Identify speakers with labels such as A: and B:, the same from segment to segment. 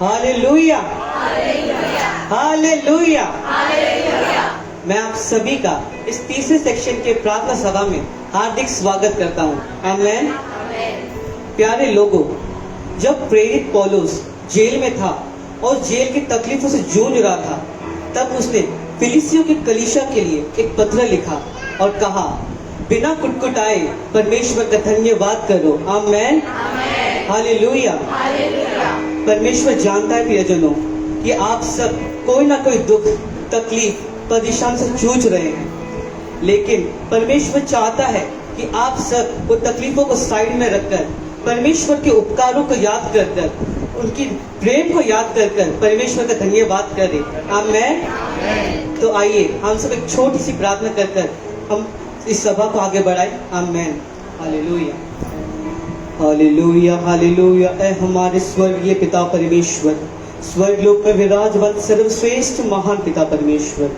A: Hallelujah, hallelujah. मैं आप सभी का इस तीसरे सेक्शन के प्रार्थना सभा में हार्दिक स्वागत करता हूँ। आमेन। प्यारे लोगों, जब प्रेरित पौलुस जेल में था और जेल की तकलीफों से जूझ रहा था, तब उसने फिलिस्तियों की कलीसिया के लिए एक पत्र लिखा और कहा, बिना कुटकुटाए परमेश्वर का धन्यवाद करो। आमेन, हालेलुया। परमेश्वर जानता है प्रियजनों कि आप सब कोई ना कोई दुख, तकलीफ, परेशान से जूझ रहे हैं, लेकिन परमेश्वर चाहता है कि आप सब वो तकलीफों को साइड में रखकर परमेश्वर के उपकारों को याद कर कर, उनकी प्रेम को याद कर कर परमेश्वर का धन्यवाद करें। आमेन। तो आइए हम सब एक छोटी सी प्रार्थना कर कर हम इस सभा को आगे बढ़ाएं। आमेन, हालेलुया, हालेलुया, हालेलुया। ऐ हमारे स्वर्गीय पिता परमेश्वर, स्वर्ग लोक में विराजमान सर्वश्रेष्ठ महान पिता परमेश्वर,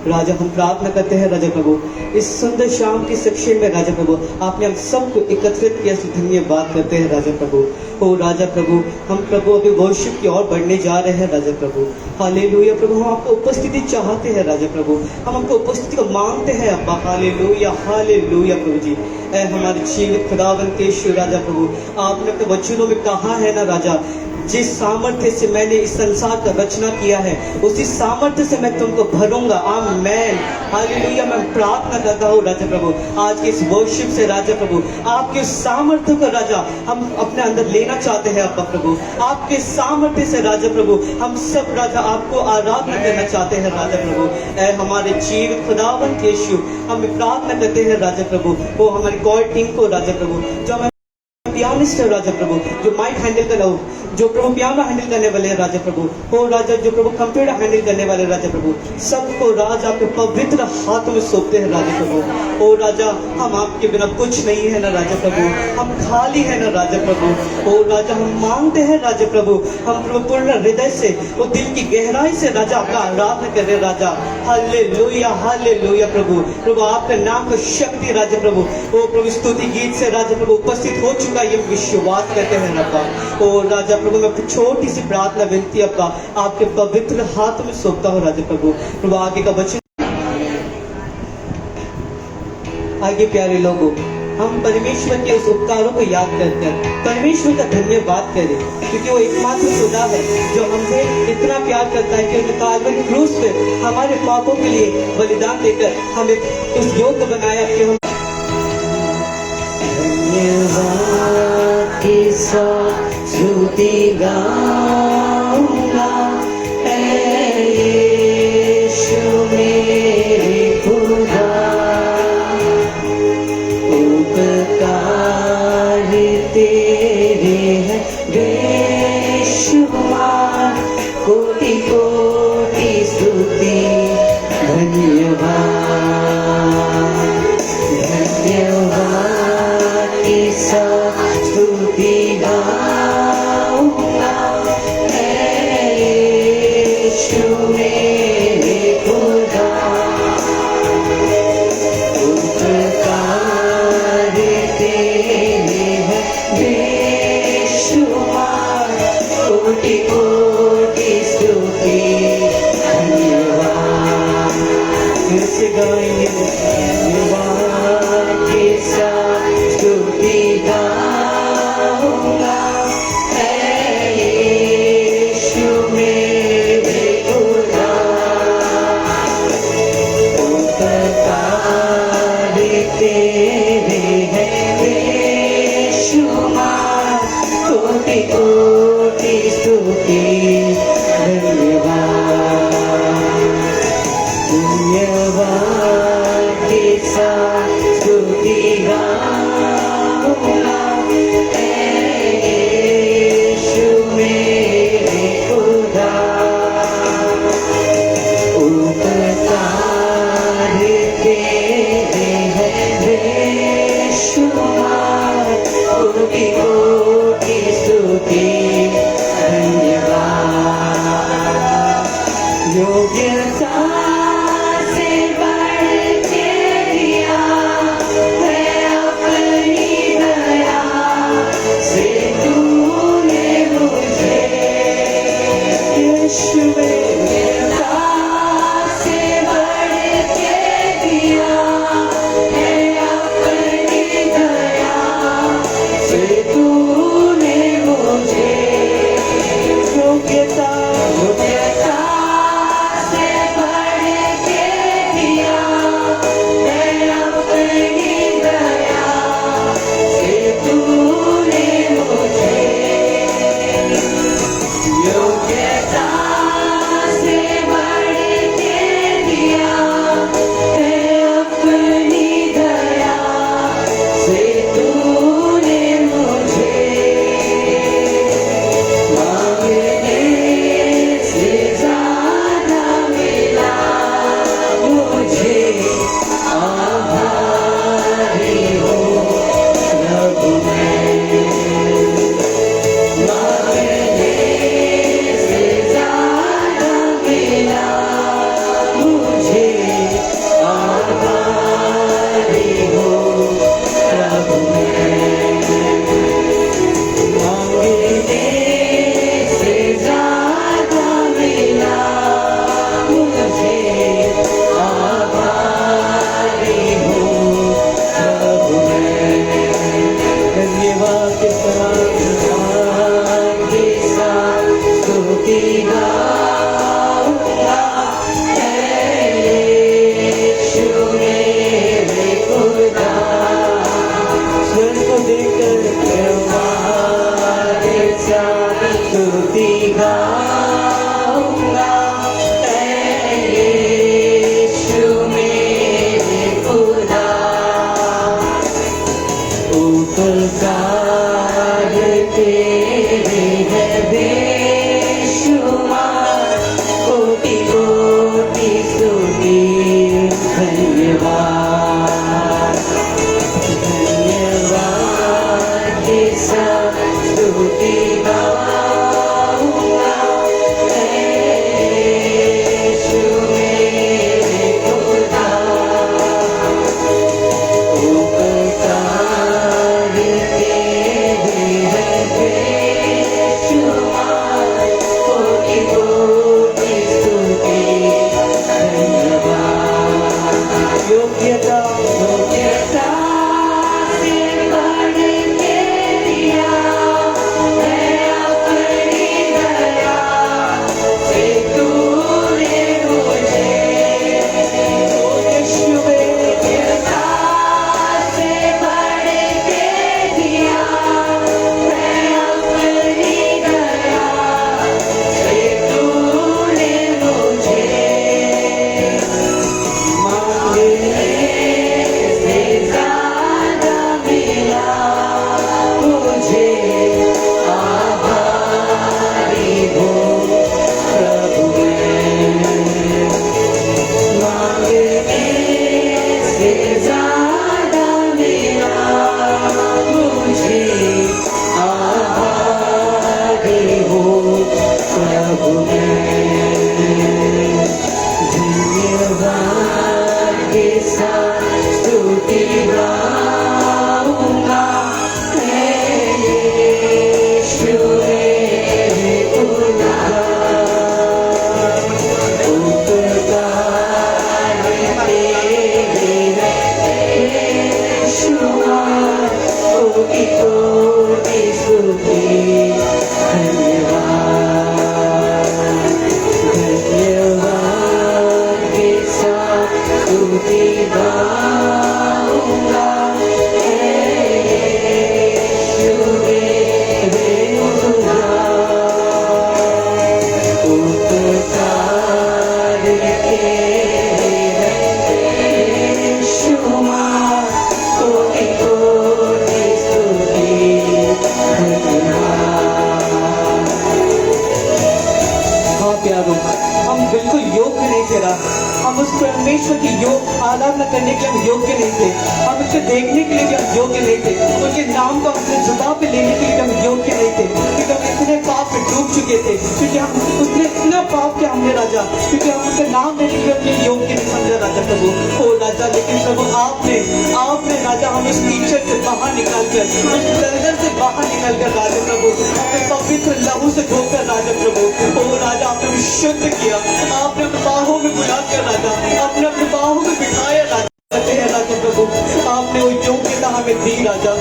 A: राजा हम प्रार्थना करते हैं राजा प्रभु, इस सुंदर शाम की सेक्शन में राजा प्रभु आपने हम सबको एकत्रित किया, धन्यवाद करते हैं राजा प्रभु। ओ राजा प्रभु, हम प्रभु अभी वर्शिप की ओर बढ़ने जा रहे हैं राजा प्रभु। हालेलुया प्रभु, हम आपको उपस्थिति चाहते हैं राजा प्रभु, हम आपको उपस्थिति को मांगते हैं अब्बा। हालेलुया, हालेलुया प्रभु जी। ऐ हमारे जीवित खुदावन के ईश्वर राजा प्रभु, आपने अपने वचनों में कहा है ना राजा, जिस सामर्थ्य से मैंने इस संसार का रचना किया है उसी सामर्थ्य से मैं तुमको भरूंगा। आमेन, हालेलुया। मैं प्रार्थना करता हूँ राजा प्रभु, आज के इस वर्शिप से राजा प्रभु आपके सामर्थ्य को राजा हम अपने अंदर लेना चाहते हैं अब्बा प्रभु। आपके सामर्थ्य से राजा प्रभु हम सब राजा आपको आराधना करना चाहते हैं राजा प्रभु। ऐ हमारे जीवित खुदावन के यीशु, हम प्रार्थना करते हैं राजा प्रभु, वो हमारी कॉल टीम को राजा प्रभु, जो हमें पियानिस्ट है राजा प्रभु, जो माइक हैंडल कर रहा हो, जो प्रभु पियानो हैंडल करने वाले राजा प्रभु, हो राजा जो प्रभु कंप्यूटर हैंडल करने वाले राजा प्रभु, सबको राजा आपके पवित्र हाथों में सौंपते हैं राजा प्रभु। ओ राजा हम आपके बिना कुछ नहीं है ना राजा प्रभु, हम खाली है ना राजा प्रभु। ओ राजा हम मांगते हैं राजा प्रभु, हम प्रभु पूर्ण हृदय से, वो दिल की गहराई से राजा आपका आराधना कर रहे राजा। हालेलुया, हालेलुया प्रभु, प्रभु आपका नाम को शक्ति राजा प्रभु, ओ प्रभु स्तुति गीत से राजा प्रभु उपस्थित हो चुका, ये विश्वास करते हैं रब्बा। ओ राजा प्रभु मैं छोटी सी प्रार्थना विनती अब्बा आपके पवित्र हाथ में सौंपता हूँ राजा प्रभु। प्रभु आगे का वचन, आगे प्यारे लोगों, हम परमेश्वर के उस उपकारों को याद कर परमेश्वर का धन्यवाद करें, क्योंकि वो एकमात्र खुदा है जो हमसे इतना प्यार करता है कि उसने काल्वरी क्रूस पे हमारे पापों के लिए बलिदान देकर हमें उस योग्य बनाया कि हम के साथ स्तुति गाऊंगा। ऐ यीशु मेरे खुदा, उपकार तेरे हैं बेशुमार, कोटि कोटि स्तुति धन्यवाद, धन्यवाद के साथ स्तुति गाऊंगा। ऐ यीशु मेरे खुदा, उपकार तेरे हैं बेशुमार, कोटि कोटि स्तुति धन्यवाद। फिर से गाएंगे, धन्यवाद के साथ स्तुति गाऊंगा। ऐ यीशु मेरे खुदा, उपकार तेरे हैं बेशुमार, कोटि कोटि स्तुति स्तुति गाऊंगा, यीशु मेरे खुदा। स्वर्ग को देखकर तुम्हारे साथ स्तुति गाऊंगा, यीशु मेरे खुदा। उपकार तेरे है बेशुमार, कोटि कोटि स्तुति धन्यवाद। धन्यवाद के साथ स्तुति गाऊंगा, यीशु मेरे खुदा। उपकार तेरे है बेशुमार, कोटि कोटि स्तुति धन्यवाद। योग्यता योग्यता से बढ़ के दिया है अपनी दया से तूने मुझे। यीशु योग्यता से बढ़ के दिया है अपनी दया से तूने मुझे। मांगने से ज्यादा मिला मुझे, आभारी हूँ प्रभु मैं। मांगने से ज्यादा मिला मुझे, आभारी हूँ प्रभु मैं। धन्यवाद के साथ स्तुति गाऊंगा, यीशु मेरे खुदा। उपकार तेरे है बेशुमार, कोटि कोटि स्तुति धन्यवाद। धन्यवाद के साथ स्तुति गाऊंगा, यीशु मेरे खुदा। उपकार तेरे है बेशुमार, कोटि कोटि स्तुति धन्यवाद। हाँ प्यारों, हम बिल्कुल योग्य नहीं थे राज। हम उस परमेश्वर की आराधना करने के लिए हम योग्य नहीं थे। हम उसको देखने के लिए भी हम योग्य नहीं थे। उनके नाम को अपने जुबान पे लेने के लिए भी हम योग्य नहीं थे, क्योंकि हम इतने पाप में डूब चुके थे। क्योंकि हम उसने इतना पाप किया हमने राजा, क्योंकि हम उनका नाम लेने के लिए अपने योग्य नहीं समझा राजा प्रभु। ओ राजा, लेकिन प्रभु आपने राजा हमें इस कीचड़ से बाहर निकाल कर, उस दलदल से बाहर निकाल कर राजा प्रभु, अपने पवित्र लहू से धोकर राजा प्रभु। ओ राजा, आपने हमें शुद्ध किया, आपने अपने बाहों में बुलाकर राजा, आपने अपने बाहों में बिठाया राजा प्रभु। आपने वो योग्यता हमें दी राजा। ओ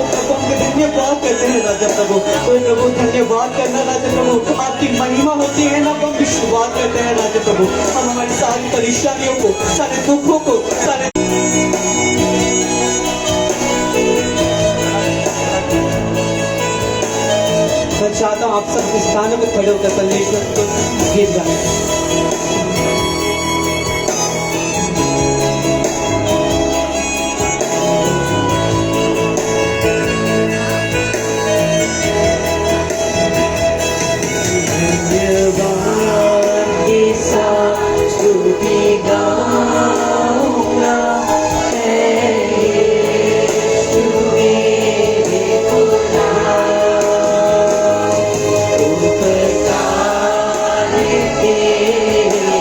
A: प्रभु, हम धन्यवाद करते हैं राजा प्रभु। ओ प्रभु, धन्यवाद करना राजा प्रभु, आपकी महिमा होती है ना, हम विश्वास करते हैं राजा प्रभु। हम हमारी सारी परेशानियों को, सारे दुखों को, सारे मैं चाहता हूँ आप सब स्थानों में खड़े होकर परमेश्वर को गीत गाएं। धन्यवाद के साथ स्तुति गाऊंगा, यीशु मेरे खुदा। उपकार तेरे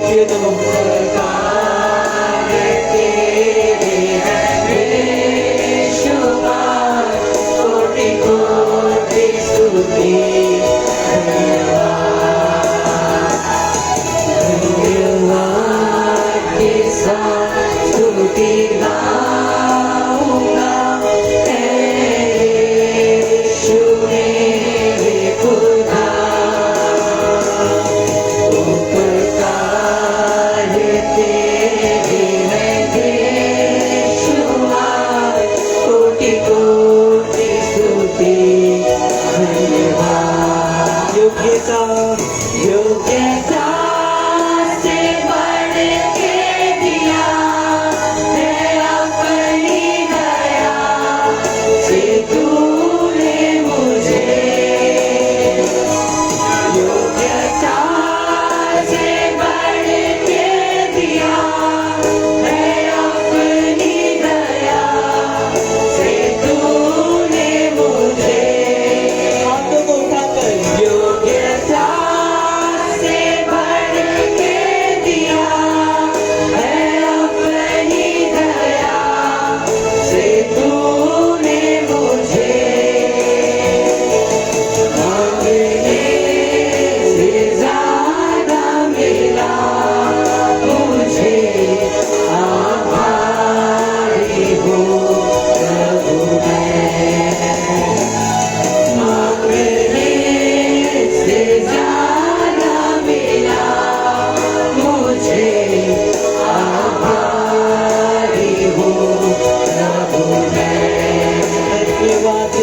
A: ये तो उपकार तेरे बेशुमार, कोटि कोटि स्तुति धन्यवाद के साथ स्तुति गाऊंगा, यीशु मेरे खुदा। उपकार तेरे हैं बेशुमार, कोटि कोटि स्तुति धन्यवाद। योग्यता योग्यता से बढ़ के दिया है अपनी दया से तूने मुझे। योग्यता से बढ़ के दिया है अपनी दया से तूने मुझे। हाथों को उठाकर योग्यता से बढ़ के दिया है अपनी दया से तूने मुझे। मांगने से ज्यादा मिला मुझे, आभारी हूँ प्रभु मैं। मांगने से ज्यादा मिला मुझे, आभारी हूँ प्रभु मैं। धन्यवाद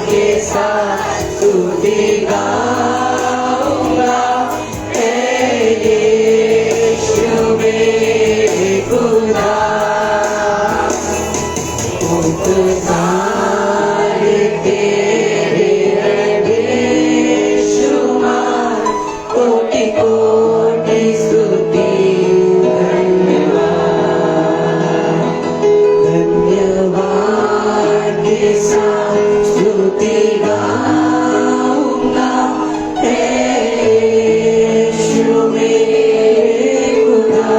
A: के साथ स्तुति गाऊंगा, यीशु मेरे खुदा। उपकार तेरे हैं बेशुमार, कोटि कोटि स्तुति धन्यवाद। धन्यवाद के साथ स्तुति गाऊंगा, यीशु मेरे खुदा।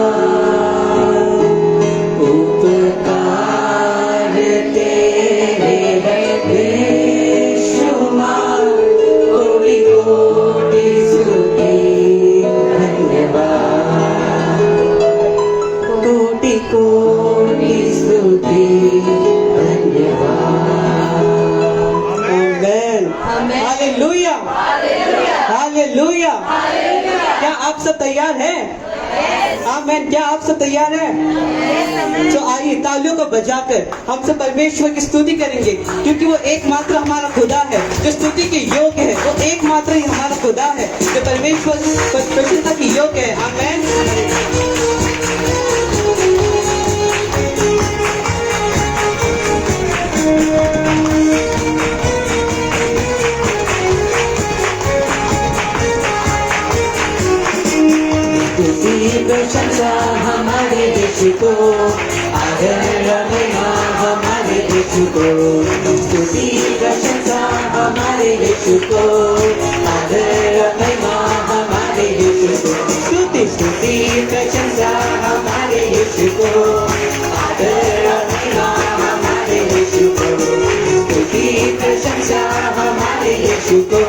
A: उपकार तेरे हैं बेशुमार, कोटि कोटि स्तुति धन्यवाद। कोटि कोटि स्तुति धन्यवाद। आमेन। हालेलुया हालेलुया। क्या आप सब तैयार हैं? आमेन। क्या आप सब तैयार हैं? तो आइए तालियों को बजाकर हम सब परमेश्वर की स्तुति करेंगे, क्योंकि वो एकमात्र हमारा खुदा है जो स्तुति के योग्य है। वो एकमात्र ही हमारा खुदा है जो परमेश्वर प्रशंसा की योग्य है। आमेन। स्तुति प्रशंसा हमारे यीशु को, आदर महिमा हमारे यीशु को। स्तुति प्रशंसा हमारे यीशु को, आदर महिमा हमारे यीशु को। स्तुति स्तुति प्रशंसा हमारे यीशु को, आदर महिमा हमारे यीशु को। स्तुति प्रशंसा हमारे यीशु को,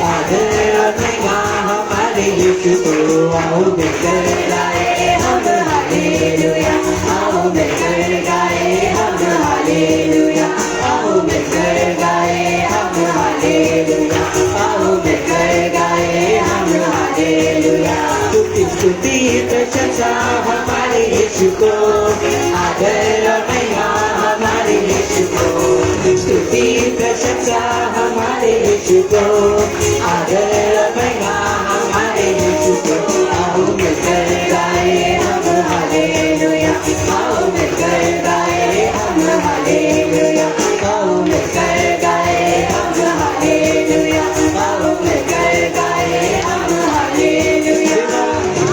A: आदर महिमा हमारे यीशु को। आओ मिलकर गाए हम हालेलुया, आओ मिलकर गाए हम हालेलुया, आओ मिलकर गाए हम हालेलुया, आओ मिलकर गाए हम हालेलुया। स्तुति स्तुति प्रशंसा हमारे यीशु को, आदर महिमा हमारे यीशु को। स्तुति प्रशंसा हमारे यीशु को, आदर महिमा हमारे यीशु को। आओ मिलकर गाए हम हालेलुया, आओ मिलकर गाए हम हालेलुया, आओ मिलकर गाए हम हालेलुया, आओ मिलकर गाए हम हालेलुया।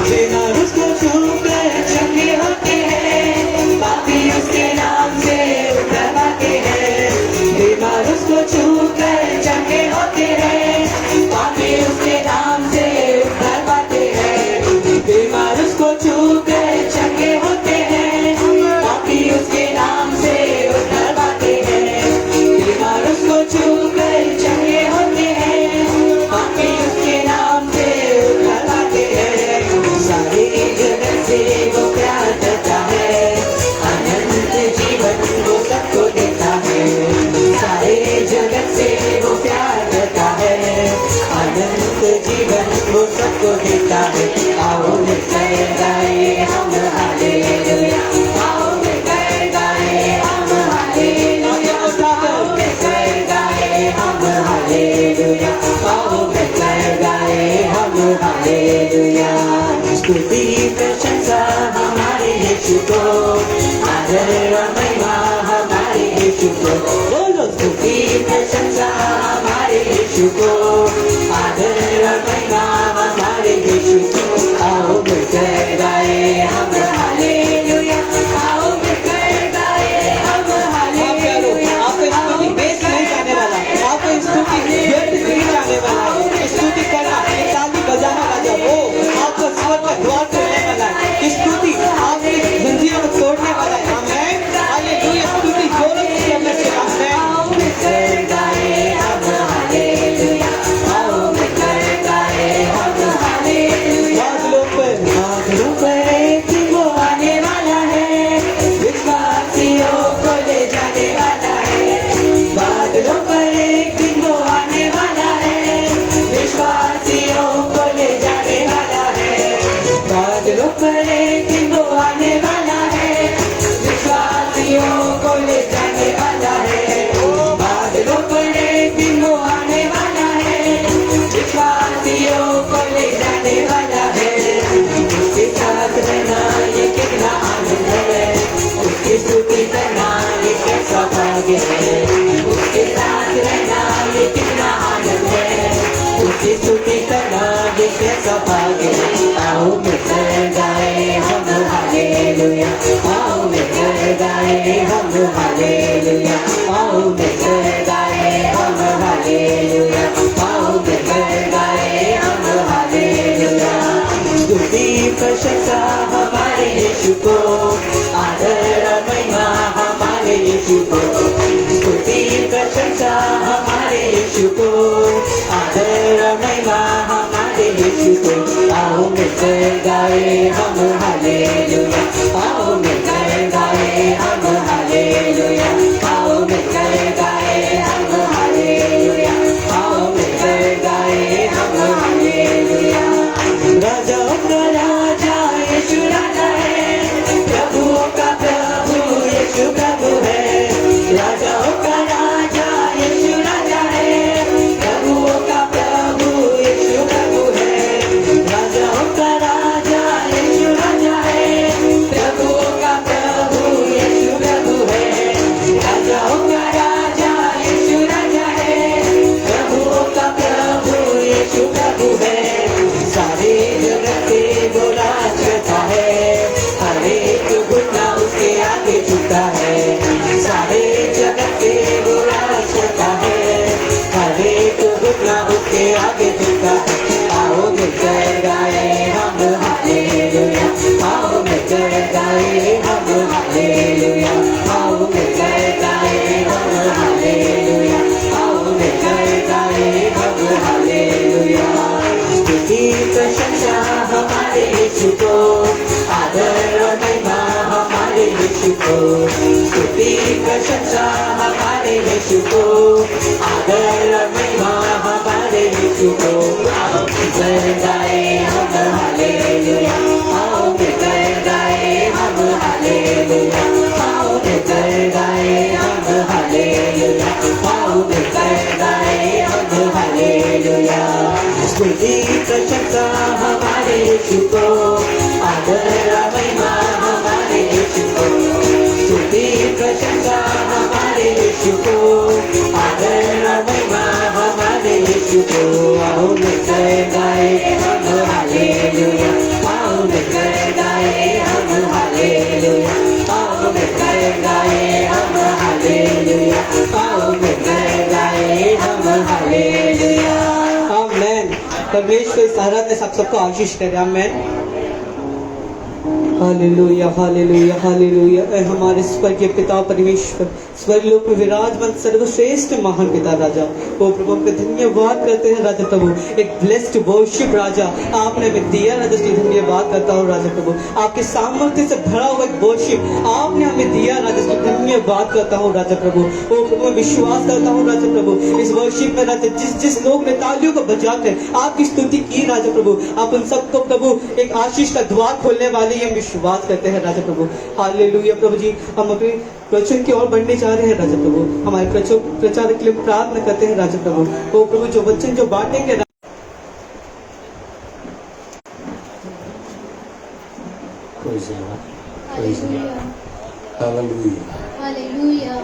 A: बिना उसको छूकर चंगे होते हैं, पापी उसके नाम से उद्धार पाते हैं। बिना उसको छूकर चंगे होते हैं, पापी उसके नाम से उद्धार जगत से वो प्यार करता है, अनंत जीवन वो सबको देता है। आओ मिलकर गाए हम हालेलुया, आओ मिलकर गाए हम हालेलुया, आओ मिलकर गाए हम हालेलुया, आओ मिलकर गाए हम हालेलुया। स्तुति प्रशंसा हमारे यीशु को, आदर और महिमा हमारे यीशु को। बोलो स्तुति प्रशंसा हमारे यीशु को, आदर और महिमा हमारे यीशु को। आओ मिलकर गाए हम हालेलुया, आओ मिलकर गाए हम हालेलुया। आपको स्तुति बेस नहीं जाने वाला, आपको स्तुति व्यर्थ नहीं जाने वाला। स्तुति करना, ताली बजाना राजा वो आपको स्वर का द्वार खोलने वाला है। स्तुति आपकी जंजीरों को तोड़ने वाला है। आमीन, हालेलुया। स्तुति जोरों से करने से आमीन। आओ मिलकर गाए हम हालेलुया, आओ मिलकर गाए हम हालेलुया। बादलों पर एक दिन वो आने वाला है, विश्वासियों को ले जाने वाला है। बादलों पर एक दिन वो आने वाला है, विश्वासियों को ले जाने वाला है। बादलों पर एक दिन वो आने वाला है, विश्वासियों को ले जाने वाला है। बादलों पर एक दिन वो आने वाला है, विश्वासियों को ले जाने वाला है। उसके साथ रहना ये कितना आनंद है, उसकी स्तुति करना ये कैसा भाग्य है। उसके साथ रहना ये कितना आनंद है, उसकी स्तुति करना ये कैसा भाग्य है। आओ मिलकर गाए हम हालेलुया, आओ मिलकर गाए हम हालेलुया, आओ मिलकर गाए हम हालेलुया, आओ मिलकर गाए हम हालेलुया। स्तुति प्रशंसा हमारे यीशु को, आदर और महिमा हमारे यीशु को। स्तुति प्रशंसा हमारे यीशु को, आदर और महिमा हमारे यीशु को। आओ मिलकर गाए हम हालेलुया, आओ मिलकर गाए हम हालेलुया, आओ मिलकर गाए हम हालेलुया, आओ मिलकर गाए हम हालेलुया। राजाओं का राजा यीशु राजा है, प्रभुओं का प्रभु यीशु प्रभु है। राजाओं का राजा यीशु राजा है, प्रभुओं का प्रभु यीशु प्रभु है। राजाओं का राजा यीशु राजा है, प्रभुओं का प्रभु यीशु प्रभु है। राजाओं का राजा यीशु राजा है, प्रभुओं का प्रभु यीशु प्रभु है। सारे जगत के वो राज करता है, हर एक घुटना उसके आगे झुकता है। सारे जगत के वो राज करता है, हर एक घुटना उसके आगे झुकता है। आओ मिलकर गाए हम हालेलुया, आओ मिलकर गाए हम हालेलुया, आओ मिलकर गाए हम हालेलुया, आओ मिलकर गाए हम हालेलुया। स्तुति प्रशंसा हमारे यीशु को, आदर और महिमा हमारे यीशु को। स्तुति प्रशंसा हमारे यीशु को, आदर और महिमा हमारे यीशु को। आओ मिलकर गाए हम हालेलुया, आओ मिलकर गाए हम हालेलुया, आओ मिलकर गाए हम हालेलुया, आओ मिलकर गाए हम हालेलुया। स्तुति प्रशंसा हमारे यीशु को, आदर और महिमा हमारे यीशु को। स्तुति प्रशंसा हमारे यीशु को, आदर और महिमा हमारे यीशु को। आओ मिलकर गाए हम हालेलुया, आओ मिलकर गाए हम हालेलुया, आओ मिलकर गाए हम हालेलुया, आओ मिलकर गाए हम हालेलुया। आमीन। परमेश्वर इस आराधना से आप सबको आशीष करे। आमीन। हालेलुया हालेलुया हालेलुया। ऐ हमारे स्वर्गीय पिता परमेश्वर, स्वर्गलोक में विराजमान सर्वश्रेष्ठ महान पिता राजा, ओ प्रभु आपका धन्यवाद करते हैं राजा प्रभु। एक ब्लेस्ड वर्शिप राजा आपने हमें दिया राजा, इसलिए धन्यवाद करता हूँ राजा प्रभु। आपके सामर्थ्य से भरा हुआ एक वर्शिप आपने हमें दिया राजा, इसलिए धन्यवाद करता हूँ राजा प्रभु। ओ प्रभु मैं विश्वास करता हूँ राजा प्रभु, इस वर्शिप में राजा जिस लोग ने तालियों को बजाकर आपकी स्तुति की राजा प्रभु, आप उन सबको प्रभु एक आशीष का द्वार खोलने वाले हम विश्वास करते हैं राजा प्रभु। हालेलुया प्रभु जी, हम अपने प्रवचन की ओर बढ़ने जा रहे हैं राजा प्रभु। हमारे प्रचार के लिए प्रार्थना करते हैं राजा प्रभु। ओ प्रभु जो वचन जो बांटेंगे
B: हालेलुया।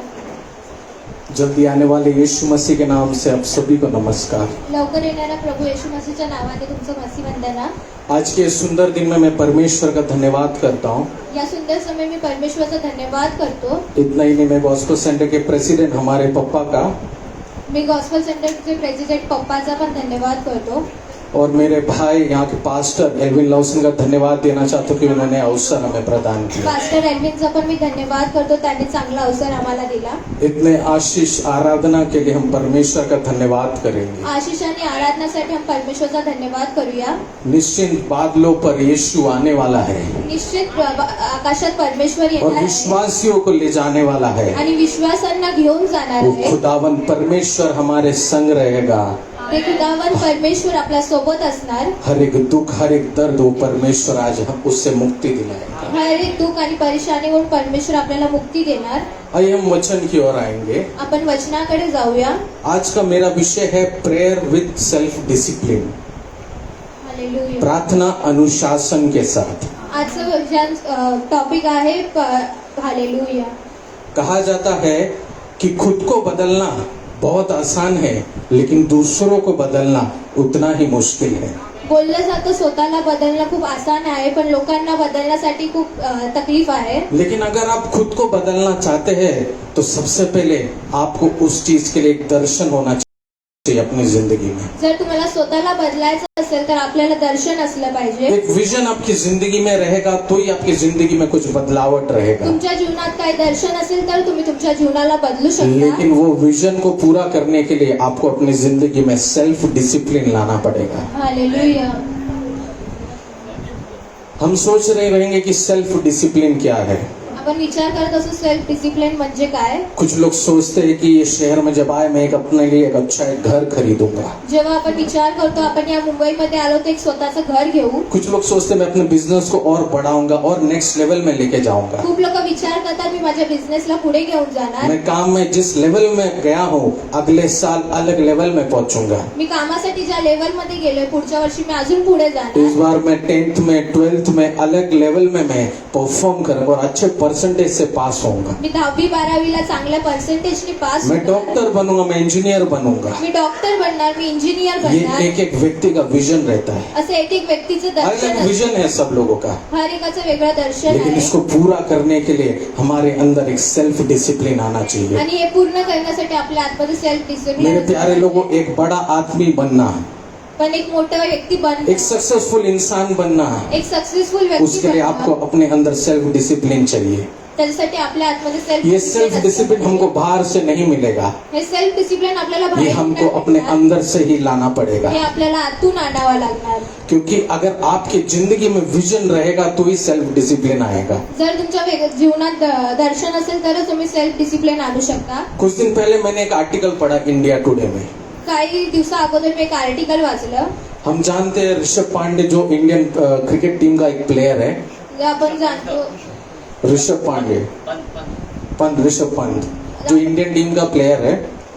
C: जल्दी आने वाले यीशु मसीह के नाम से आप सभी को नमस्कार।
B: लवकर येणाऱ्या प्रभू येशू मसीहच्या नावाने तुमचं मसीह वंदना।
C: आज के इस सुंदर दिन में मैं परमेश्वर का धन्यवाद करता हूँ।
B: या सुंदर समय में परमेश्वराचा धन्यवाद करतो।
C: इतना ही नहीं, मैं गॉस्पेल सेंटर के प्रेसिडेंट हमारे पप्पा का
B: मी गॉस्पेल सेंटरचे प्रेसिडेंट पप्पाचा पण धन्यवाद करतो।
C: और मेरे भाई यहाँ के पास्टर एल्विन लॉसन का धन्यवाद देना चाहता हूँ कि उन्होंने अवसर हमें प्रदान किया।
B: पास्टर एल्विनचा पण मी धन्यवाद करतो, त्यांनी चांगला अवसर आम्हाला दिला।
C: इतने आशीष आराधना के लिए हम परमेश्वर का धन्यवाद करेंगे।
B: आशीष आणि आराधनासाठी हम परमेश्वराचा धन्यवाद करूया।
C: निश्चिंत बादलों पर यीशु आने वाला है
B: निश्चित आकाशात परमेश्वर
C: और
B: येणार आहे
C: विश्वासियों को ले जाने वाला है।
B: आणि विश्वासांना घेऊन जाणार
C: वो
B: आहे।
C: खुदावन परमेश्वर हमारे संग रहेगा।
B: ते खुदावन परमेश्वर आपल्या सोबत असणार।
C: हर एक दुख हर एक दर्द वो परमेश्वर आज हम उससे मुक्ति दिलाएगा।
B: हर एक दुःख आणि परेशानीवरून परमेश्वर आपल्याला मुक्ती देणार।
C: आइए हम वचन की ओर आएंगे।
B: आपण वचनाकडे जाऊया।
C: आज का मेरा विषय है prayer with self discipline,
B: hallelujah.
C: प्रार्थना अनुशासन के साथ।
B: आजचं टॉपिक आहे हालेलुया।
C: कहा जाता है कि खुद को बदलना बहुत आसान है, लेकिन दूसरों को बदलना उतना ही मुश्किल है।
B: बोललं जातं स्वतःला बदलणं खूप आसान आहे, पण लोकांना बदलण्यासाठी खूप तकलीफ आहे।
C: लेकिन अगर आप खुद को बदलना चाहते हैं तो सबसे पहले आपको उस चीज के लिए एक दर्शन होना चाहिए अपनी जिंदगी में।
B: जर तुम्हाला स्वतःला बदलायचं असेल तर आपल्याला दर्शन असलं पाहिजे।
C: एक विजन आपकी जिंदगी में रहेगा तो ही आपकी जिंदगी में कुछ बदलावट रहेगा।
B: तुमच्या जीवनात काही दर्शन असेल तर तुम्ही तुमच्या जीवनाला बदलू शकता।
C: लेकिन वो विजन को पूरा करने के लिए आपको अपनी जिंदगी में सेल्फ डिसिप्लिन लाना पड़ेगा।
B: हालेलुया।
C: हम सोच रहे रहेंगे कि सेल्फ डिसिप्लिन क्या है।
B: आपण विचार करत असो सेल्फ डिसिप्लिन म्हणजे काय।
C: कुछ लोग सोचते हैं कि ये शहर में जब आए मैं एक अपने लिए एक अच्छा एक घर खरीदूंगा।
B: जेव्हा आपण विचार करतो आपण या मुंबईमध्ये आलो तर एक स्वतःचं घर घेऊ।
C: कुछ लोग सोचते हैं मैं अपने बिजनेस को और बढ़ाऊंगा और नेक्स्ट लेवल में लेके जाऊंगा।
B: खूप लोक विचार करतात मी माझ्या बिझनेसला पुढे घेऊन जाणार।
C: मैं काम में जिस लेवल में गया हूँ अगले साल अलग लेवल में पहुंचूंगा।
B: मी कामासाठी ज्या लेवल मध्ये गेलोय पुढच्या वर्षी मी अजून पुढे
C: इस
B: जाणार।
C: बार मैं 10th में 12th में अलग लेवल में मैं परफॉर्म करूंगा और अच्छे परसेंटेज से पास होऊंगा।
B: मी 10वी 12वीला चांगल्या पर्सेंटेजनी पास
C: मैं
B: होणार।
C: डॉक्टर बनूंगा, मैं इंजीनियर बनूंगा।
B: मी डॉक्टर बनणार, मी इंजिनियर
C: ये
B: बनणार।
C: एक एक व्यक्ति का विजन रहता है।
B: असं एक एक व्यक्तीचं दर्शन
C: अलग
B: असतं।
C: विजन है सब लोगों का,
B: हर एकाचं वेगळं दर्शन
C: लेकिन
B: आहे।
C: इसको पूरा करने के लिए हमारे अंदर एक सेल्फ डिसिप्लिन आना चाहिए।
B: आणि हे पूर्ण करण्यासाठी आपल्या आतमध्ये सेल्फ
C: मेरे
B: डिसिप्लिन
C: प्यारे लोगों, एक बड़ा आदमी बनना,
B: पण एक मोठा व्यक्ती बनणं,
C: एक सक्सेसफुल इंसान बनना,
B: एक सक्सेसफुल व्यक्ती
C: उसके लिए आपको
B: बनणं,
C: अपने अंदर सेल्फ डिसिप्लिन चाहिए।
B: त्याच्यासाठी आपल्या आतमध्ये
C: ये
B: सेल्फ
C: सेल्फ डिसिप्लिन हमको बाहर से नहीं मिलेगा,
B: हे सेल्फ डिसिप्लिन आपल्याला
C: ये
B: बाहेर
C: हमको
B: नाही
C: अपने
B: मिळणार।
C: अंदर से ही लाना पड़ेगा।
B: हे आपल्याला आतून आणावं लागणार।
C: क्योंकि अगर आपकी जिंदगी में विजन रहेगा तो ही सेल्फ डिसिप्लिन आएगा।
B: जर तुमच्या जीवनात दर्शन असेल तरच तुम्ही सेल्फ डिसिप्लिन आणू शकता।
C: कुछ दिन पहले मैंने एक आर्टिकल पढ़ा इंडिया टुडे में।
B: काही दिवसा अगोदर मी एक आर्टिकल वाचलं।
C: हम जानते हैं ऋषभ पांडे जो इंडियन क्रिकेट टीम का एक प्लेयर है,
B: जे आपण जाणतो
C: ऋषभ पंत जो इंडियन टीम का प्लेयर है,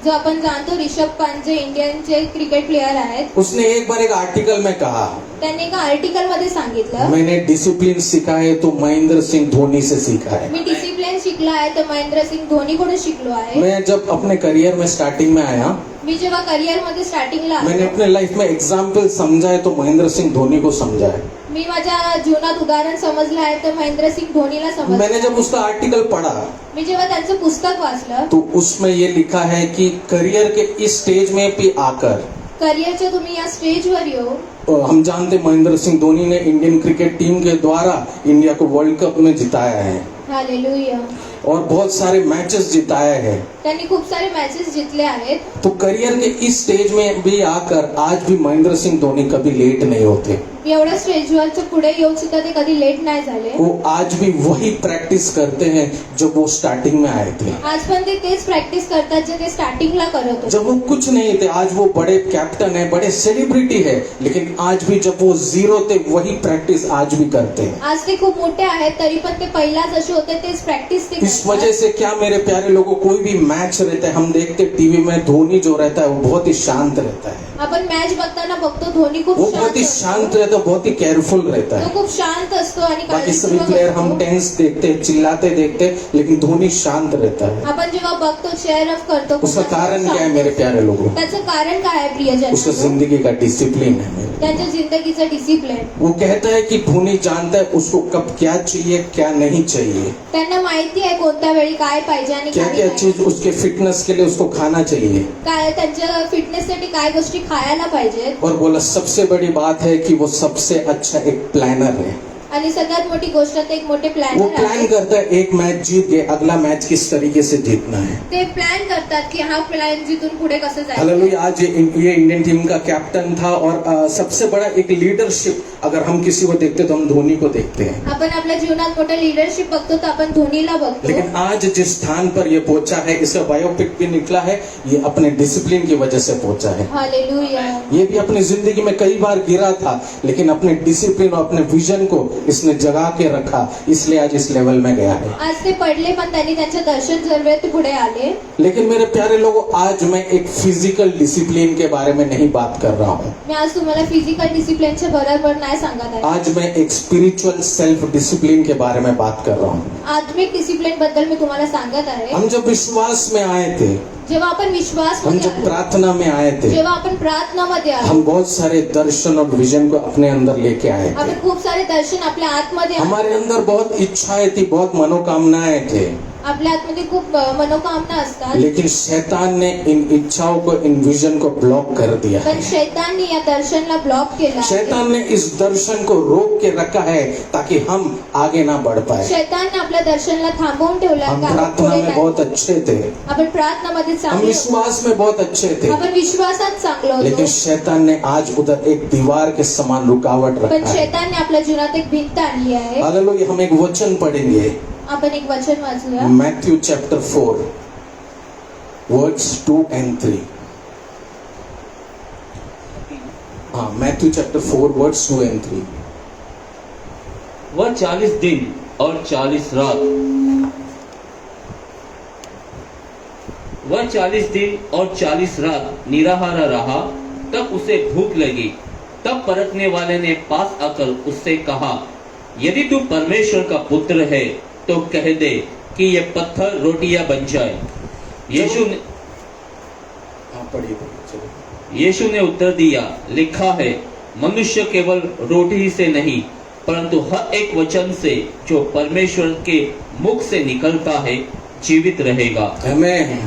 B: जो आपण जाणतो ऋषभ पंत जे इंडियनचे क्रिकेट प्लेयर आहेत।
C: उसने एक बार एक आर्टिकल में कहा
B: त्यांनी एका आर्टिकल मध्ये सांगितलं
C: मैंने डिसिप्लिन सीखा है तो महेंद्र सिंह धोनी से सीखा है।
B: मी डिसिप्लिन शिकला आहे तर महेंद्र सिंग धोनी कडून शिकलो आहे।
C: मैं जब अपने करियर में स्टार्टिंग में आया,
B: मी जेव्हा करिअर मध्ये स्टार्टिंगला
C: मैंने अपने लाइफ में एग्जाम्पल समझा है तो महेंद्र सिंह धोनी को समझा है।
B: मी माझ्या जीवनात उदाहरण समजलं आहे तर महेंद्र सिंग धोनीला
C: मैंने जब
B: समजलं।
C: उसका आर्टिकल पढ़ा
B: मी जेव्हा त्यांचं पुस्तक वाचलं
C: तो उसमें ये लिखा है कि करियर के इस स्टेज में भी आकर
B: करिअरच्या तुम्ही या स्टेजवर येऊ
C: हम जानते महेंद्र सिंह धोनी ने इंडियन क्रिकेट टीम के द्वारा इंडिया को वर्ल्ड कप में जिताया है
B: हालेलुया.
C: और बहुत सारे मैचेस जिताया है.
B: त्यांनी खूप सारे मॅचेस जिंकले आहेत.
C: तो करियर के इस स्टेज में भी आकर आज भी महेंद्र सिंह धोनी कभी लेट नहीं होते.
B: एवढ्या स्टेजवरच्या पुढे येऊन सुद्धा ते कधी लेट नाही झाले.
C: वो आज भी वही प्रैक्टिस करते हैं जब वो स्टार्टिंग में आए थे.
B: आज पण ते तेच प्रॅक्टिस करतात जे ते स्टार्टिंगला करत होते.
C: जब वो कुछ नहीं थे, आज वो बड़े कैप्टन है, बड़े सेलिब्रिटी है, लेकिन आज भी जब वो जीरो थे वही प्रैक्टिस आज भी करते हैं.
B: आज ते खूप मोठे आहेत तरी पण ते पहिला जसे होते तेच प्रॅक्टिस ते
C: इस वजह से क्या मेरे प्यारे लोगों, कोई भी मैच रहता है हम देखते टीवी में, धोनी जो रहता है वो बहुत ही शांत रहता है.
B: आपण मॅच बघताना बघतो धोनी खूप
C: वो बहुत ही शांत रहता है, बहुत ही केयरफुल रहता
B: तो
C: है.
B: खूप शांत असतो आणि
C: बाकी सभी
B: काळजीपूर्वक
C: प्लेयर हम
B: असतो.
C: टेंस देखते हैं, चिल्लाते देखते हैं, लेकिन धोनी शांत रहता है.
B: आपण जेव्हा बघतो चेअर अप करतो
C: उसका कारण क्या है मेरे प्यारे लोगों?
B: त्याचं कारण काय आहे
C: उसका
B: प्रियजन?
C: जिंदगी का डिसिप्लिन है मेरे.
B: त्यांच्या जिंदगीचं डिसिप्लिन.
C: वो कहता है कि धोनी जानता है उसको कब क्या चाहिए क्या नहीं चाहिए,
B: त्यांना माहिती आहे कोणत्या वेळी काय पाहिजे आणि
C: क्या
B: काय
C: क्या
B: नाही.
C: चीज उसके फिटनेस के लिए उसको खाना चाहिए.
B: काय त्यांच्या फिटनेससाठी काय गोष्टी खायला पाहिजेत.
C: और बोला सबसे बड़ी बात है कि वो सबसे अच्छा एक प्लानर है.
B: आणि सगळ्यात मोठी गोष्ट ते एक मोठे
C: वो
B: प्लॅनर
C: प्लान
B: आहे.
C: करता है एक मैच जीत गए, अगला मैच किस तरीके से जीतना है.
B: ते प्लॅन करतात की हा प्लॅन जिथून पुढे कसं जायचं.
C: हालेलुया. आज ये इंडियन टीम का कैप्टन था और सबसे बड़ा एक लीडरशिप अगर हम किसी को देखते तो हम धोनी को देखते हैं.
B: आपण आपल्या जीवनात मोठं लिडरशिप बघतो तर आपण धोनीला बघतो.
C: लेकिन आज जिस स्थान पर ये पहुंचा है, इसका बायोपिक भी निकला है, ये अपने डिसिप्लिन की वजह से पहुंचा है.
B: हालेलुया.
C: ये भी अपनी जिंदगी में कई बार गिरा था, लेकिन अपने डिसिप्लिन और अपने विजन को इसने जगा के रखा, इसलिए आज इस लेवल में गया है.
B: आज ते पडले पण त्यांनी त्यांच्या दर्शन जरवे ते पुढे आले.
C: लेकिन मेरे प्यारे लोगों, आज मैं एक फिजिकल डिसिप्लिन के बारे में नहीं बात कर रहा हूँ.
B: मी आज तुम्हाला फिजिकल डिसिप्लिनच्या बरोबर नाही सांगत आहे.
C: आज मैं एक स्पिरिचुअल सेल्फ डिसिप्लिन के बारे में बात कर रहा हूँ.
B: आत्मिक डिसिप्लिन बद्दल मी तुम्हाला सांगत आहे.
C: हम जब विश्वास में आए थे,
B: जेव्हा आपण विश्वास
C: हम
B: मध्ये
C: जब
B: आलो,
C: प्रार्थना में आए थे,
B: जेव्हा आपण प्रार्थनामध्ये आलो,
C: हम बहुत सारे दर्शन और विजन को अपने अंदर लेके आए थे.
B: आपण खूप सारे दर्शन आपल्या आतमध्ये आणले.
C: हमारे अंदर बहुत इच्छाएं थी, बहुत मनोकामनाएं थे,
B: आपल्या आतमध्ये खूप मनोकामना असतात.
C: लेकिन शैतान ने इन इच्छाओं को, इन विजन को ब्लॉक कर दिया
B: पण
C: है.
B: शैतानने या दर्शनला ब्लॉक केला आहे.
C: शैतान ने इस दर्शन को रोक के रखा है ताकि हम आगे ना बढ़ पाए.
B: शैतानने आपल्या दर्शनला थांबवून ठेवला
C: हम
B: का आपण
C: प्रार्थना
B: पुढे
C: में
B: नाही.
C: बहुत अच्छे थे,
B: आपण प्रार्थनामध्ये
C: हम
B: चांगले होतो.
C: विश्वास में बहुत अच्छे थे,
B: आपण विश्वासात चांगलो
C: लेकिन
B: होतो.
C: शैतान ने आज उधर एक दीवार के समान रुकावट
B: पण
C: रखा है.
B: शैतानने आपल्या जीवनात एक भिंत आणली आहे.
C: हालेलुया. हम एक वचन पढ़ेंगे,
B: आपण एक वचन वाचूया.
C: Matthew chapter 4 words 2 and 3. हाँ, मैथ्यू चैप्टर 4 वर्ड्स 2 and 3.
D: वह 40 दिन और 40 रात वह 40 दिन और 40 रात निराहारा रहा. तब उसे भूख लगी. तब परखने वाले ने पास आकर उससे कहा, यदि तू परमेश्वर का पुत्र है तो कह दे कि ये पत्थर रोटियां बन जाए. यीशु ने
C: हाँ, पढ़िए चलो.
D: यीशु ने उत्तर दिया, लिखा है, मनुष्य केवल रोटी ही से नहीं परंतु हर एक वचन से जो परमेश्वर के मुख से निकलता है जीवित रहेगा.
C: आमेन.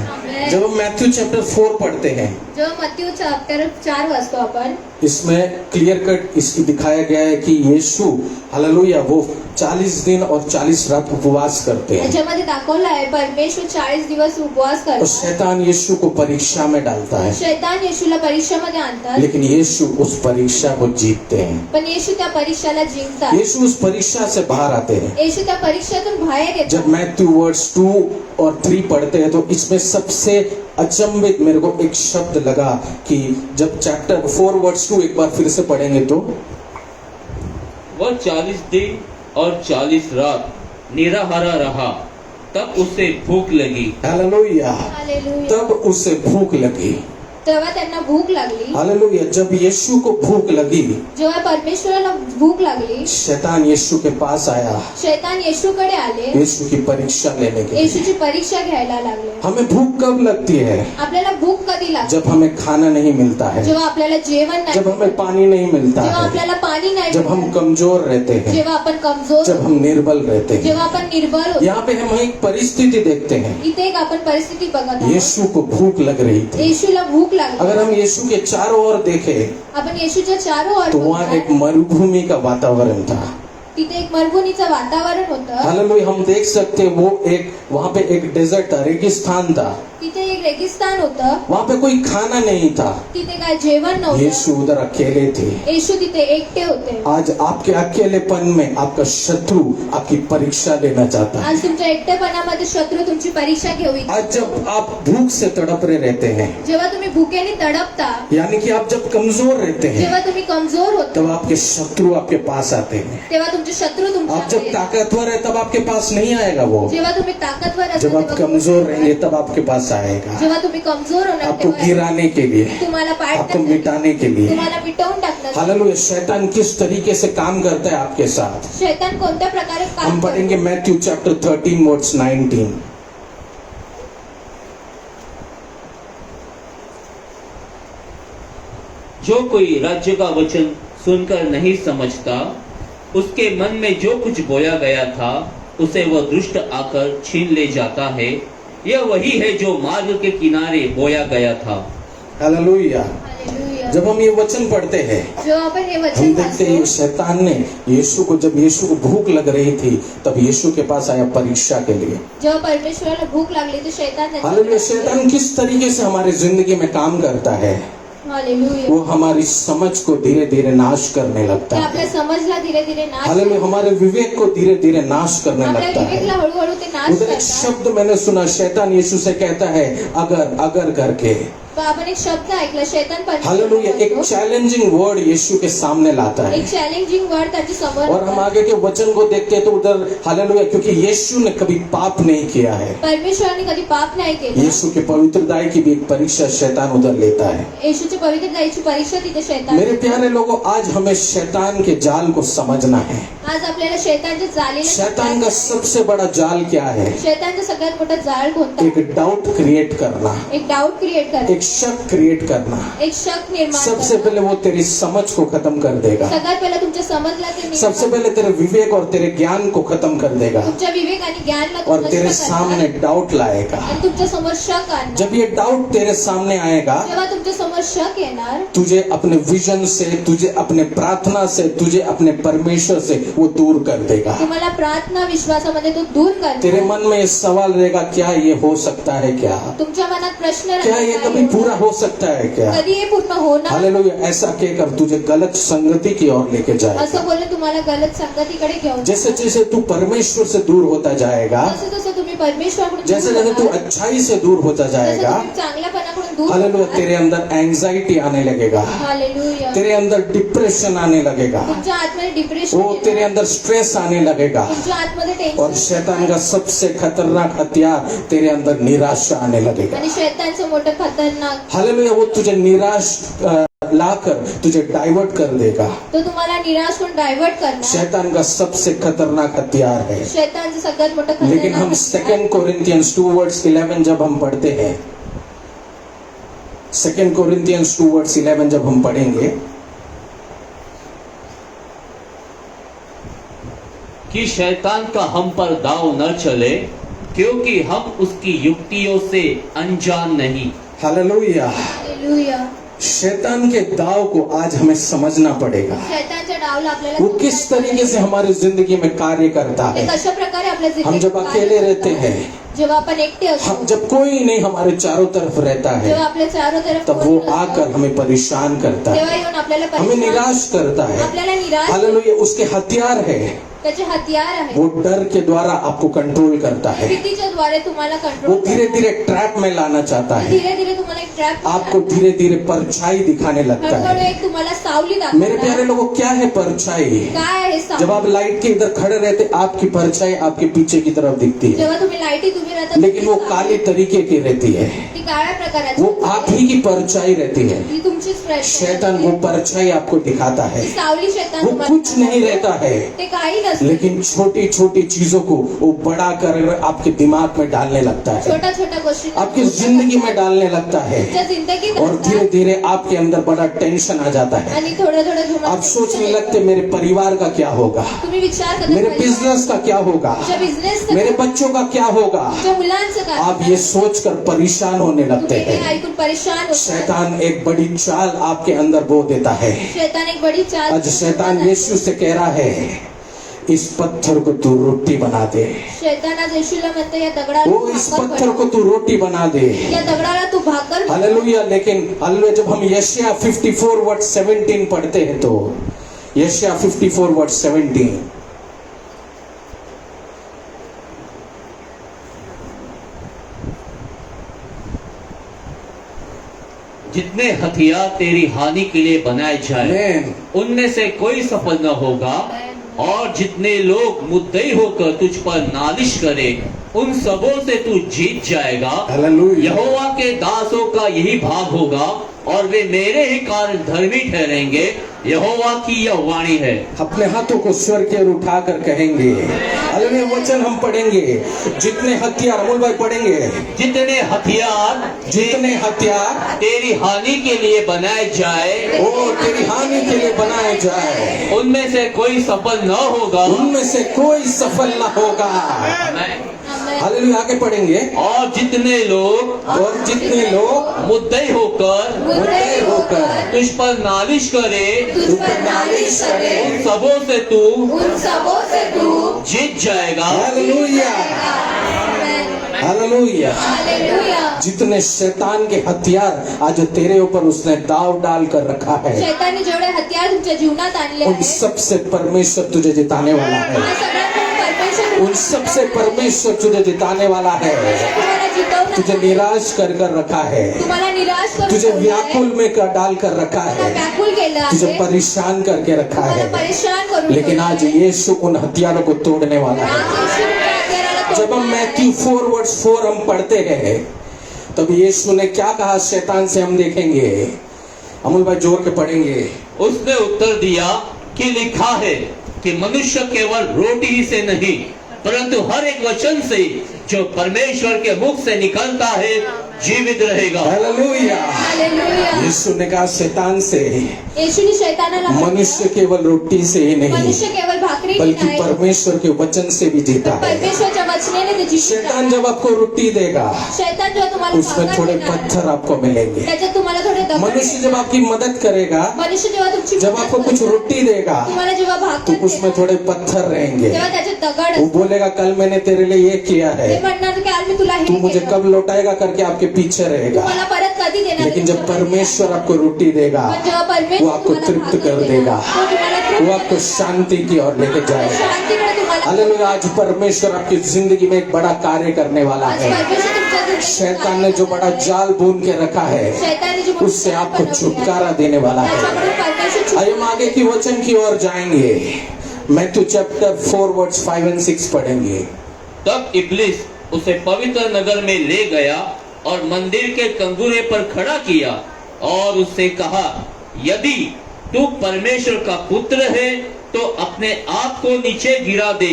C: जब हम मैथ्यू चैप्टर 4 पढ़ते हैं,
B: जेव्हा मत्ती चॅप्टर 4 वाचतो आपण,
C: इसमें क्लियर कट इसकी दिखाया गया है कि यीशु हालेलुया वो 40 दिन और 40 रात उपवास करते हैं.
B: याच्यामध्ये दाखवलं आहे परमेश्वर 40 दिवस उपवास
C: और
B: करतात.
C: शैतान यीशु को परीक्षा में डालता है,
B: शैतान येशूला परीक्षामध्ये आणतात.
C: लेकिन यीशु उस परीक्षा को जीतते हैं.
B: पण येशू त्या परीक्षाला जिंकतात.
C: यीशु उस परीक्षा से बाहर आते हैं.
B: येशू त्या परीक्षातून बाहेर
C: जब
B: येतात.
C: मैथ्यू वर्ड्स 2 और 3 पढ़ते हैं तो इसमें सबसे अचंभित मेरे को एक शब्द लगा कि जब चैप्टर 4 वर्ड्स 2 एक बार फिर से पढ़ेंगे तो
D: वह 40 दिन और 40 रात निराहारा रहा. तब उसे भूख लगी.
C: हालेलुया.
B: हालेलुया.
C: तब उसे भूख लगी.
B: तेव्हा त्यांना भूक लागली.
C: हालेलुया. जब यीशु को भूख लगी,
B: जेव्हा परमेश्वराला भूक लागली,
C: शैतान यीशु के पास आया,
B: शैतान येशूकडे आले.
C: यीशु की परीक्षा लेने के लिए.
B: येशूची परीक्षा घ्यायला लागले.
C: हमें भूख कब लगती है?
B: आपल्याला भूक कधी लागते?
C: जब हमें खाना नहीं मिलता है,
B: जेव्हा आपल्याला जेवण नाही,
C: जब हमें पानी नहीं मिलता
B: जेव्हा
C: है,
B: आपल्याला पाणी नाही
C: जब हम
B: मिळत,
C: कमजोर रहते हैं,
B: जेव्हा आपण कमजोर,
C: जब हम निर्बल रहते हैं.
B: जेव्हा आपण निर्बल होतो.
C: यहाँ पे हम एक परिस्थिति देखते हैं.
B: इथे एक आपण परिस्थिती बघत आहोत.
C: यीशु को भूख लग रही थी.
B: येशूला भूक लागली.
C: अगर हम यीशु के चारों ओर देखें
B: आपण येशूच्या चारों ओर
C: तो वहाँ एक
B: बघताय,
C: मरुभूमि का वातावरण था.
B: तिथे एक मरुभूमीचं वातावरण होतं.
C: हालेलुया. हम देख सकते हैं वो एक वहाँ पे एक डेजर्ट था, रेगिस्तान था.
B: तिथे एक रेगिस्तान होतं.
C: वहाँ पे कोई खाना नहीं था.
B: तिथे काय जेवण
C: यीशु
B: नव्हतं.
C: उधर अकेले थे.
B: येशू तिथे एकटे होते.
C: आज आपके अकेलेपन में आपका शत्रु आपकी परीक्षा लेना चाहता है.
B: आज तुमच्या एकटेपणामध्ये शत्रू तुमची परीक्षा घेऊ इच्छितो.
C: आज जब आप भूख से तड़प रहे रहते हैं,
B: जेव्हा तुम्ही भुकेने तडपता,
C: यानी कि आप जब कमजोर रहते हैं,
B: जेव्हा तुम्ही कमजोर होता,
C: तब आपके शत्रु आपके पास आते हैं.
B: तेव्हा तुमचे शत्रू
C: आप
B: तुमच्या
C: जब ताकतवर है तब आपके पास नहीं आएगा वो.
B: जेव्हा तुम्ही ताकदवर असता,
C: जब आप
B: तेव्हा
C: कमजोर रहेंगे तब आपके पास आएगा.
B: जेव्हा तुम्ही कमजोर होणार
C: आपको
B: तेव्हा
C: गिराने के लिए,
B: तुम्हाला
C: आपको
B: पाडण्यासाठी,
C: मिटाने के लिए.
B: तुम्हाला मिटवून टाकण्यासाठी.
C: हालेलुया. शैतान किस तरीके से काम करता है आपके साथ,
B: शैतान कोणत्या प्रकारे
C: हम
B: काम करतो?
C: पढ़ेंगे मैथ्यू चैप्टर 13 वर्स 19.
D: जो कोई राज्य का वचन सुनकर नहीं समझता, उसके मन में जो कुछ बोया गया था उसे वह दुष्ट आकर छीन ले जाता है. यह वही है जो मार्ग के किनारे बोया गया था.
C: हालेलुया.
B: हालेलुया.
C: जब हम ये वचन पढ़ते हैं,
B: जो आपण हे
C: हम
B: वचन
C: देखते हैं
B: वाचतो,
C: शैतान ने जब यीशु को भूक लग रही थी तब यीशु के पास आया परीक्षा के लिए.
B: जेव्हा परमेश्वराला भूक लागली तर शैतान
C: हालेलुया. शैतान किस तरीके से हमारी जिंदगी में काम करता है,
B: हालेलुया.
C: वो हमारी समझ को धीरे धीरे नाश करने लगता
B: ते
C: है.
B: आपल्या समजला धीरे धीरे नाश
C: हालेलुया. हमारे विवेक को धीरे धीरे नाश करने
B: आपल्या
C: लगता
B: विवेकला
C: है.
B: हळूहळू ते नाश
C: उधर एक
B: करतात.
C: शब्द मैंने सुना, शैतान यीशु से कहता है अगर करके.
B: पण आपण एक शब्द ऐकला, शैतान
C: हालेलुया. एक
B: परमेश्वराला
C: चैलेंजिंग वर्ड यीशु के सामने लाता है.
B: एक चॅलेंजिंग वर्ड त्याच्या समोर
C: और हम
B: होता.
C: आगे के वचन को देखते हैं तो उधर हालेलुया, क्योंकि यीशु ने कभी पाप नहीं किया है.
B: परमेश्वराने कधी पाप नाही केलं.
C: यीशु के पवित्रताई की भी एक परीक्षा शैतान उधर लेता है.
B: येशूच्या पवित्र दयेची परीक्षा तिथे शैतान.
C: मेरे प्यारे लोगों, आज हमें शैतान के जाल को समझना है.
B: आज आपल्याला शैतानच्या जाळीला
C: शैतान का सबसे बड़ा जाल क्या है?
B: शैतानचं सगळ्यात मोठं जाळ कोणतं?
C: एक डाउट क्रिएट करना,
B: एक डाऊट क्रिएट करणे,
C: एक शक क्रिएट करना.
B: एक शक निर्माण
C: सबसे
B: करणं.
C: पहले वो तेरी समझ को खत्म कर देगा.
B: सगळ्यात पहिला तुमच्या समजला ते निर्माण
C: सबसे पहले तेरे विवेक और तेरे ज्ञान को खत्म कर देगा
B: तुमच्या विवेक आणि ज्ञानला तो
C: और
B: नष्ट
C: तेरे
B: करणार.
C: सामने डाउट लाएगा.
B: आणि तुमच्या समोर शक आणणार.
C: जब ये डाउट तेरे सामने आएगा,
B: जेव्हा तुमच्या समोर शक येणार,
C: तुझे अपने विजन से, तुझे अपने प्रार्थना से, तुझे अपने परमेश्वर से वो दूर कर देगा.
B: तुम्हाला प्रार्थना विश्वासामध्ये तो दूर
C: तेरे
B: करणार.
C: मन में ये सवाल रहेगा, क्या ये हो सकता है? क्या
B: तुमच्या मनात प्रश्न
C: क्या ये
B: राहणार,
C: कभी पूरा हो सकता है? क्या
B: कधी हे पूर्ण होणार?
C: हालेलुया. ऐसा कहकर तुझे गलत संगति की ओर लेके जाए.
B: असं बोलून तुम्हाला गलत संगतीकडे घेऊन
C: जैसे जैसे तू परमेश्वर से दूर होता जाएगा,
B: जसं जसं तुम्ही परमेश्वराकडून दूर
C: जैसे जैसे तू
B: होणार,
C: अच्छाई से दूर होता
B: जसं
C: जाएगा,
B: तुम्ही चांगल्यापणाकडून दूर
C: हालेलुया,
B: होणार.
C: तेरे अंदर एंजाइटी आने लगेगा,
B: हालेलुया.
C: तेरे अंदर डिप्रेशन आने लगेगा,
B: तुमच्या आतमध्ये डिप्रेशन
C: वो तेरे अंदर स्ट्रेस आने लगेगा.
B: तुमच्या आतमध्ये
C: और
B: टेन्शन
C: शैतान का सबसे खतरनाक हथियार तेरे अंदर निराशा आने लगेगा.
B: आणि शैतानचं मोठं खतरनाक
C: हालेलुया. वो तुझे निराश लाकर तुझे डाइवर्ट कर देगा.
B: तो तुम्हाला निराश करून डायव्हर्ट करणार.
C: शैतान का सबसे खतरनाक हथियार है.
B: शैतानचं सगळ्यात मोठं
C: लेकिन हम
B: खतरनाक
C: 2 कोरिन्थियंस 2:11 जब हम पढ़ते हैं, 2 कोरिन्थियंस 2:11 जब हम पढ़ेंगे,
D: कि शैतान का हम पर दाव न चले, क्योंकि हम उसकी युक्तियों से अनजान नहीं.
C: हालेलुया.
B: हालेलुया.
C: शैतान के दाव को आज हमें समझना पड़ेगा.
B: शैतानच्या डावला आपल्याला
C: वो किस तरीके से हमारी जिंदगी में कार्य करता
B: ते
C: है.
B: कशा प्रकारे आपल्या
C: हम
B: जिंदगीत
C: जब
B: कार्य
C: अकेले
B: करतात.
C: रहते हैं,
B: जेव्हा आपण एकटे असतो,
C: हम जब कोई नहीं हमारे चारों तरफ रहता है,
B: जेव्हा आपल्या चारों तरफ
C: तब
B: कोणी
C: वो
B: नसतं,
C: आकर हमें परेशान करता
B: तेव्हा
C: है,
B: येऊन आपल्याला
C: हमें
B: परेशान-
C: निराश करता है.
B: आपल्याला निराश
C: हालेलुया. उसके हथियार है,
B: त्याचे हथियार आहे.
C: वो डर के द्वारा आपको कंट्रोल करता है.
B: भीतीच्या द्वारे तुम्हाला
C: वो
B: कंट्रोल
C: धीरे धीरे ट्रैप में लाना चाहता है.
B: धीरे धीरे तुम्हाला एक ट्रॅप
C: आपको धीरे धीरे परछाई दिखाने लगता
B: हळूहळू
C: है.
B: एक तुम्हाला सावली
C: मेरे प्यारे
B: दाखवणार.
C: लोगों, क्या है परछाई?
B: काय आहे
C: जब
B: सावली?
C: आप लाइट के इधर खड़े रहते, आपकी परछाई आपके पीछे की तरफ दिखती है,
B: जेव्हा तुम्ही लाईटी तुम्ही राहता,
C: लेकिन वो काली तरीके की रहती है.
B: ती काळ्या प्रकाराची
C: वो आप ही की परछाई रहती है.
B: ती तुमचीच
C: शैतान वो परछाई आपको दिखाता है.
B: ती सावली शैतान
C: वो
B: तुम्हाला
C: कुछ नहीं रहता है,
B: ते काही नसतं.
C: लेकिन छोटी छोटी चीजों को वो बड़ा कर आपके दिमाग में डालने लगता है,
B: छोट्या छोट्या गोष्टी
C: आपकी जिंदगी में डालने लगता है.
B: तुमच्या जिंदगीत
C: और
B: असतात.
C: धीरे धीरे आपके अंदर बड़ा टेंशन आ जाता है.
B: आणि थोडं थोडं तुम्हाला
C: आप सोचने लगते, मेरे परिवार का क्या होगा,
B: तुम्ही विचार करता
C: मेरे बिजनेस का क्या होगा,
B: तुमच्या बिझनेस
C: मेरे बच्चों का क्या होगा.
B: तुमच्या मुलांचं काय
C: आप ये सोचकर परेशान होने लगते
B: तुम्ही हे
C: हैं.
B: ऐकून परेशान होता है।
C: शैतान एक बड़ी चाल आपके अंदर बो देता है।
B: शैतान एक बड़ी चाल
C: आज शैतान यीशु से कह रहा है, इस पत्थर को तू रोटी बना दे।
B: शैतान आज येशूला म्हणते या दगडाला
C: वो
B: तू
C: इस
B: भाकर
C: पत्थर
B: बनव.
C: को तू रोटी बना दे।
B: या दगडाला तू भाकर बनव.
C: हालेलुया। लेकिन हालेलुया, जब हम यशायाह 54 वर्ड 17 पढ़ते हैं तो यशायाह 54 वर्ड 17,
D: जितने हथियार तेरी हानि के लिए बनाए जाए
C: आमीन।
D: उनमें से कोई सफल न होगा, और जितने लोग मुद्दई होकर तुझ पर नालिश करे उन सबों से तू जीत जाएगा।
C: हालेलुया।
D: यहोवा के दासों का यही भाग होगा और वे मेरे ही कारण धर्मी ठहरेंगे। यहोवा की यह वाणी है।
C: अपने हाथों को स्वर की ओर उठाकर कहेंगे, हालेलुया। वचन हम पढ़ेंगे, जितने हथियार, अमूल भाई पढ़ेंगे,
D: जितने हथियार तेरी हानि के लिए बनाए जाए
C: ओ तेरी हानि के लिए बनाए जाए,
D: उनमें से कोई सफल न होगा।
C: उनमें से कोई सफल न होगा।
B: आमेन.
C: हालेलुया। आगे पढ़ेंगे,
D: और जितने लोग मुद्दई होकर
C: मुद्दई होकर
D: तुझ पर नालिश करे
B: तुझ पर नालिश करे
D: उन सबों से तू
B: उन सबों से तू
D: जीत जाएगा।
C: हालेलुया।
B: आमेन.
C: हालेलुया।
B: हालेलुया.
C: जितने शैतान के हथियार आज तेरे ऊपर उसने दाव डाल कर रखा है,
B: शैतानने जेवढे हत्यार तुमच्या जीवनात आणले
C: उन
B: आहेत,
C: सबसे परमेश्वर तुझे जिताने वाला है।
B: हा सगळ्यांकडून परमेश्वर
C: उन सबसे परमेश्वर तुझे जिताने वाला है।
B: तुम्हाला जितवणार
C: तुझे
B: आहे.
C: निराश कर कर रखा है,
B: तुम्हाला निराश करून
C: तुझे
B: ठेवलं आहे.
C: व्याकुल में डाल कर रखा
B: तुम्हाला
C: है,
B: व्याकुल केलं
C: तुझे
B: आहे.
C: परेशान करके रखा
B: तुम्हाला
C: है।
B: परेशान करून
C: लेकिन
B: ठेवलं
C: आज
B: आहे.
C: यीशु उन हथियारों को तोड़ने वाला
B: आज
C: है।
B: येशू तुमच्या हत्याराला
C: जब हम
B: तोडणार
C: मैथ्यू
B: आहे.
C: 4 वर्ड 4 हम पढ़ते हैं, तब यीशु ने क्या कहा शैतान से, हम देखेंगे। अमूल भाई जोर के पढ़ेंगे।
D: उसने उत्तर दिया कि लिखा है कि मनुष्य केवल रोटी ही से नहीं परंतु हर एक वचन से जो परमेश्वर के मुख से निकलता है जीवित रहेगा।
C: हालेलुया।
B: हालेलुया.
C: यीशु ने कहा शैतान से,
B: येशूने शैतानाला
C: मनुष्य केवल रोटी से ही नहीं
B: मनुष्य केवल भाकरी
C: बल्कि
B: नाही,
C: परमेश्वर के वचन से भी जीता है।
B: परमेश्वरच्या वचनाने ते जीवित
C: शैतान
B: राहतात.
C: जब आपको रोटी देगा,
B: शैतान जेव्हा तुम्हाला
C: उसमें
B: भाकर
C: थोड़े
B: देणार,
C: पत्थर आपको मिलेंगे।
B: त्याच्यात तुम्हाला थोडे दगड
C: मनुष्य जब
B: देणार.
C: आपकी मदद करेगा,
B: मनुष्य जेव्हा तुमची
C: जब
B: मदत
C: आपको कुछ
B: करतो,
C: रोटी देगा,
B: तुम्हाला जेव्हा
C: तो
B: भाकर
C: उसमें
B: देणार,
C: थोड़े पत्थर रहेंगे।
B: तेव्हा त्याच्यात दगड
C: वो
B: असतो.
C: बोलेगा कल मैंने तेरे लिए ये किया
B: ते
C: है,
B: म्हणणार की आज मी तुला हे
C: तू मुझे
B: केलं.
C: कब लौटाएगा करके आपके पीछे रहेगा।
B: तुम्हाला परत कधी देणार.
C: लेकिन जब परमेश्वर आपको रोटी देगा,
B: पण जेव्हा परमेश्वर
C: वो आपको
B: तुम्हाला
C: तृप्त
B: भाकर
C: कर
B: देणार,
C: देगा,
B: तो तुम्हाला तृप्त
C: वो आपको
B: करेल.
C: शांति की ओर लेके जाएगा।
B: शांतीकडे तुम्हाला
C: हालेलुया। आज परमेश्वर आपकी जिंदगी में एक बड़ा कार्य करने वाला
B: आज
C: है।
B: परमेश्वर तुमच्या जिंदगीत
C: शैतान ने जो बड़ा जाल बुन के रखा है,
B: शैतानने जो मोठं
C: उससे आपको
B: बनवलं आहे,
C: छुटकारा देने वाला है।
B: त्याच्याकडून परमेश्वर
C: आइए हम आगे की वचन की ओर जाएंगे। मैथ्यू चैप्टर 4 वर्ड्स 5 और 6 पढ़ेंगे।
D: तब इब्लिस उसे पवित्र नगर में ले गया और मंदिर के कंगूरे पर खड़ा किया और उससे कहा, यदि तू परमेश्वर का पुत्र है तो अपने आप को नीचे गिरा दे,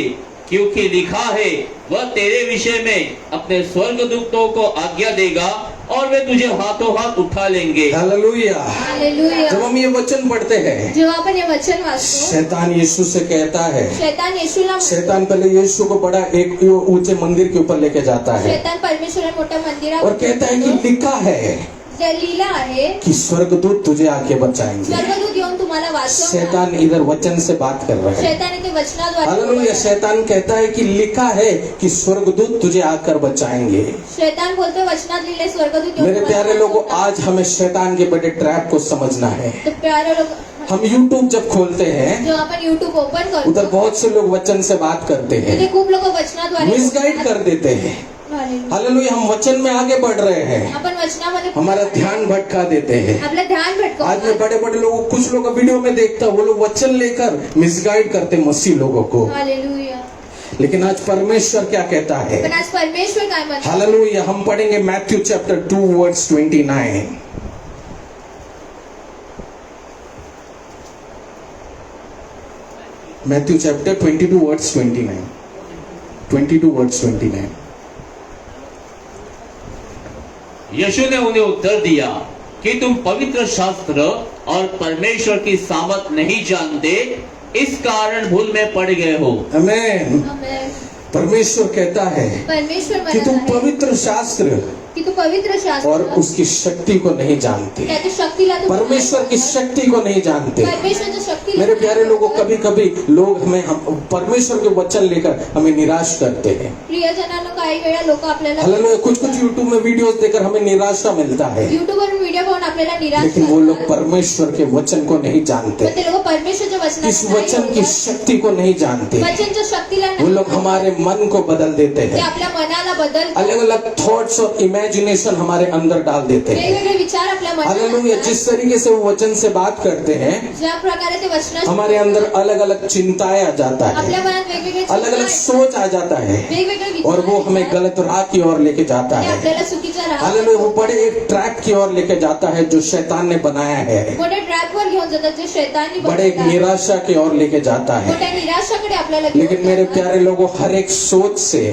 D: क्योंकि लिखा है वह तेरे विषय में अपने स्वर्गदूतों को आज्ञा देगा और वे तुझे हाथों हाथ उठा लेंगे।
C: हालेलुया।
B: हालेलुया.
C: जब हम ये वचन पढ़ते हैं,
B: जेव्हा आपण हे वचन वाचतो,
C: शैतान यीशु से कहता है,
B: शैतान येशूला म्हणतो,
C: शैतान पहले यीशु को बड़ा एक ऊंचे मंदिर के ऊपर लेके जाता है
B: शैतान परमेश्वरा मोठ्या
C: और
B: मंदिरावर
C: कहता है कि लिखा है
B: त्या लिहिलं आहे,
C: कि स्वर्गदूत तुझे आके बचाएंगे।
B: स्वर्गदूत येऊन तुम्हाला वाचवणार.
C: शैतान इधर वचन से बात कर रहा है।
B: शैताने ते वचनाद्वारे
C: हालेलुया।
B: बोलत आहे.
C: शैतान कहता है कि लिखा है कि स्वर्गदूत तुझे आकर बचाएंगे।
B: शैतान बोलतोय वचनात लिहिले स्वर्गदूत येऊन
C: मेरे
B: तुम्हाला
C: प्यारे लोगों,
B: वाचवणार.
C: आज हमें शैतान के बड़े ट्रैप को समझना है।
B: तो प्यारे लोग,
C: हम YouTube जब खोलते हैं,
B: जेव्हा आपण YouTube ओपन
C: उधर
B: करतो,
C: बहुत से लोग वचन से बात करते
B: तिथे
C: हैं,
B: खूप लोक वचनाद्वारे
C: मिसगाइड कर देते हैं।
B: हालेलुया.
C: हालेलुया। हम वचन में आगे बढ़ रहे हैं,
B: आपण वचनामध्ये
C: हमारा ध्यान भटका देते हैं।
B: आपलं ध्यान भटकवतो.
C: आज मैं बड़े बड़े लोगों, कुछ लोग वीडियो में देखता हूँ, वो लोग वचन लेकर मिसगाइड करते मसीह लोगों को।
B: हालेलुया.
C: लेकिन आज परमेश्वर क्या कहता है?
B: पण आज परमेश्वर काय म्हणतो?
C: हालेलुया। हम पढ़ेंगे Matthew chapter 2 words 29। Matthew chapter 22 words 29। 22 words 29।
D: यीशु ने उन्हें उत्तर दिया कि तुम पवित्र शास्त्र और परमेश्वर की सामत नहीं जानते, इस कारण भूल में पड़ गए हो।
C: आमीन।
B: आमेन.
C: परमेश्वर कहता है
B: परमेश्वर
C: कि
B: म्हणत
C: तुम
B: आहे,
C: पवित्र शास्त्र
B: की तू पवित्र शास्त्र
C: और उसकी शक्ति को नहीं जानते,
B: त्याच्या शक्तीला तू
C: परमेश्वर की शक्ति को नहीं जानते।
B: परमेश्वराच्या शक्तीला
C: मेरे प्यारे लोगों, कभी कभी लोग हम परमेश्वर के वचन लेकर हमें निराश करते हैं।
B: प्रियजनांनो, काही वेळा लोक आपल्याला
C: हालेलुया, कुछ कुछ यूट्यूब में वीडियोस देखकर हमें निराशा मिलता है,
B: YouTube वर व्हिडिओ पाहून आपल्याला निराश
C: लेकिन वो लोग
B: करतात.
C: परमेश्वर के वचन को नहीं जानते,
B: पण ते लोक परमेश्वराच्या
C: इस
B: वचनाला
C: वचन की शक्ति को नहीं जानते।
B: वचनच्या शक्तीला
C: वो लोग
B: नाही.
C: हमारे मन को बदल देते
B: ते
C: हैं,
B: आपल्या मनाला बदलतात.
C: अलग अलग थॉट्स और इमेजिनेशन हमारे अंदर डाल देते हैं।
B: वेगवेगळे विचार आपल्या मनात
C: हालेलुया,
B: आणतात.
C: जिस तरीके से वो वचन से बात करते हैं,
B: ज्या प्रकारे ते वचनात
C: हमारे अंदर अलग अलग चिंताएं आ जाता
B: आपल्या
C: है,
B: मनात वेगवेगळे
C: अलग अलग
B: चिंता
C: सोच आ जाता है,
B: वेगवेगळे विचार
C: और वो हमें
B: येतात.
C: गलत राह की ओर लेके जाता
B: ते
C: है।
B: आपल्याला चुकीच्या राह
C: हालेलुया, वो बड़े एक ट्रैक की ओर लेके जाता है जो शैतान ने बनाया है,
B: मोठ्या ट्रॅकवर घेऊन जातात जे शैतानी
C: बड़े एक
B: बनवतात.
C: निराशा की ओर लेके जाता है।
B: मोठ्या निराशाकडे आपल्याला घेऊन
C: लेकिन मेरे
B: जातात.
C: प्यारे लोगों, हर एक सोच से,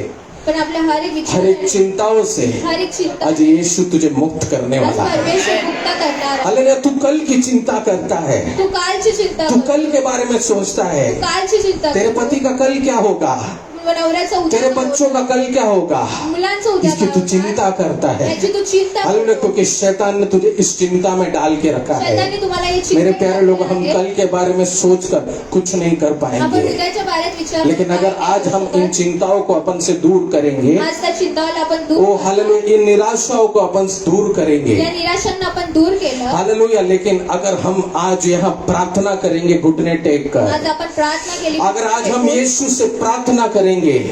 B: पण आपल्या हर एक
C: हर एक
B: विचार
C: चिंताओं से
B: हर एक चिंता
C: आज यीशु तुझे मुक्त करने
B: आज
C: वाला है।
B: परमेश्वर मुक्त करणार आहे.
C: हालेलुया, तू कल की चिंता करता है,
B: तू कालची चिंता
C: तू
B: कर.
C: कल के बारे में सोचता है,
B: तू कालची चिंता
C: तेरे
B: कर.
C: पति का कल क्या होगा,
B: नवऱ्याचं उद्या
C: तेरे बच्चों का कल क्या होगा,
B: मुलांचं उद्या
C: इसकी
B: काय
C: तू
B: होणार?
C: चिंता करता है।
B: याची तू चिंता
C: हालेलुया,
B: कर.
C: क्योंकि शैतान ने तुझे इस चिंता में डाल के रखा है।
B: शैतानी तुम्हाला ही चिंता
C: मेरे प्यारे लोग, हम
B: आहे.
C: कल के बारे में सोचकर कुछ नहीं कर
B: आपण
C: पाएंगे,
B: उद्याच्या बारेत विचार
C: लेकिन अगर आज हम इन चिंताओं को अपन से दूर करेंगे,
B: आज त्या चिंताला आपण
C: ओ
B: दूर
C: हालेलुया, इन निराशाओं को अपन दूर करेंगे,
B: या निराशांना आपण दूर केलं.
C: हालेलुया। लेकिन अगर हम आज यहाँ प्रार्थना करेंगे घुटने टेक कर,
B: आज आपण प्रार्थना केली.
C: अगर आज हम यीशु से प्रार्थना करेंगे,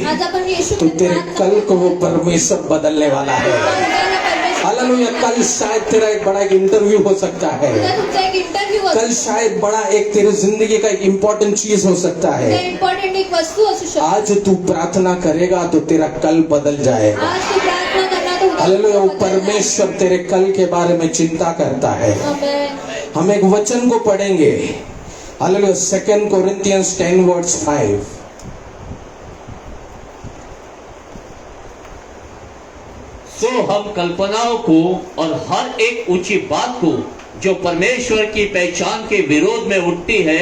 B: आज आपण येशू
C: तो तेरे कल को वो परमेश्वर बदलने वाला है। हालेलुया, कल शायद तेरा एक बड़ा एक इंटरव्यू हो सकता है,
B: तुमचा एक इंटरव्ह्यू
C: कल शायद बड़ा एक तेरी जिंदगी का एक इम्पोर्टेंट चीज हो सकता है।
B: इम्पॉर्टंट एक वस्तू असू शकते.
C: आज तू प्रार्थना करेगा तो तेरा कल बदल जाएगा।
B: आज तू प्रार्थना करणार तर उद्या
C: हालेलुया, वो
B: तुझं बदल
C: परमेश्वर तेरे कल के बारे में चिंता करता है।
B: आमेन.
C: हम एक वचन को पढ़ेंगे, हालेलुया, 2 Corinthians 10:5।
D: सो हम कल्पनाओं को और हर एक ऊंची बात को जो परमेश्वर की पहचान के विरोध में उठती है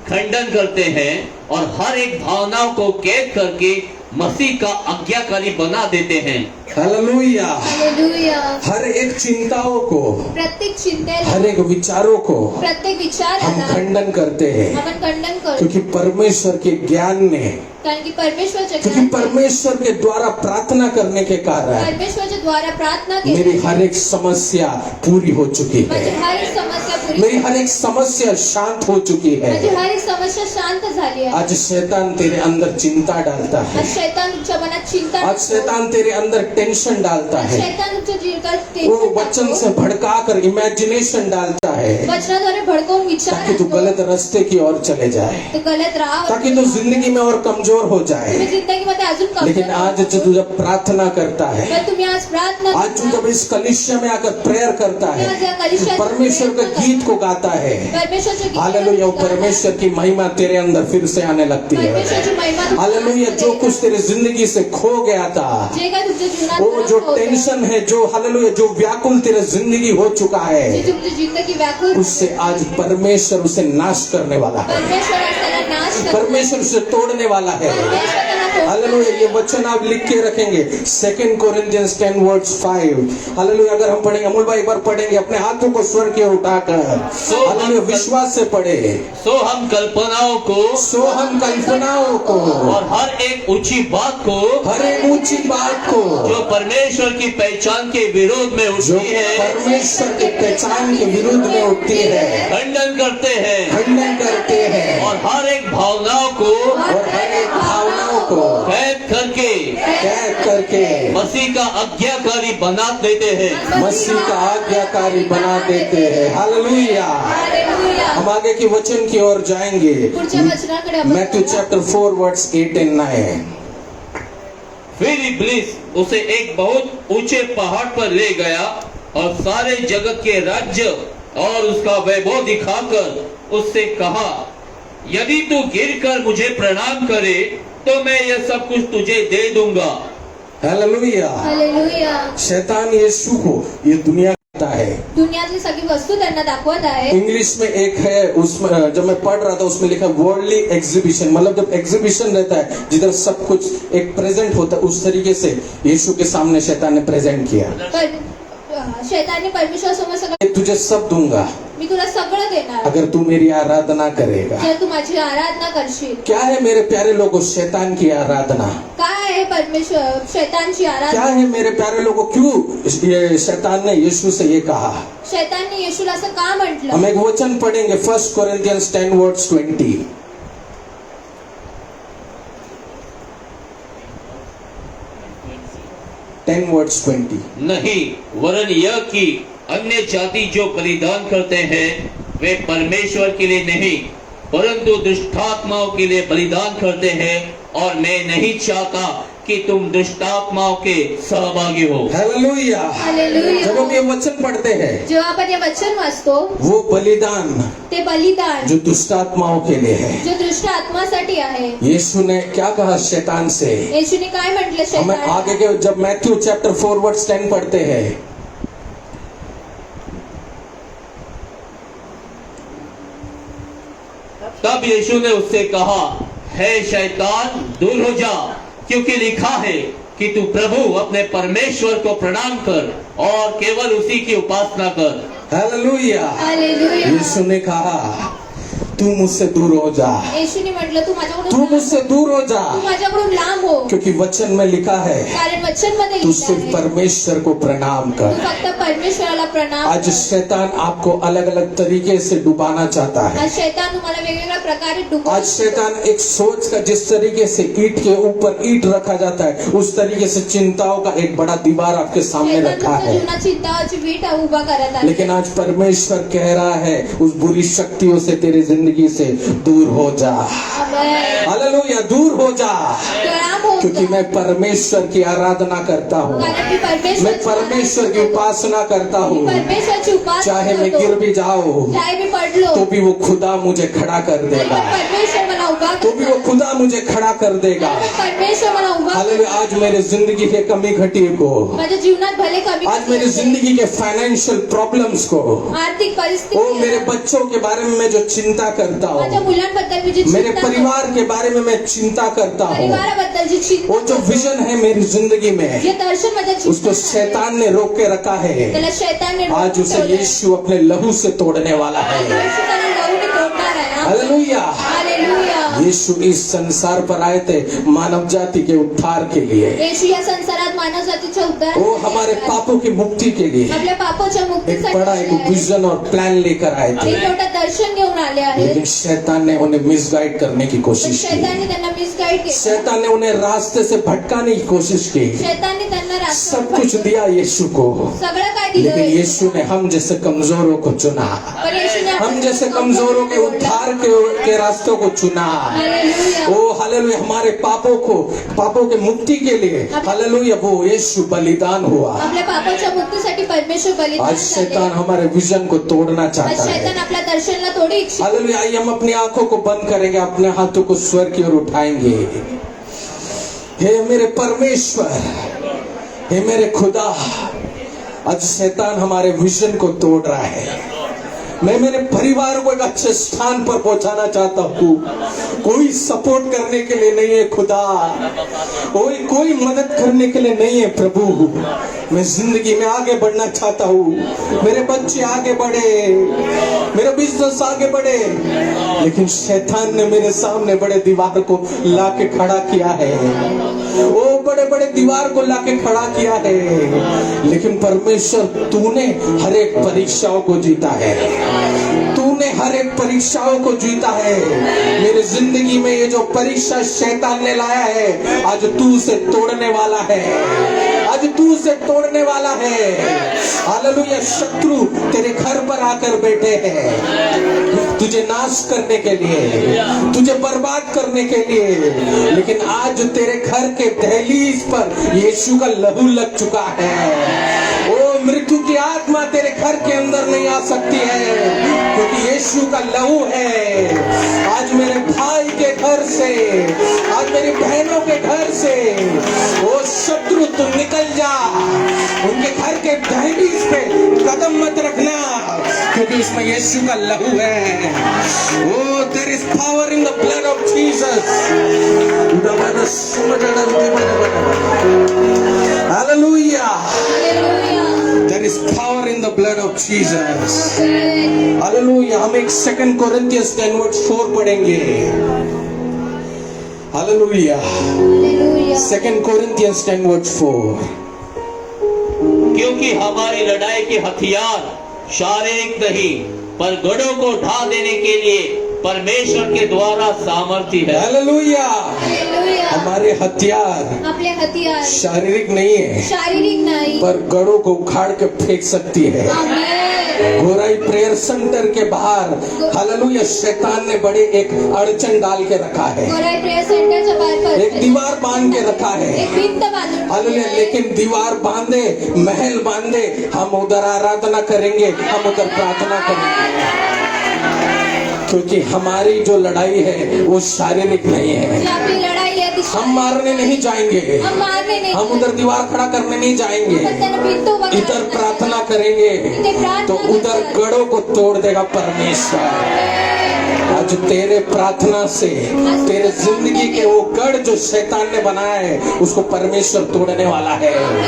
D: खंडन करते हैं और हर एक भावनाओं को कैद करके मसीह का आज्ञाकारी बना देते हैं।
C: Hallelujah,
B: hallelujah.
C: हर एक चिंताओं को,
B: प्रत्येक चिंतेला
C: हर एक विचारों को
B: प्रत्येक विचार
C: हम खंडन करते हैं,
B: आपण खंडन करतो.
C: क्योंकि परमेश्वर के ज्ञान ने,
B: कारण की परमेश्वरच्या
C: क्योंकि परमेश्वर के द्वारा प्रार्थना करने के कारण
B: परमेश्वरच्या द्वारा प्रार्थना केली.
C: मेरी हर एक समस्या पूरी हो चुकी
B: माझी
C: है,
B: हर एक समस्या पुरी
C: मेरी हर एक समस्या शांत हो चुकी
B: माझी
C: है।
B: हर एक समस्या शांत झाली आहे.
C: आज शैतान तेरे अंदर चिंता डालता है,
B: आज शैतान तुमच्या मनात चिंता
C: आज शैतान तेरे अंदर टेंशन डालता
B: आज
C: है,
B: शैतान तुमच्या जीवितात
C: वो वचन से भड़काकर इमेजिनेशन डालता है,
B: वचनाद्वारे भडकवून विचार
C: ताकि तू
B: आणतो.
C: गलत रास्ते की ओर चले जाए,
B: तो गलत राह
C: ताकि तू जिंदगी में और कमजोर हो जाए।
B: तुम्ही जिंदगीमध्ये अजून कमजोर
C: लेकिन आज जो तू जब प्रार्थना करता है,
B: पण तुम्ही आज प्रार्थना
C: आज तू जब इस कलिसिया में आकर प्रेयर करता
B: तुम्ही आज या
C: है,
B: कलिसियात
C: परमेश्वर के गीत को गाता है,
B: परमेश्वरचे गीत
C: हालेलुया, वो
B: गाता है.
C: परमेश्वर की महिमा तेरे अंदर फिर से आने लगती है।
B: परमेश्वरची महिमा तुमच्या
C: हालेलुया, जो कुछ तेरी जिंदगी से खो गया था,
B: जे काय तुमच्या जीवनात
C: वो जो
B: होतं,
C: टेंशन है, जो हालेलुया, जो व्याकुल तेरी जिंदगी हो चुका
B: जे
C: है,
B: तुमची जिंदगी व्याकुळ
C: उससे आज परमेश्वर उसे नाश करने वाला है,
B: परमेश्वर आज त्याला नाश करणार.
C: परमेश्वर उसे तोड़ने वाला है।
B: परमेश्वर त्याला तोडणार.
C: हालेलुया, ये वचन आप लिख के रखेंगे, 2 Corinthians 10:5। हालेलुया, अगर हम पढ़ेंगे, अमूल भाई एक बार पढ़ेंगे, अपने हाथों को स्वर की ओर उठाकर, हालेलुया, विश्वास से पढ़े।
D: सो हम कल्पनाओं को
C: सो हम कल्पनाओं को
D: और हर एक ऊंची बात को
C: हर एक ऊंची बात को
D: जो परमेश्वर की पहचान के विरोध में
C: जो
D: उठती है
C: परमेश्वर के पहचान के विरुद्ध में उठती है
D: खंडन करते हैं
C: खंडन करते हैं,
D: और हर एक भावनाओं को
C: और हर एक भावनाओं को
D: कैद करके
C: कैद करके
D: मसीह का आज्ञाकारी बना देते हैं।
C: मसीह का आज्ञाकारी बना देते हैं। Hallelujah,
B: hallelujah.
C: हम आगे की वचन की ओर जाएंगे।
B: पुढच्या वचनाकडे आपण
C: मैथ्यू चैप्टर 4 वर्स 8 and 9।
D: फिर इब्लिस उसे एक बहुत ऊंचे पहाड़ पर ले गया और सारे जगत के राज्य और उसका वैभव दिखाकर उससे कहा, यदि तू गिरकर मुझे प्रणाम करे तो मैं यह सब कुछ तुझे दे दूंगा।
C: Hallelujah,
B: hallelujah.
C: शैतान यीशु को ये दुनिया है।
B: दुनियातली सगळी वस्तू त्यांना दाखवत आहे.
C: इंग्लिश में एक है, उसमें जब मैं पढ़ रहा था उसमें लिखा वर्ल्डली एग्जीबिशन, मतलब जब एग्जीबिशन रहता है जिधर सब कुछ एक प्रेजेंट होता है, उस तरीके से यीशु के सामने शैतान ने प्रेजेंट किया।
B: पण शैतानने परमेश्वर समोर सगळं,
C: मैं तुझे सब दूंगा
B: मी तुला सगळं देणार
C: अगर तू मेरी आराधना करेगा।
B: जर तू माझी आराधना करशील.
C: क्या है मेरे प्यारे लोगों शैतान की आराधना?
B: काय आहे परमेश्वर शैतानची
C: क्या
B: आराधना?
C: है मेरे प्यारे लोगों, क्यों ये शैतान ने यीशु से ये कहा?
B: शैतानने येशूला असं का म्हटलं?
C: हम एक वचन पढ़ेंगे 1 Corinthians 10:20। 10:20।
D: नहीं, वरन यह कि अन्य जाति जो बलिदान करते हैं वे परमेश्वर के लिए नहीं परंतु दुष्टात्माओं के लिए बलिदान करते हैं, और मैं नहीं चाहता कि तुम दुष्टात्माओं के सहभागी हो।
C: हालेलुया।
B: हालेलुया.
C: जब हम ये वचन पढ़ते हैं,
B: जेव्हा आपण हे वचन वाचतो,
C: वो बलिदान
B: ते बलिदान
C: जो दुष्टात्माओं के लिए है।
B: जो दुष्ट आत्मासाठी आहे.
C: यीशु ने क्या कहा शैतान से?
B: येशूने काय म्हटलं
C: हमें
B: शैतान?
C: आगे के जब मैथ्यू चैप्टर 4:10 पढ़ते हैं,
D: तब यीशु ने उससे कहा, है शैतान दूर हो जा, क्योंकि लिखा है कि तू प्रभु अपने परमेश्वर को प्रणाम कर और केवल उसी की उपासना कर।
C: हालेलुया।
B: हालेलुया.
C: यीशु ने कहा तू मुझसे दूर हो जा,
B: येशूने म्हटलं तू
C: तू
B: माझ्याकडून
C: मुझसे दूर हो जा,
B: तू माझ्याकडून लांब हो.
C: क्योंकि वचन में लिखा है
B: कारण वचन मध्ये
C: तू
B: लिहिलं
C: सिर्फ
B: आहे,
C: परमेश्वर को प्रणाम
B: तू
C: कर।
B: फक्त परमेश्वराला प्रणाम
C: आज
B: कर.
C: शैतान आपको अलग अलग तरीके से डुबाना चाहता है।
B: आज शैतान तुम्हाला वेगवेगळ्या प्रकारे डुबवतो.
C: आज शैतान एक सोच का, जिस तरीके से ईंट के ऊपर ईंट रखा जाता है, उस तरीके से चिंताओं का एक बड़ा दीवार आपके सामने
B: शैतान
C: रखा
B: तुमच्या
C: है।
B: जीवनात चिंताची वीट उभा करत आहे.
C: लेकिन आज परमेश्वर कह रहा है उस बुरी शक्तियों से तेरी जिंदगी से दूर हो जा।
B: आमेन.
C: हालेलुया, दूर हो जा,
B: लांब हो
C: क्योंकि
B: जा.
C: मैं परमेश्वर की आराधना करता हूँ,
B: कारण मी
C: मैं परमेश्वर की उपासना करता हूँ।
B: परमेश्वरची उपासना
C: चाहे मैं
B: करतो.
C: गिर भी जाऊं
B: चाहे मी पडलो
C: तो भी वो खुदा मुझे खड़ा कर
B: तरी
C: देगा,
B: पण परमेश्वर मला उभा
C: तो भी वो
B: करतो.
C: खुदा मुझे खड़ा कर देगा।
B: तरी पण परमेश्वर मला उभा
C: हालेलुया। आज मेरे जिंदगी के कमी घटी को,
B: माझ्या जीवनात भले कमी
C: आज मेरी जिंदगी के फाइनेंशियल प्रॉब्लम्स को,
B: आर्थिक
C: ओ
B: परिस्थिती,
C: मेरे बच्चों के बारे में मैं जो चिंता करता
B: माझ्या
C: हूँ,
B: मुलांबद्दल मी जी
C: मेरे
B: चिंता करतो,
C: परिवार के बारे में मैं चिंता करता हूँ,
B: परिवाराबद्दल जी चिंता
C: वो जो
B: करतो,
C: विजन है मेरी जिंदगी में,
B: जे दर्शन माझ्या
C: उसको
B: चिंता
C: शैतान ने रोक के रखा है।
B: त्याला शैतानने
C: आज उसे
B: ठेवलंय.
C: यीशु अपने लहू से तोड़ने वाला
B: आज
C: है।
B: येशू त्याला लहूने तोडणार आहे.
C: हालेलुया।
B: हालेलुया.
C: यीशु इस संसार पर आए थे मानव जाति के उद्धार के लिए,
B: येशू या संसारात मानव जातीच्या
C: वो हमारे
B: उद्धारासाठी,
C: पापों की मुक्ति के लिए
B: आपल्या पापाच्या
C: एक
B: मुक्तीसाठी
C: बड़ा एक
B: आले आहे.
C: विजन और प्लान लेकर आए थे।
B: एक मोठं दर्शन घेऊन आले आहेत.
C: लेकिन शैतान ने उन्हें मिसगाइड करने की
B: पण
C: कोशिश की,
B: शैतानने त्यांना मिसगाईड केलं.
C: शैतान ने उन्हें रास्ते से भटकाने की कोशिश की।
B: शैतानने त्यांना
C: सब
B: रास्ता
C: कुछ दिया यीशु को,
B: सगळं काय दिलं
C: लेकिन
B: येशूला.
C: यीशु ने हम जैसे कमजोरों को चुना,
B: पण येशूने
C: हम जैसे कमजोरों के उद्धार के रास्तों को चुना।
B: हालेलुया.
C: ओ हालेलुया, हमारे पापों के मुक्ति के लिए हालेलुया वो यीशु बलिदान हुआ।
B: आपल्या पापाच्या मुक्तीसाठी परमेश्वर बलिदान
C: आज
B: झाले.
C: शैतान हमारे विजन को तोड़ना
B: आज
C: चाहता
B: शैतान
C: है।
B: आपल्या दर्शनला थोडी इच्छित.
C: हालेलुया। आइए हम अपनी आंखों को बंद करेंगे, अपने हाथों को स्वर की ओर उठाएंगे। हे मेरे परमेश्वर, हे मेरे खुदा, आज शैतान हमारे विजन को तोड़ रहा है। मैं मेरे परिवार को एक अच्छे स्थान पर पहुंचाना चाहता हूँ, कोई सपोर्ट करने के लिए नहीं है खुदा, कोई मदद करने के लिए नहीं है प्रभु। मैं जिंदगी में आगे बढ़ना चाहता हूँ, मेरे बच्चे आगे बढ़े, मेरा बिजनेस आगे बढ़े, लेकिन शैतान ने मेरे सामने बड़े दीवार को लाके खड़ा किया है। वो बड़े बड़े दीवार को लाके खड़ा किया है, लेकिन परमेश्वर तूने हर एक परीक्षाओं को जीता है, तूने हर एक परीक्षाओं को जीता है। मेरी जिंदगी में ये जो परीक्षा शैतान ने लाया है, आज तू उसे तोड़ने वाला है, आज तू उसे तोड़ने वाला है। हालेलुया। शत्रु तेरे घर पर आकर बैठे हैं तुझे नाश करने के लिए, तुझे बर्बाद करने के लिए, लेकिन आज तेरे घर के दहलीज पर यीशु का लहू लग चुका है। ओ मृत्यु की आत्मा तेरे घर के अंदर नहीं आ सकती है, क्योंकि यीशु का लहू है। आज मेरे भाई के घर से, आज मेरी बहनों के घर से, ओ शत्रु तू निकल जा, उनके घर के दहलीज मरीज पे कदम मत रखना, क्योंकि उसमें यीशु का लहू है। Oh there is power in the blood of Jesus. हालेलुया, there is power in the blood of Jesus. हालेलुया। हम एक 2 कोरिन्थियंस 10:4 पढ़ेंगे। हालेलुया। 2 कोरिन्थियंस 10:4।
D: क्योंकि हमारी लड़ाई के हथियार शारीरिक नहीं, पर गढ़ों को ढा देने के लिए परमेश्वर के द्वारा सामर्थ्य है।
C: हालेलुया। हमारे हथियार
B: आपले हथियार
C: शारीरिक नहीं है,
B: शारीरिक नाही,
C: पर गढ़ों को उखाड़ के फेंक सकती है।
B: आमेन।
C: गोराई प्रेयर सेंटर के बाहर हालेलुया शैतान ने बड़े एक अड़चन डाल के रखा है,
B: गोराई प्रेयर सेंटरच्या बाहेर
C: एक दीवार बांध के रखा है।
B: एक भिंत बांधून
C: हालेलुया। लेकिन दीवार बांधे, महल बांधे, हम उधर आराधना करेंगे, हम उधर प्रार्थना करेंगे, क्योंकि हमारी जो लड़ाई है वो शारीरिक नहीं है।
B: जी आपली लढाई आहे ती
C: हम मारने नहीं जाएंगे,
B: हम मारने नहीं,
C: हम उधर दीवार खड़ा करने नहीं जाएंगे,
B: आपण त्यांना भिंत उभा
C: इधर
B: करायला
C: प्रार्थना
B: नाही.
C: करेंगे
B: इथे प्रार्थना
C: तो उधर
B: करतात.
C: गढ़ों को तोड़ देगा परमेश्वर। आज तेरे प्रार्थना से तेरे जिंदगी के वो गढ़ जो शैतान ने बनाया है उसको परमेश्वर तोड़ने वाला है।
B: आमेन.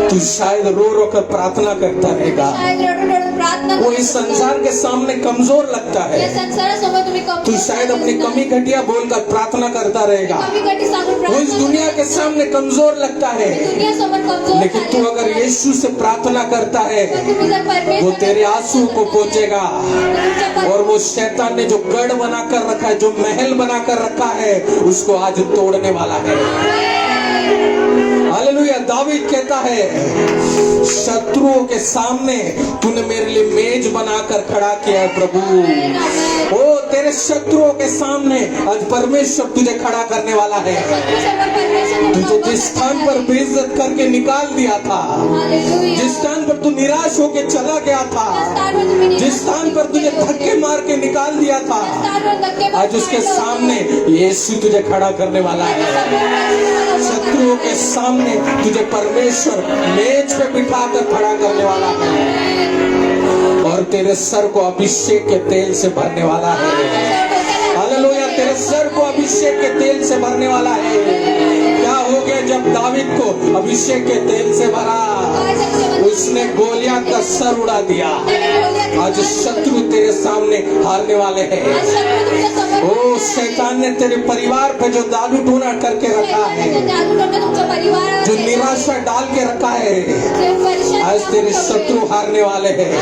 C: तू शायद रो रो कर प्रार्थना करता रहेगा,
B: शायद रडून रडून प्रार्थना
C: वो इस संसार के सामने कमजोर लगता
B: या
C: है,
B: संसारासमोर तुम्ही कमजोर
C: तू शायद अपनी कमी घटिया बोलकर प्रार्थना करता रहेगा,
B: कमी गटी सांगून
C: वो इस
B: प्रार्थना
C: दुनिया के सामने कमजोर लगता है।
B: दुनियासमोर कमजोर
C: लेकिन तू
B: झाले.
C: अगर यीशु से प्रार्थना करता है
B: तर तुम्ही जर परमेश्वर
C: वो तेरे आंसू को पोंछेगा,
B: तुमच्या पर-
C: और वो शैतान ने जो गढ़ बनाकर रखा है, जो महल बनाकर रखा है, उसको आज तोड़ने वाला है। हालेलुया। दावीद कहता है शत्रुओं के सामने तूने मेरे लिए मेज बनाकर खड़ा किया है प्रभु। ओ तेरे शत्रुओं के सामने आज परमेश्वर तुझे खड़ा करने वाला है।
B: शत्रूसमोर परमेश्वर
C: तुझे
B: तुमचा
C: जिस स्थान पर बेइज्जत करके निकाल दिया था,
B: हालेलुया.
C: जिस स्थान पर तू निराश होके चला गया था,
B: स्थानवर तुम्ही निराश
C: जिस स्थान पर तुझे धक्के मार के निकाल दिया था,
B: स्थानवर धक्के मारून
C: आज उसके
B: काढलं होतं.
C: सामने यीशु तुझे खड़ा करने वाला है। शत्रुओं के सामने तुझे परमेश्वर मेज पे बिठाकर खड़ा करने वाला है, और तेरे सर को अभिषेक के तेल से भरने वाला है। हालेलुया। तेरे सर को अभिषेक के तेल से भरने वाला है। क्या हो गया जब दावीद को अभिषेक के तेल से भरा? उसने गोलियत का सर उड़ा दिया। आज शत्रु तेरे सामने हारने वाले हैं। ओ शैतान ने तेरे परिवार पे जो दारू टोना करके रखा है, जो निराशा डाल के रखा है, आज तेरे शत्रु हारने वाले हैं,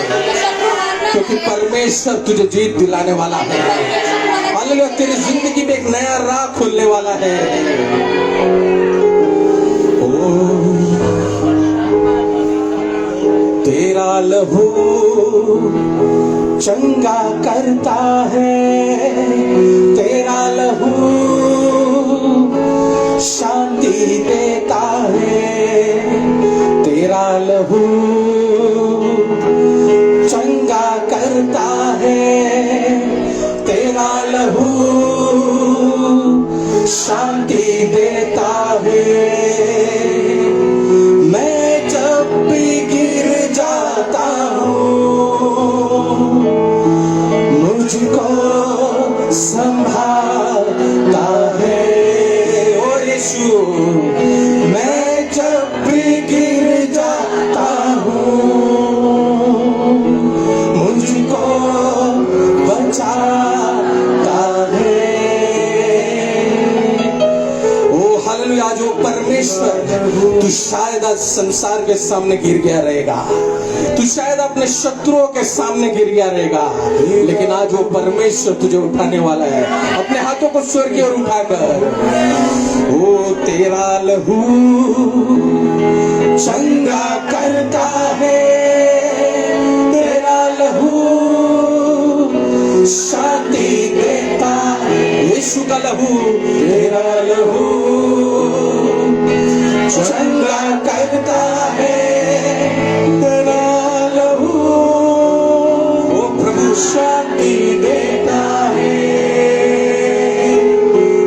C: क्योंकि परमेश्वर तुझे जीत दिलाने वाला है। हालेलुया। तेरी जिंदगी में एक नया राह खुलने वाला है। ओ तेरा लहू चंगा करता है, तेरा लहू शांति देता है, तेरा लहू चंगा करता है, तेरा लहू शांति देता है। मैं जब भी गिर जाता हूँ मुझको संभालता है। ओ यीशु, मैं जब भी गिर जाता हूँ मुझको बचाता है। ओ हालेलुया। आज वो परमेश्वर, तू शायद आज संसार के सामने गिर गया रहेगा, तू शायद अपने शत्रुओं के सामने गिर गया रहेगा, लेकिन आज वो परमेश्वर तुझे उठाने वाला है। अपने हाथों को स्वर्ग की ओर उठाकर, ओ तेरा लहू चंगा करता है, तेरा लहू शांति देता है। यीशु का लहू, तेरा लहू चंगा करता है, तेरा लहू ओ प्रभु शांति देता है।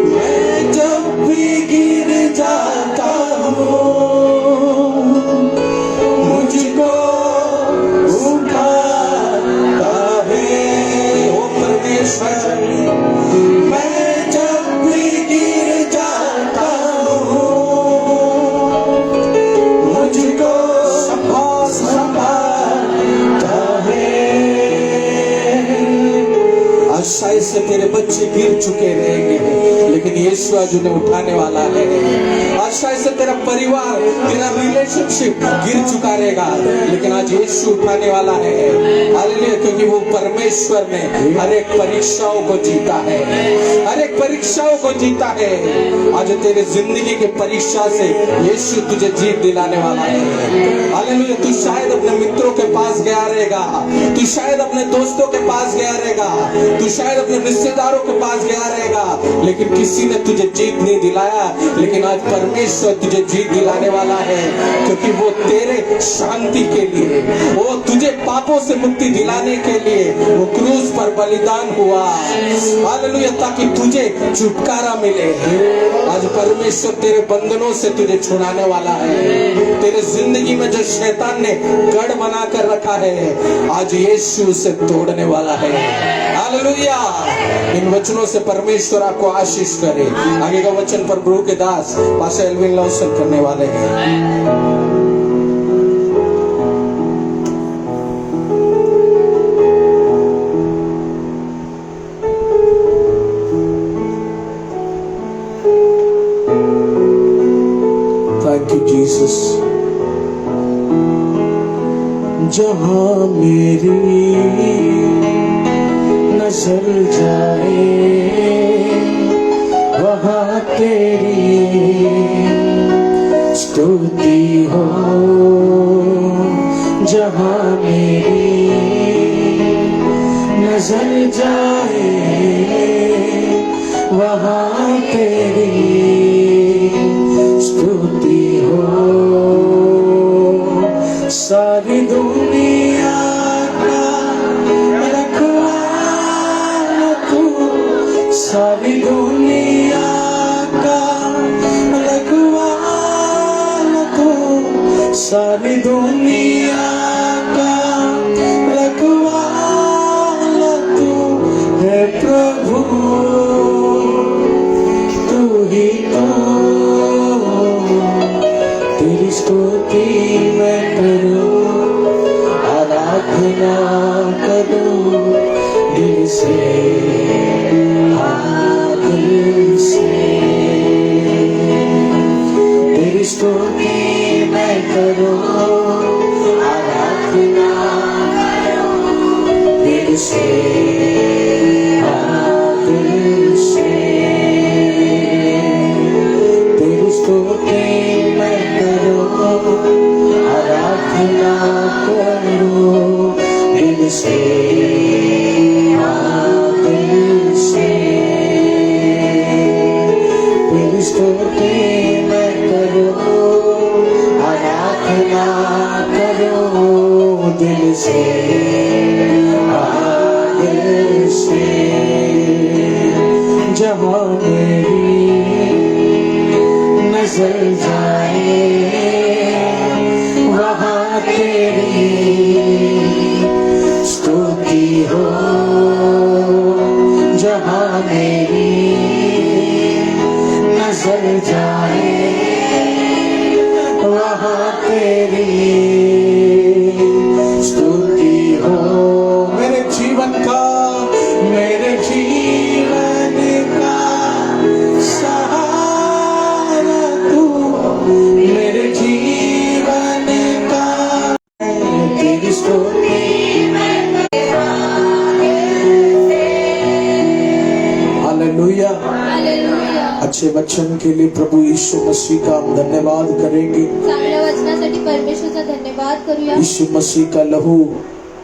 C: मैं जब भी गिर जाता हूँ परमेश्वर, मैं जब भी गिर जाता हूँ मुझको संभालता है। आज शायद से तेरे बच्चे गिर चुके रहेंगे, लेकिन यीशु आज उन्हें उठाने वाला है। आज शायद से तेरा परिवार, तेरा रिलेशनशिप गिर चुका रहेगा, लेकिन आज यीशु उठाने वाला है। हालेलुया, क्योंकि वो परमेश्वर ने हर एक परीक्षाओं को जीता है, हर एक परीक्षाओं को जीता है। आज तेरे जिंदगी के परीक्षा से यीशु तुझे जीत दिलाने वाला है। हालेलुया, तू शायद अपने मित्रों के पास गया रहेगा, तू शायद अपने दोस्तों के पास गया रहेगा, तू शायद अपने रिश्तेदारों के पास गया रहेगा, लेकिन किसी ने तुझे जीत नहीं दिलाया। लेकिन आज परमेश्वर तुझे जीत दिलाने वाला है, क्योंकि वो तेरे शांति के लिए, वो तुझे पापों से मुक्ति दिलाने के लिए वो क्रूस पर बलिदान हुआ। हालेलुया, ताकि तुझे छुटकारा मिले। आज परमेश्वर तेरे बंधनों से तुझे छुड़ाने वाला है। तेरे जिंदगी में जो शैतान ने गढ़ बना कर रखा है, आज यीशु उसे तोड़ने वाला है। हालेलुया, इन वचनों से परमेश्वर आपको आशीष करे। आगे का वचन पर प्रभु के दास पास्टर एल्विन लॉसन करने वाले हैं। Thank you Jesus. जहां मेरी नजर जाए वहाँ तेरी स्तुति हो। जहाँ मेरी नजर जाए वहाँ तेरी स्तुति हो। सारी दुनिया सारी दुनिया का रखवाला तू, सारी दुनिया का रखवाला तू है प्रभु। तू ही तो, तेरी स्तुति मैं करूं, आराधना करूं दिल से। तेरी स्तुति मैं करूं, आराधना करूं दिल से, दिल से। तेरी स्तुति मैं करूं, आराधना करूं दिल से, दिल से। तेरी स्तुति मैं करूं, आराधना करूं दिल से, दिल से। जहाँ मेरी नजर जाए वहाँ तेरी स्तुति हो। जहाँ मेरी नजर जाए वहाँ तेरी स्तुति हो। मेरे जीवन का सहारा तू, मेरे जीवन का तेरी स्तुति। हालेलुया। अच्छे वचन के लिए प्रभु यीशु मसीह का हम धन्यवाद करेंगे।
B: चांगल्या वचनासाठी परमेश्वरचा धन्यवाद करूया।
C: यीशु मसीह का लहू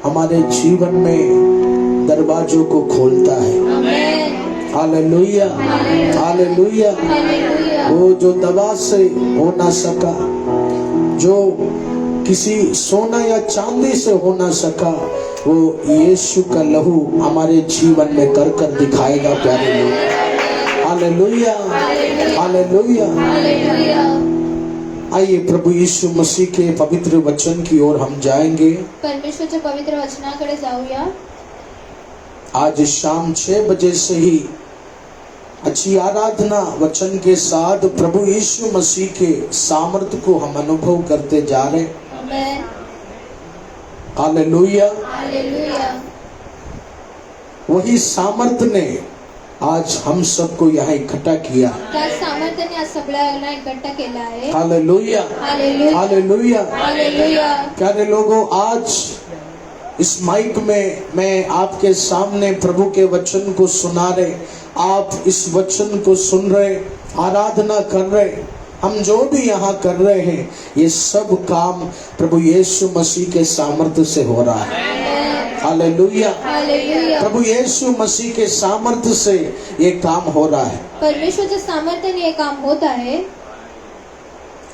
C: हमारे जीवन में दरवाजों को खोलता है।
B: आमेन।
C: हालेलुया, हालेलुया।
B: हालेलुया।
C: वो जो दवा से हो ना सका, जो किसी सोना या चांदी से हो ना सका, वो यीशु का लहू हमारे जीवन में कर कर दिखाएगा। प्यारे लोग, हालेलुया, हालेलुया।
B: हालेलुया।
C: आइए प्रभु यीशु मसीह के पवित्र वचन की ओर हम जाएंगे।
B: परमेश्वरच्या पवित्र वचनाकडे जाऊया।
C: आज शाम 6 बजे से ही अच्छी आराधना वचन के साथ प्रभु यीशु मसीह के सामर्थ्य को हम अनुभव करते जा रहे हैं।
B: आमेन।
C: हालेलुया।
B: हालेलुया।
C: वही सामर्थ्य ने आज हम सबको यहाँ इकट्ठा किया।
B: त्या सामर्थ्याने आज सगळ्यांना एकट्ठा केला आहे।
C: हालेलुया।
B: हालेलुया।
C: हालेलुया।
B: हालेलुया।
C: प्यारे लोगों, आज इस माइक में मैं आपके सामने प्रभु के वचन को सुना रहे, आप इस वचन को सुन रहे, आराधना कर रहे, हम जो भी यहाँ कर रहे हैं, ये सब काम प्रभु यीशु मसीह के सामर्थ्य से हो रहा है। हालेलुया।
B: हालेलुया।
C: प्रभु यीशु मसीह के सामर्थ्य से ये काम हो रहा है।
B: परमेश्वराच्या सामर्थ्याने हे काम होत आहे।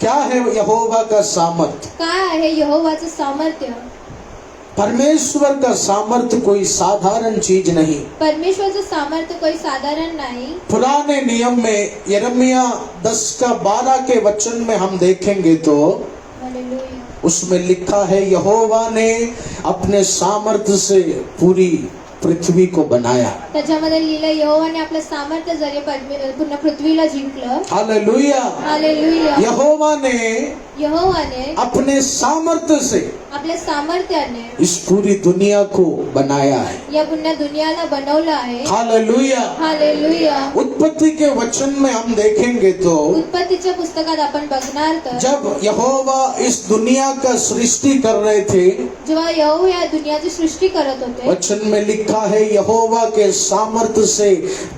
C: क्या है यहोवा का सामर्थ्य?
B: काय आहे यहोवाचं सामर्थ्य?
C: परमेश्वर का सामर्थ्य कोई साधारण चीज नहीं।
B: परमेश्वराचं सामर्थ्य कोई साधारण नाही।
C: पुराने नियम में यिर्मयाह 10:12 के वचन में हम देखेंगे तो
B: हालेलुया।
C: उसमें लिखा है, यहोवा ने अपने सामर्थ्य से पूरी पृथ्वी को बनाया।
B: त्याच्यामध्ये लिहिलं, यहोवाने आपल्या सामर्थ्य जरिये पूर्ण पृथ्वीला जिंकलं।
C: हालेलुया।
B: हालेलुया।
C: यहोवा ने
B: यहोवाने
C: अपने सामर्थ्य से
B: आपल्या सामर्थ्याने
C: इस पूरी दुनिया को बनाया है।
B: या पुन्हा दुनियाला बनवलं आहे।
C: हालेलुया।
B: हालेलुया।
C: उत्पत्ति के वचन में हम देखेंगे तो
B: उत्पत्तीच्या पुस्तकात आपण बघणार तर
C: जब यहोवा इस दुनिया का सृष्टि कर रहे थे,
B: जेव्हा यहोवा या दुनियाची सृष्टी करत होते,
C: वचन में लिखा है, यहोवा के सामर्थ्य से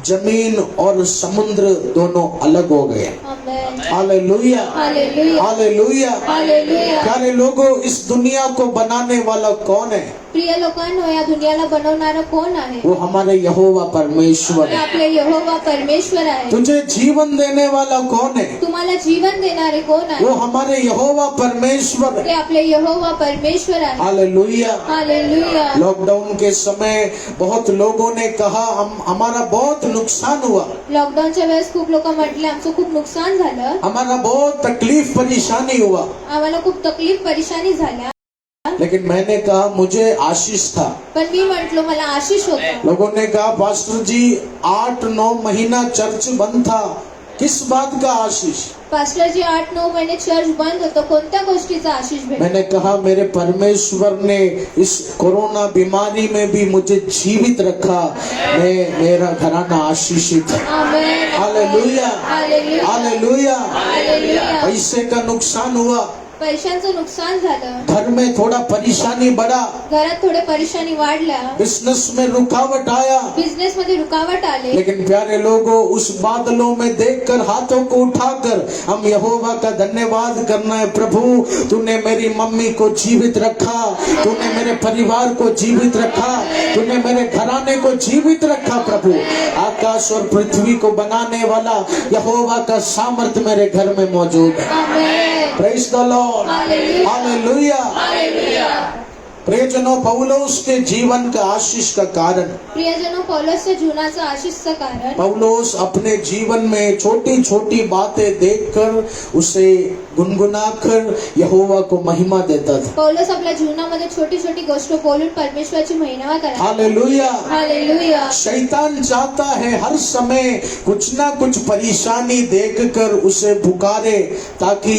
C: जमीन और समुद्र दोनों अलग हो गए।
B: आमेन।
C: हालेलुया।
B: हालेलुया।
C: हालेलुया।
B: हालेलुया।
C: प्यारे लोगों, इस दुनिया को बनाने वाला कौन है?
B: प्रिय लोकांनो, या दुनियाला बनवणारा कोण आहे?
C: वो हमारे यहोवा परमेश्वर
B: ते
C: है।
B: आपले यहोवा परमेश्वर आहे।
C: तुझे जीवन देने वाला कौन है?
B: तुम्हाला जीवन देणारे कोण आहे?
C: वो हमारे यहोवा परमेश्वर
B: ते
C: है।
B: आपले यहोवा परमेश्वर आहे।
C: हालेलुया।
B: हालेलुया।
C: लॉकडाउन के समय बहुत लोगों ने कहा हमारा बहुत नुकसान हुआ,
B: लॉकडाऊनच्या वेळेस खूप लोक म्हटले आमचं खूप नुकसान झालं,
C: हमारा बहुत तकलीफ परेशानी हुआ।
B: आम्हाला खूप तकलीफ परेशानी झाल्या।
C: लेकिन मैंने कहा मुझे आशीष था।
B: पण मी म्हटलो मला आशीष होता।
C: लोगों ने कहा पास्टर जी 8-9 महीना चर्च बंद था, किस बात का आशीष?
B: पास्टर जी 8-9 महीने चर्च बंद होतं, कोणत्या गोष्टीचा आशीष भेटला?
C: मैंने कहा मेरे परमेश्वर ने इस कोरोना बीमारी में भी मुझे जीवित रखा, मेरा घराना आशीषित है।
B: आमेन।
C: हालेलुया।
B: हालेलुया।
C: हालेलुया।
B: हालेलुया।
C: पैसे का नुकसान हुआ,
B: पैशांचं नुकसान झालं,
C: घर में थोड़ा परेशानी बढ़ा,
B: घरात थोडे परेशानी वाढल्या,
C: बिजनेस में रुकावट आया,
B: बिझनेस मध्ये रुकावट आले।
C: लेकिन प्यारे लोगों, उस बादलों में देखकर हाथों को उठाकर हम यहोवा का धन्यवाद करना है। प्रभु, तूने मेरी मम्मी को जीवित रखा, तूने मेरे परिवार को जीवित रखा, तूने मेरे घराने को जीवित रखा। प्रभु, आकाश और पृथ्वी को बनाने वाला यहोवा का सामर्थ्य मेरे घर में मौजूद है।
B: आमेन।
C: Praise the Lord.
B: हालेलुया।
C: हालेलुया।
B: हालेलुया।
C: प्रियजनों, पौलुस के जीवन का आशीष का कारण,
B: प्रियजनों, पौलुसच्या जीवनाचं आशीषचं कारण,
C: पौलुस अपने जीवन में छोटी छोटी बातें देखकर उसे गुनगुनाकर यहोवा को महिमा देता था।
B: पौलुस आपल्या जीवनामध्ये छोटी छोटी गोष्ट बोलून परमेश्वराची महिमा करायचा।
C: हालेलुया।
B: हालेलुया।
C: शैतान चाहता है हर समय कुछ ना कुछ परेशानी देखकर उसे पुकारे ताकि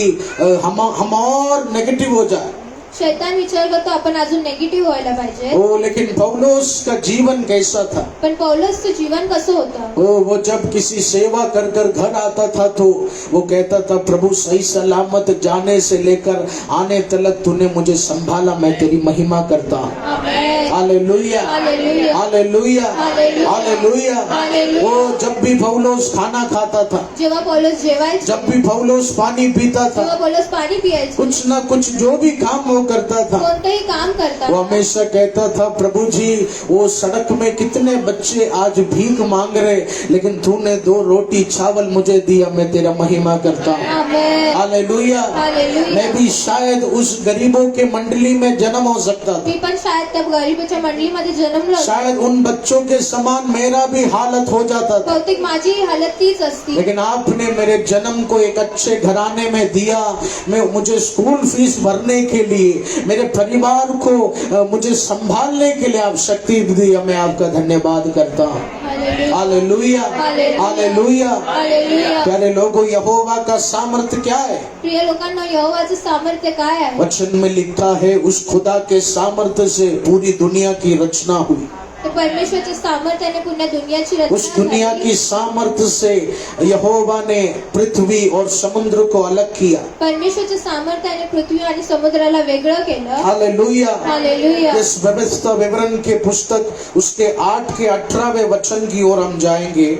C: हम और नेगेटिव हो जाए।
B: शैतान विचार करतो आपण अजून नेगेटिव्ह व्हायला पाहिजे।
C: ओ, लेकिन पौलुस का जीवन कैसा था?
B: पण पौलुसचं जीवन कसं होतं?
C: वो जब किसी सेवा कर कर घर आता था तो वो कहता था, प्रभु सही सलामत जाने से लेकर आने तक तूने मुझे संभाला, मैं तेरी महिमा करता हूँ।
B: आमेन।
C: हालेलुया।
B: हालेलुया।
C: हालेलुया।
B: हालेलुया।
C: हालेलुया।
B: हालेलुया।
C: वो जब भी पौलुस खाना खाता था,
B: जेव्हा पौलुस जेवायचा,
C: जब भी पौलुस पानी पीता
B: तेव्हा
C: था,
B: पौलुस पाणी पियायचं,
C: कुछ ना कुछ जो भी काम वो करता था,
B: कोणतंही काम करता,
C: वो हमेशा कहता था, प्रभु जी वो सड़क में कितने बच्चे आज भीख मांग रहे, लेकिन तूने 2 रोटी चावल मुझे दिया, मैं तेरा महिमा करता हूँ।
B: आमेन।
C: हालेलुया।
B: हालेलुया।
C: मैं भी शायद उस गरीबों के मंडली में जन्म हो सकता था,
B: मी पण शायद त्या गरीबाच्या मंडळीमध्ये जन्मलो असतो।
C: शायद उन बच्चों के समान मेरा भी हालत हो जाता था,
B: बहुतेक माझी हालत तीच असती,
C: लेकिन आपने मेरे जन्म को एक अच्छे घराने में दिया। मुझे स्कूल फीस भरने के लिए लिए, मेरे परिवार को मुझे संभालने के लिए आप शक्ति दी। मैं आपका धन्यवाद करता हूँ। हालेलुया, हालेलुया।
B: हालेलुया।
C: प्यारे लोगों, यहोवा का सामर्थ्य क्या है?
B: प्रिय लोकांना, यहोवाचं सामर्थ्य काय आहे?
C: वचन में लिखा है, उस खुदा के सामर्थ्य से पूरी दुनिया की रचना हुई।
B: तर परमेश्वरच्या सामर्थ्याने पुण्या दुनियाची
C: उस
B: रचना
C: दुनिया
B: झाली।
C: की सामर्थ्य से यहोवा ने पृथ्वी और समुद्र को अलग किया।
B: परमेश्वरच्या सामर्थ्याने पृथ्वी आणि समुद्राला वेगळं केलं।
C: हालेलुया।
B: हालेलुया।
C: इस व्यवस्था विवरण के पुस्तक उसके 8 के 18वें वचन की ओर हम जाएंगे।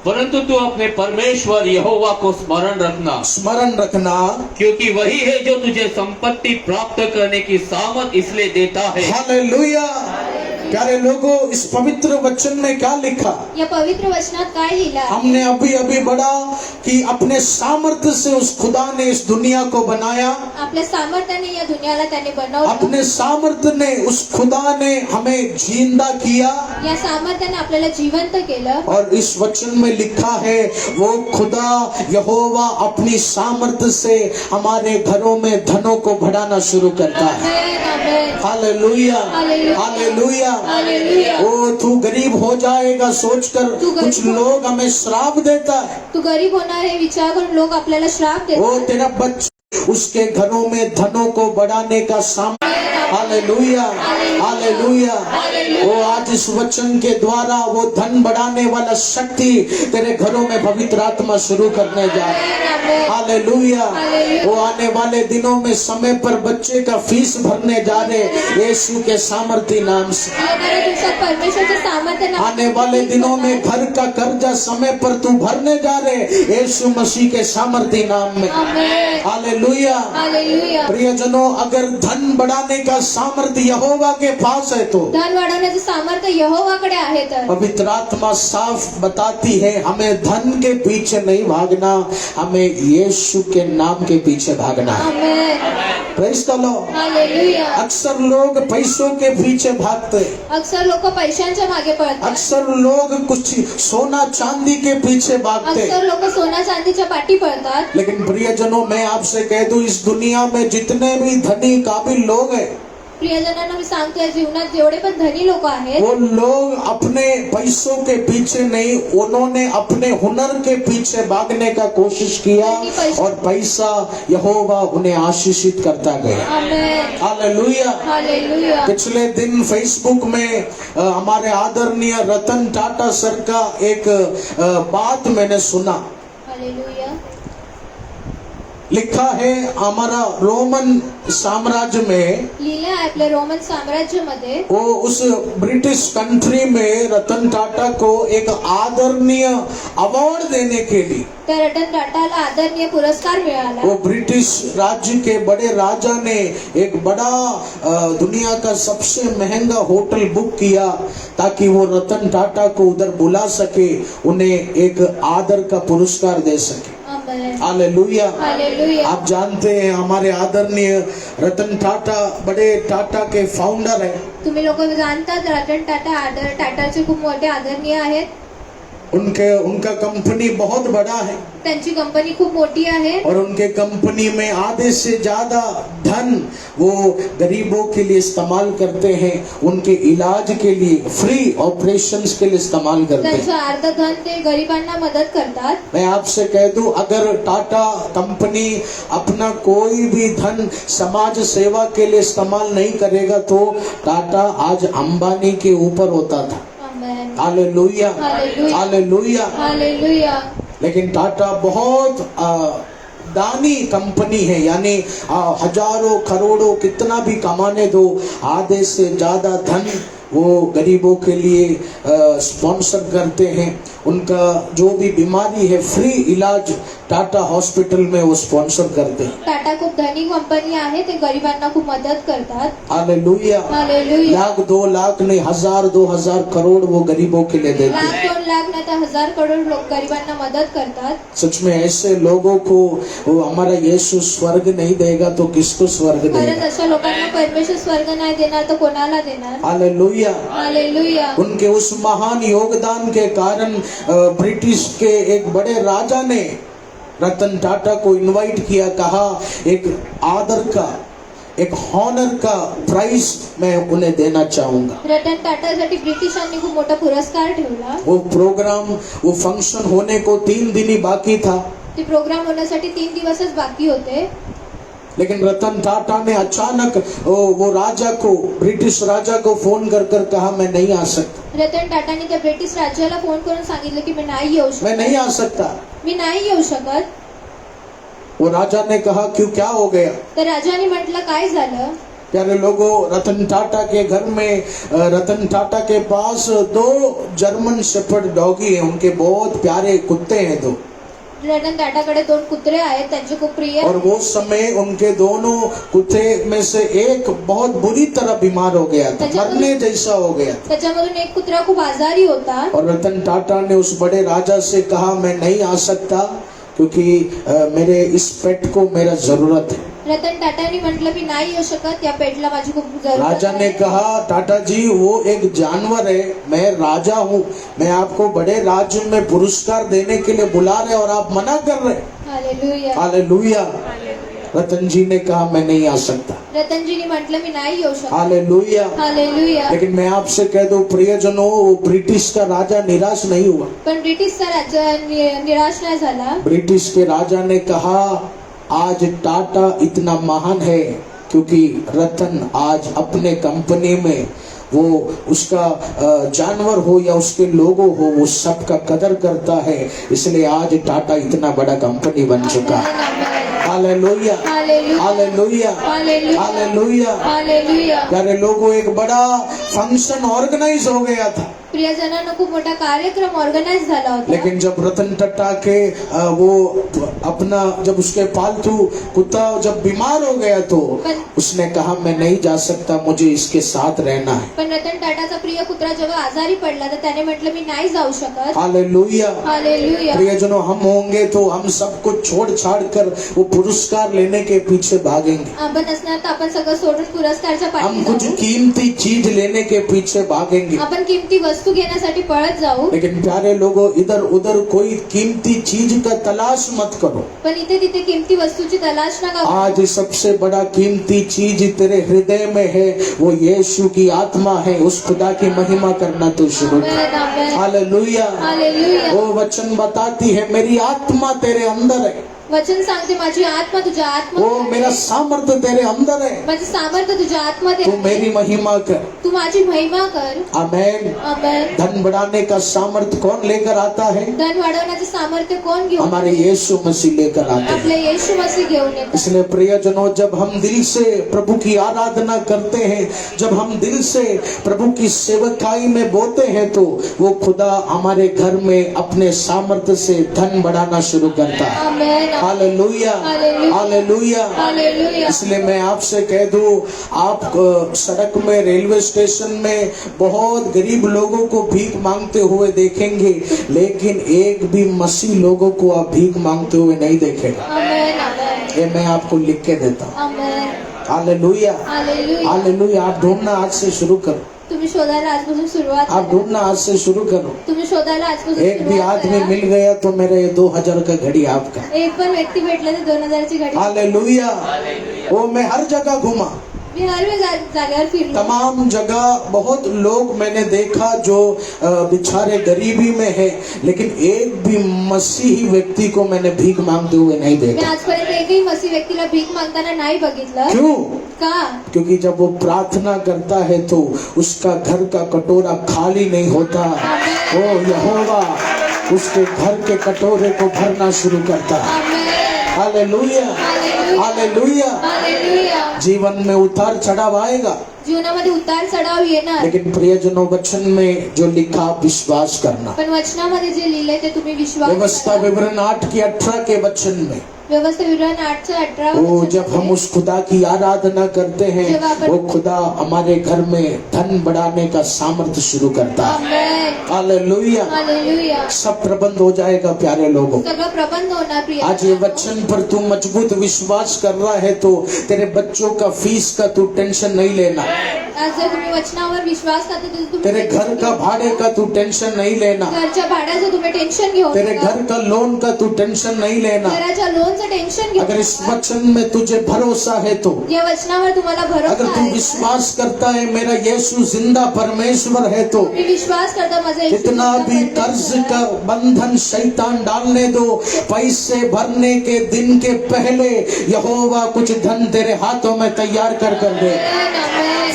D: परंतु तू अपने परमेश्वर यहोवा को स्मरण रखना, क्योंकि वही है जो तुझे संपत्ति प्राप्त करने की सामर्थ इसलिए देता है।
C: हालेलुया। प्यारे लोगों, इस पवित्र वचन में क्या लिखा?
B: या पवित्र वचनात काय लिहिलं आहे?
C: हमने अभी अभी पढ़ा कि अपने सामर्थ्य से उस खुदा ने इस दुनिया को बनाया।
B: आपल्या सामर्थ्याने या दुनियाला त्याने बनवलं।
C: अपने सामर्थ्य ने उस खुदा ने हमें जिंदा किया।
B: या सामर्थ्याने आपल्याला जिवंत केलं।
C: और इस वचन में लिखा है, वो खुदा यहोवा अपनी सामर्थ्य से हमारे घरों में धनों को बढ़ाना शुरू करता है।
B: आमेन, आमेन।
C: हालेलुया,
B: हालेलुया।
C: हालेलुया।
B: हालेलुया।
C: ओ तू गरीब हो जाएगा सोचकर
B: तू गरीब
C: कुछ लोग हमें श्राप देता है।
B: तू गरीब होणार हे विचार करून लोक आपल्याला श्राप
C: ओ
B: देतात।
C: तेरा बच्चा, उसके घरों में धनों को बढ़ाने का सामर्थ्य। हालेलुया, हालेलुया। वो आज इस वचन के द्वारा वो धन बढ़ाने वाला शक्ति तेरे घरों में पवित्र आत्मा शुरू करने जा रहा है। हालेलुया। वो आने वाले दिनों में समय पर बच्चे का फीस भरने जा रहे यीशु के सामर्थ्य नाम से।
B: येणाऱ्या दिवसात परमेश्वरच्या सामर्थ्याने
C: आने वाले दिनों में घर का कर्जा समय पर तू भरने जा रहे यीशु मसीह के सामर्थ्य नाम में।
B: आमेन।
C: हालेलुया।
B: हालेलुया।
C: प्रियजनों, अगर धन बढ़ाने का सामर्थ्य यहोवा के पास है तो
B: धन वाढवण्याचं सामर्थ्य यहोवाकडे आहे। तर
C: पवित्र आत्मा साफ बताती है, हमें धन के पीछे नहीं भागना, हमें यीशु के नाम के पीछे भागना है।
B: आमेन।
C: Praise the Lord.
B: हालेलुया।
C: अक्सर लोग पैसों के पीछे भागते,
B: अक्सर लोक पैशांच्या मागे पळतात।
C: अक्सर लोग कुछ सोना चांदी के पीछे भागते।
B: अक्सर लोक सोना चांदीच्या पाठी पळतात।
C: लेकिन प्रियजनों, मैं आपसे कह दूं, इस दुनिया में जितने भी धनी काबिल लोग हैं,
B: प्रियजनांना मी सांगतोय, जीवनात जेवढे पण धनी लोक आहेत,
C: वो लोग अपने पैसों के पीछे नहीं, उन्होंने अपने हुनर के पीछे भागने का कोशिश किया और पैसा यहोवा उन्हें आशीषित करता गया।
B: आमेन।
C: हालेलुया।
B: हालेलुया।
C: पिछले दिन फेसबुक में हमारे आदरणीय रतन टाटा सर का एक बात मैंने सुना।
B: हालेलुया।
C: लिखा है, हमारा रोमन साम्राज्य में,
B: लिहिलं आहे आपल्या रोमन साम्राज्यामध्ये,
C: वो उस ब्रिटिश कंट्री में रतन टाटा को एक आदरणीय अवार्ड देने के लिए,
B: तर रतन टाटाला आदरणीय पुरस्कार मिळाला।
C: वो ब्रिटिश राज्य के बड़े राजा ने एक बड़ा दुनिया का सबसे महंगा होटल बुक किया ताकि वो रतन टाटा को उधर बुला सके, उन्हें एक आदर का पुरस्कार दे सके।
B: आमेन।
C: हालेलुया।
B: हालेलुया।
C: आप जानते हैं, हमारे आदरणीय रतन टाटा बड़े टाटा के फाउंडर हैं।
B: तुम्ही लोक जाणतात, रतन टाटा टाटाचे खूप मोठे आदरणीय आहेत।
C: उनका कंपनी बहुत बड़ा है
B: त्यांची कंपनी खूप मोठी आहे
C: और उनके कंपनी में आधे से ज्यादा धन वो गरीबों के लिए इस्तेमाल करते हैं, उनके इलाज के लिए, फ्री ऑपरेशंस के लिए इस्तेमाल करते हैं।
B: त्यांचं अर्ध धन ते गरिबांना मदत करतात।
C: मैं आपसे कह दूं, अगर टाटा कंपनी अपना कोई भी धन समाज सेवा के लिए इस्तेमाल नहीं करेगा तो टाटा आज अंबानी के ऊपर होता था।
B: आमेन।
C: हालेलुया,
B: हालेलुया।
C: हालेलुया।
B: हालेलुया।
C: लेकिन टाटा बहुत दानी कंपनी है, यानी हजारों करोड़ों कितना भी कमाने दो, आधे से ज्यादा धन वो गरीबों के लिए स्पॉन्सर करते हैं। उनका जो भी बीमारी है फ्री इलाज टाटा हॉस्पिटल में वो स्पॉन्सर करते हैं।
B: टाटा खूप धनी कंपनी आहे, ते गरिबांना खूप मदत करतात।
C: हालेलुया।
B: हालेलुया।
C: लाख 2 लाख नहीं, 1000-2000 करोड़ वो गरीबों के लिए देते
B: लाख
C: हैं।
B: 2 लाख नाही तर 1000 करोड लोक गरिबांना मदत करतात।
C: सच में ऐसे लोगों को वो हमारा यीशु स्वर्ग नहीं देगा तो किसको स्वर्ग
B: खरंच
C: देगा?
B: अशा लोकांना परमेश्वर स्वर्ग नाही देणार तर कोणाला देणार?
C: हालेलुया।
B: हालेलुया।
C: उनके उस महान योगदान के कारण ब्रिटिश के एक बड़े राजा ने रतन टाटा को इनवाइट किया, कहा एक आदर का, एक हॉनर का प्राइज मैं उन्हें देना चाहूंगा।
B: रतन टाटासाठी ब्रिटिशांनी खूप मोठा पुरस्कार ठेवला.
C: वो प्रोग्राम, वो फंक्शन होने को 3 दिन ही बाकी था,
B: ते प्रोग्राम होण्यासाठी 3 दिवसच बाकी होते.
C: लेकिन रतन टाटा ने अचानक वो राजा को, ब्रिटिश राजा को फोन कर कर कहा मैं नहीं आ सकता,
B: रतन टाटाने त्या ब्रिटिश राज्याला फोन करून सांगितलं की मी नाही येऊ
C: मैं
B: शकत,
C: नहीं आ सकता।
B: मी नाही येऊ शकत.
C: वो राजा ने कहा क्यों, क्या हो गया?
B: तर राजाने म्हटलं काय झालं?
C: प्यारे लोगों, रतन टाटा के घर में, रतन टाटा के पास 2 जर्मन शेफर्ड डॉगी हैं, उनके बहुत प्यारे कुत्ते हैं 2।
B: रतन टाटाकडे 2 कुत्रे आहेत, त्यांचे खूप प्रिय.
C: और वो समय उनके दोनों कुत्ते में से एक बहुत बुरी तरह बीमार हो गया था, मरने जैसा हो गया था।
B: त्याच्यामधून एक कुत्रा खूप आजारी होता.
C: और रतन टाटा ने उस बड़े राजा से कहा मैं नहीं आ सकता क्योंकि मेरे इस पेट को मेरा जरूरत है।
B: रतन टाटाने म्हटलं मी नाही येऊ शकत, या पेटला माझी खूप जरूरत
C: राजा ने
B: आहे.
C: कहा टाटा जी वो एक जानवर है, मैं राजा हूँ, मैं आपको बड़े राज्य में पुरस्कार देने के लिए बुला रहे और आप मना कर रहे।
B: हालेलुया.
C: हालेलुया। रतन जी ने कहा मैं नहीं आ सकता।
B: रतनजीने म्हटलं मी नाही येऊ शकत.
C: हालेलुया।
B: हालेलुया.
C: लेकिन मैं आपसे कह दूं प्रियजनों, वो ब्रिटिश का राजा निराश नहीं हुआ।
B: पण ब्रिटिशचा राज्य निराश नाही झाला.
C: ब्रिटिश के राजा ने कहा आज टाटा इतना महान है क्योंकि रतन आज अपने कंपनी में, वो उसका जानवर हो या उसके लोगो हो, वो सबका कदर करता है, इसलिए आज टाटा इतना बड़ा कंपनी बन चुका है। हालेलुया।
B: हालेलुया.
C: हालेलुया।
B: हालेलुया.
C: हालेलुया।
B: हालेलुया.
C: प्यारे लोगों, एक बड़ा फंक्शन ऑर्गेनाइज हो गया था,
B: प्रियजनांना खूप मोठा कार्यक्रम ऑर्गनाइज झाला होता.
C: लेकिन जब रतन टाटा के वो अपना, जब उसके पालतू कुत्ता जब बीमार हो गया तो उसने कहा मैं नहीं जा सकता, मुझे इसके साथ रहना है।
B: पण रतन टाटाचा प्रिय कुत्रा जेव्हा आजारी पडला तर त्याने म्हटलं मी नाही जाऊ शकत.
C: हालेलुया।
B: हालेलुया.
C: प्रियजनों, हम होंगे तो हम सब कुछ छोड़ छाड़ कर वो पुरस्कार लेने के पीछे भागेंगे।
B: आपण असणार तर आपण सगळं सोडून पुरस्कारच्या
C: हम
B: पाठी
C: कुछ
B: जाऊ.
C: कीमती चीज लेने के पीछे भागेंगे।
B: आपण किमती वस्तू घेण्यासाठी पळत जाऊ.
C: लेकिन प्यारे लोगों, इधर उधर कोई कीमती चीज का तलाश मत करो।
B: पण इथे तिथे किमती वस्तूची तलाश नका करू.
C: आज सबसे बड़ा कीमती चीज तेरे हृदय में है, वो यीशु की आत्मा है। उस खुदा की महिमा करना तू शुरू कर।
B: आमेन, आमेन.
C: हालेलुया।
B: हालेलुया.
C: वो वचन बताती है मेरी आत्मा तेरे अंदर है,
B: वचन सांगते माझी आत्मा तुझ्या आत्मा
C: वो मेरा सामर्थ्य तेरे अंदर है,
B: माझी सामर्थ्य तुझ्या आत्मध्ये
C: तू
B: आहे.
C: मेरी महिमा कर।
B: तू माझी महिमा कर.
C: आमेन।
B: आमेन.
C: धन बढ़ाने का सामर्थ्य कौन लेकर आता है?
B: धन वाढवण्याचे सामर्थ्य कोण घेऊन
C: हमारे यीशु मसीह लेकर आते हैं।
B: आपले येशू मसीह घेऊन येतात.
C: इसलिए प्रियजनों, जब हम दिल से प्रभु की आराधना करते हैं, जब हम दिल से प्रभु की सेवकाई में बोते हैं, तो वो खुदा हमारे घर में अपने सामर्थ्य से धन बढ़ाना शुरू करता है।
B: आमेन.
C: हालेलुया।
B: हालेलुया.
C: हालेलुया।
B: हालेलुया.
C: इसलिए मैं आपसे कह दूं, आप सड़क में, रेलवे स्टेशन में बहुत गरीब लोगों को भीख मांगते हुए देखेंगे, लेकिन एक भी मसीह लोगों को आप भीख मांगते हुए नहीं देखेगा।
B: आमेन. आमेन.
C: ये मैं आपको लिख के देता हूँ।
B: आमेन.
C: हालेलुया।
B: हालेलुया.
C: हालेलुया। आप ढूंढना आज से शुरू करो।
B: तुम्ही शोधायला आजपासून सुरुवात
C: आप
B: करा.
C: ढूंढना आज से शुरू करो।
B: तुम्ही शोधायला आजपासून
C: एक भी
B: सुरुवात
C: आदमी
B: करा.
C: मिल गया तो मेरा ये 2000 का घड़ी आपका।
B: एक पण व्यक्ती भेटला तर 2000ची घडी.
C: हालेलुया। वो मैं हर जगह घूमा,
B: मी हर वेळ जागेवर फिरलो.
C: तमाम जगह बहुत लोग मैंने देखा जो बेचारे गरीबी में है, लेकिन एक भी मसीही व्यक्ति को मैंने भीख मांगते हुए नहीं
B: मी
C: देखा।
B: आजपर्यंत एकही मसीह व्यक्तीला भीक मागताना नाही बघितलं.
C: क्यों?
B: का?
C: क्योंकि जब वो प्रार्थना करता है तो उसका घर का कटोरा खाली नहीं होता। ओ यहोवा उसके घर के कटोरे को भरना शुरू करता है।
B: आमेन.
C: हालेलुया।
B: हालेलुया.
C: हालेलुया।
B: हालेलुया.
C: जीवन में उतार चढ़ाव आएगा,
B: जीवनामध्ये उतार चढाव येणार.
C: लेकिन प्रियजनों, वचन में जो लिखा आप विश्वास करना।
B: पण वचनामध्ये जे लिहिलंय ते तुम्ही विश्वास
C: व्यवस्था
B: करा.
C: विवरण 8 की 18 के वचन में
B: व्यवस्था विवरण 8:18.
C: वो जब हम उस खुदा की आराधना करते हैं, वो खुदा हमारे घर में धन बढ़ाने का सामर्थ्य शुरू करता है।
B: आमेन.
C: हालेलुया।
B: हालेलुया.
C: सब प्रबंध हो जाएगा प्यारे लोगों।
B: सगळं प्रबंध होणार प्रिय.
C: आज ये वचन पर तू मजबूत विश्वास कर रहा है तो तेरे बच्चों का फीस का तू टेंशन नहीं लेना।
B: आज जर तुम्ही वचनावर विश्वास करता तर तुम्ही
C: तेरे घर का भाड़े का तू टेंशन नहीं लेना,
B: घरच्या भाड्याचं तुम्ही टेन्शन घेऊ
C: तेरे
B: नका.
C: घर का लोन का तू टेंशन नहीं लेना.
B: घराच्या लोनचं टेन्शन घेऊ
C: अगर इस
B: नका.
C: वचन में तुझे भरोसा है तो,
B: या वचनावर तुम्हाला
C: अगर
B: भरोसा
C: तू
B: आहे,
C: विश्वास करता है मेरा यीशु जिंदा परमेश्वर है तो,
B: तुम्ही विश्वास करता माझा येशू
C: कितना
B: जिंदा
C: भी
B: परमेश्वर
C: कर्ज
B: आहे.
C: का बंधन शैतान डालने दो, पैसे भरने के दिन के पहले यहोवा कुछ धन तेरे हाथों में तैयार कर दे.
B: आमेन.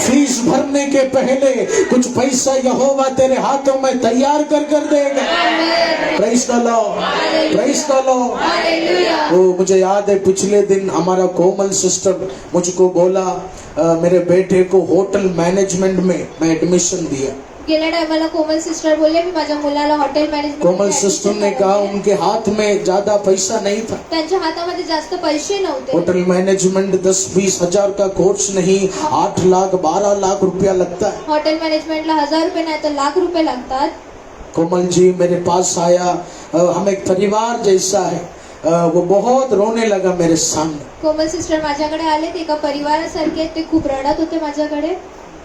C: फीस भरने के पहले कुछ पैसा यहोवा तेरे हाथों में तैयार कर देगा.
B: आमेन.
C: Praise the Lord, praise the Lord.
B: हालेलुया.
C: वो मुझे याद है पिछले दिन हमारा कोमल सिस्टर मुझको बोला, मेरे बेटे को होटल मैनेजमेंट में मैं एडमिशन दिया.
B: गेल्या टायमाला कोमल सिस्टर बोलले मी माझ्या मुलाला हॉटेल मॅनेजमेंट
C: कोमल सिस्टर ने कहा उनके हाथ में ज्यादा पैसा नहीं था.
B: त्यांच्या हातामध्ये जास्त पैसे नव्हते.
C: होटल मैनेजमेंट 10-20 हजार का कोर्स नहीं, 8 लाख 12 लाख रुपया लगता है.
B: हॉटेल मॅनेजमेंटला 1000 रुपये नाही तर लाख रुपये लागतात.
C: कोमल जी मेरे पास आया, हम एक परिवार जैसा है. वो बहुत रोने लगा मेरे सामने.
B: कोमल सिस्टर माझ्याकडे आले, ते एका परिवारासारखे, ते खूप रडत होते माझ्याकडे.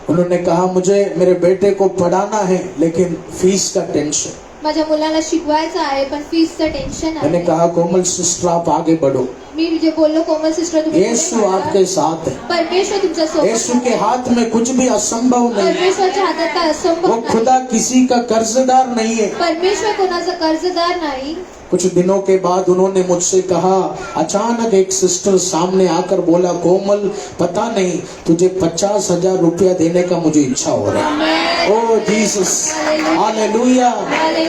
C: उन्होंने कहा मुझे मेरे बेटे को पढ़ाना है लेकिन फीस का टेंशन.
B: माझ्या मुलाला शिकवायचं आहे पण फीसचं टेन्शन
C: मैंने
B: आहे.
C: कहा कोमल सिस्टर आप आगे बढ़ो,
B: मी जे बोललो कोमल सिस्टर तुम्ही पुढे
C: यीशु
B: वाढा.
C: आपके साथ है.
B: परमेश्वर तुमच्या
C: यीशु
B: सोबत
C: के
B: आहे.
C: हाथ में कुछ भी असंभव नहीं.
B: परमेश्वरच्या हातात काय असंभव
C: वो
B: नाही.
C: खुदा किसी का कर्जदार नहीं है.
B: परमेश्वर कोणाचा कर्जदार नाही.
C: कुछ दिनों के बाद उन्होंने मुझसे कहा, अचानक एक सिस्टर सामने आकर बोला, कोमल पता नहीं तुझे 50,000 रुपया देने का मुझे इच्छा हो रहा है. ओ जीसस, हालेलुया.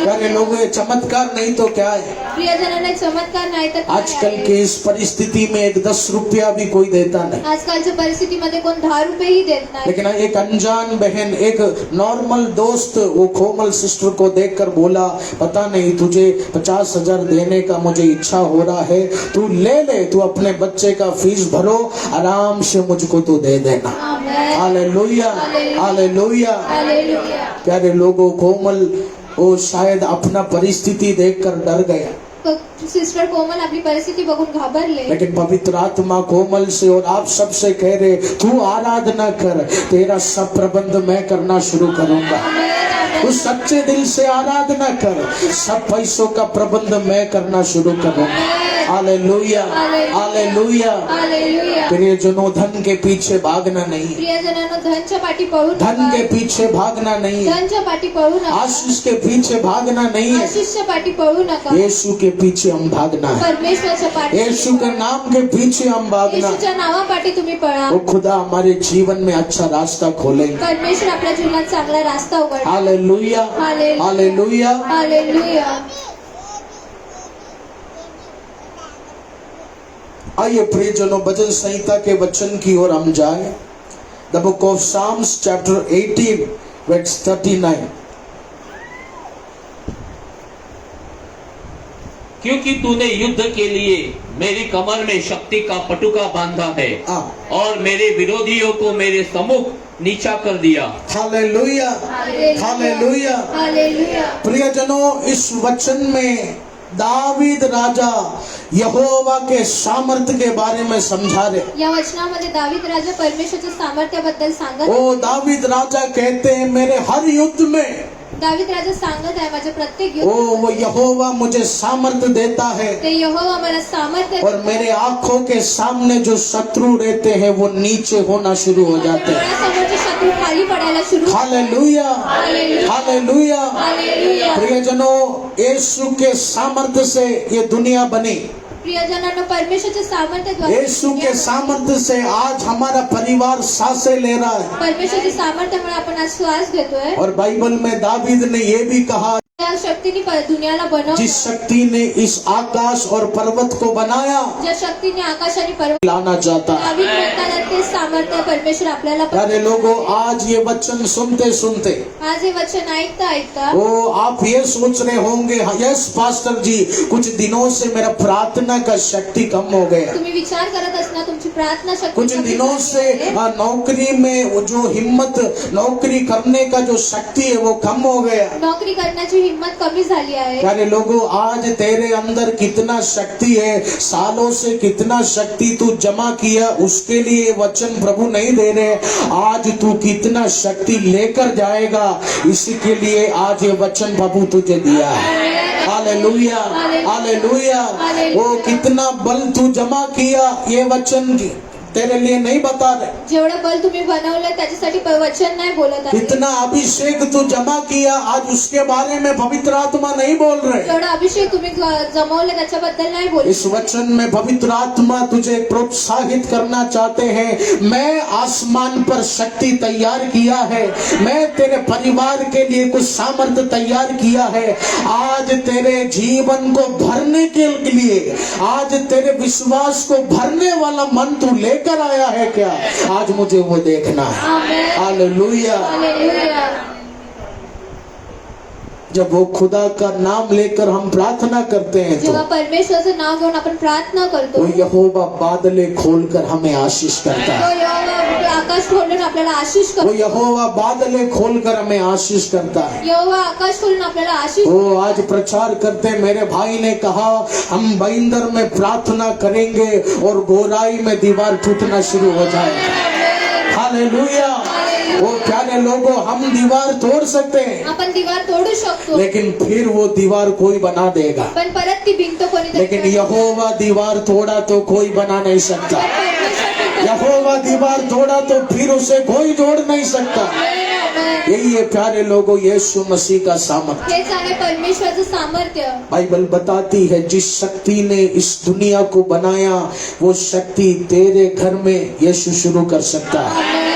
C: अरे लोगों ये चमत्कार नहीं तो क्या है.
B: प्रियजनांना चमत्कार नाही तर काय
C: आजकल
B: आहे?
C: की इस परिस्थिति में एक 10 रुपया भी कोई देता नहीं.
B: आजकालच्या परिस्थितीमध्ये कोण 10 रुपयेही देत नाही.
C: लेकिन एक अनजान बहन, एक नॉर्मल दोस्त वो कोमल सिस्टर को देखकर बोला, पता नहीं तुझे 50,000 देने का मुझे इच्छा हो रहा है, तू ले, तू अपने बच्चे का फीस भरो, आराम से मुझको तू दे देना.
B: आमेन.
C: हालेलुया, हालेलुया.
B: हालेलुया.
C: प्यारे लोगों, कोमल वो शायद अपना परिस्थिति देखकर डर गया,
B: सिस्टर कोमल आपली परिस्थिती बघून घाबरले.
C: लेकिन पवित्र आत्मा कोमल से और आप सबसे कह रहे, तू आराधना कर, तेरा सब प्रबंध मैं करना शुरू करूंगा. तू सच्चे दिल से आराधना कर, सब पैसों का प्रबंध मैं करना शुरू करूंगा. हालेलुया, हालेलुया.
B: हालेलुया.
C: प्रियजनों, धन के पीछे भागना नहीं,
B: प्रियजनांनो धनच्या पाठी पळू
C: धन के
B: नका.
C: पीछे भागना नहीं,
B: धनच्या पाठी पळू नका.
C: आशीष के पीछे भागना नहीं है.
B: आशीषच्या पाठी पळू नका.
C: यीशु के पीछे हम भागना है.
B: परमेश्वरच्या पाठी,
C: यीशु के नाम के पीछे हम भागना है.
B: येशूच्या नावापाठी तुम्ही पळा.
C: वो खुदा हमारे जीवन में अच्छा रास्ता खोलेंगे.
B: परमेश्वर आपल्या जीवनात चांगला रास्ता उघडणार.
C: हालेलुया, हालेलुया.
B: हालेलुया.
C: आइए प्रियजनों, भजन संहिता के वचन की ओर हम जाएं. The book of Psalms chapter 18 verse 39.
D: क्योंकि तूने युद्ध के लिए मेरी कमर में शक्ति का पटुका बांधा है और मेरे विरोधियों को मेरे सम्मुख नीचा कर दिया.
C: हालेलुया, हालेलुया.
B: हालेलुया.
C: प्रियजनों, इस वचन में दावीद राजा यहोवा के सामर्थ्य के बारे में समझा रहे.
B: या वचनामध्ये दावीद राजा परमेश्वरच्या सामर्थ्याबद्दल सांगत.
C: ओ दावीद राजा कहते हैं, मेरे हर युद्ध में
B: दावीद राजा सांगत आहे, माझ्या प्रत्येक
C: ओ
B: युद्धात
C: वो यहोवा मुझे सामर्थ्य देता है
B: ते यहोवा मला सामर्थ्य
C: और मेरे आंखों के सामने जो शत्रु रहते हैं वो नीचे होना शुरू हो जाते हैं.
B: डोळ्यासमोरचे शत्रू खाली पडायला सुरू.
C: हालेलुया, हालेलुया.
B: हालेलुया.
C: प्रियजनों, यीशु के सामर्थ्य से ये दुनिया बनी.
B: प्रियजनांनो, परमेश्वरच्या सामर्थ्याद्वारे
C: यीशु के सामर्थ्य से आज हमारा परिवार सांसें ले रहा है.
B: परमेश्वरच्या सामर्थ्यामुळे आपण आज श्वास घेतोय.
C: और बाइबल में दावीद ने ये भी कहा,
B: त्या शक्तीने दुनियाला बनवलं.
C: जिस शक्ति ने इस आकाश और पर्वत को बनाया,
B: ज्या शक्तीने आकाश आणि पर्वत
C: लाना चाहता है.
B: दावीद म्हणतात ते सामर्थ्य परमेश्वर आपल्याला
C: प्यारे लोगों, आज ये वचन सुनते सुनते
B: आज हे वचन ऐकता ऐकता
C: ओ आप ये सोच रहे होंगे, यस पास्टर जी, कुछ दिनों से मेरा प्रार्थना का शक्ति कम हो गया.
B: तुम्ही विचार करत असणार तुमची प्रार्थना शक्ती
C: कुछ
B: कमी
C: दिनों
B: झाली
C: से
B: आहे.
C: नौकरी में वो जो हिम्मत, नौकरी करने का जो शक्ति है वो कम हो गया.
B: नोकरी करण्याची हिंमत हिंमत कमी झाली आहे.
C: प्यारे लोगों, आज तेरे अंदर कितना शक्ति है, सालों से कितना शक्ति तू जमा किया, उसके लिए वचन प्रभु नहीं दे रहे. आज तू कितना शक्ति लेकर जाएगा, इसी के लिए आज ये वचन प्रभु तुझे दिया है. हालेलुया, हालेलुया. वो कितना बल तू जमा किया, ये वचन तेरे लिए नहीं बता रहे.
B: जेवढं बल तुम्ही बनवलं त्याच्यासाठी वचन नाही बोलत आहे.
C: कितना अभिषेक तू जमा किया, आज उसके बारे में पवित्र आत्मा नहीं बोल रहे.
B: जेवढा अभिषेक तुम्ही जमवलं त्याच्याबद्दल नाही बोलत.
C: इस वचन में पवित्र आत्मा तुझे प्रोत्साहित करना चाहते हैं. मैं आसमान पर शक्ति तैयार किया है, मैं तेरे परिवार के लिए कुछ सामर्थ्य तैयार किया है. आज तेरे जीवन को भरने के लिए, आज तेरे विश्वास को भरने वाला मन तू लेकर आया है क्या? आज मुझे वो देखना है. हालेलुया.
B: हालेलुया.
C: जब वो खुदा का नाम लेकर हम प्रार्थना करते हैं
B: जेव्हा
C: तो
B: परमेश्वराचं नाव घेऊन आपण प्रार्थना करतो,
C: वो यहोवा बादले खोलकर हमें आशीष करता
B: तो
C: है.
B: यहोवा आकाश खोलून आपल्याला आशीष
C: वो
B: करतो.
C: यहोवा बादले खोलकर हमें आशीष करता है.
B: यहोवा आकाश खोलून आपल्याला आशीष.
C: वो आज प्रचार करते, मेरे भाई ने कहा हम बइंदर में प्रार्थना करेंगे और गोराई में दीवार टूटना शुरू हो जाएगा. हालेलुया. वो प्यारे लोगों, हम दीवार तोड़ सकते हैं,
B: आपण दीवार तोडू शकतो,
C: लेकिन फिर वो दीवार कोई बना देगा.
B: पण परत ती भिंत कोणी
C: लेकिन यहोवा दीवार तोड़ा तो कोई बना नहीं सकता. यहोवा दीवार तोड़ा तो फिर उसे कोई जोड़ नहीं सकता. यही है प्यारे लोगों यीशु मसीह का सामर्थ्य.
B: हेच आहे परमेश्वराचं सामर्थ्य.
C: बाइबल बताती है जिस शक्ति ने इस दुनिया को बनाया, वो शक्ति तेरे घर में यीशु शुरू कर सकता है.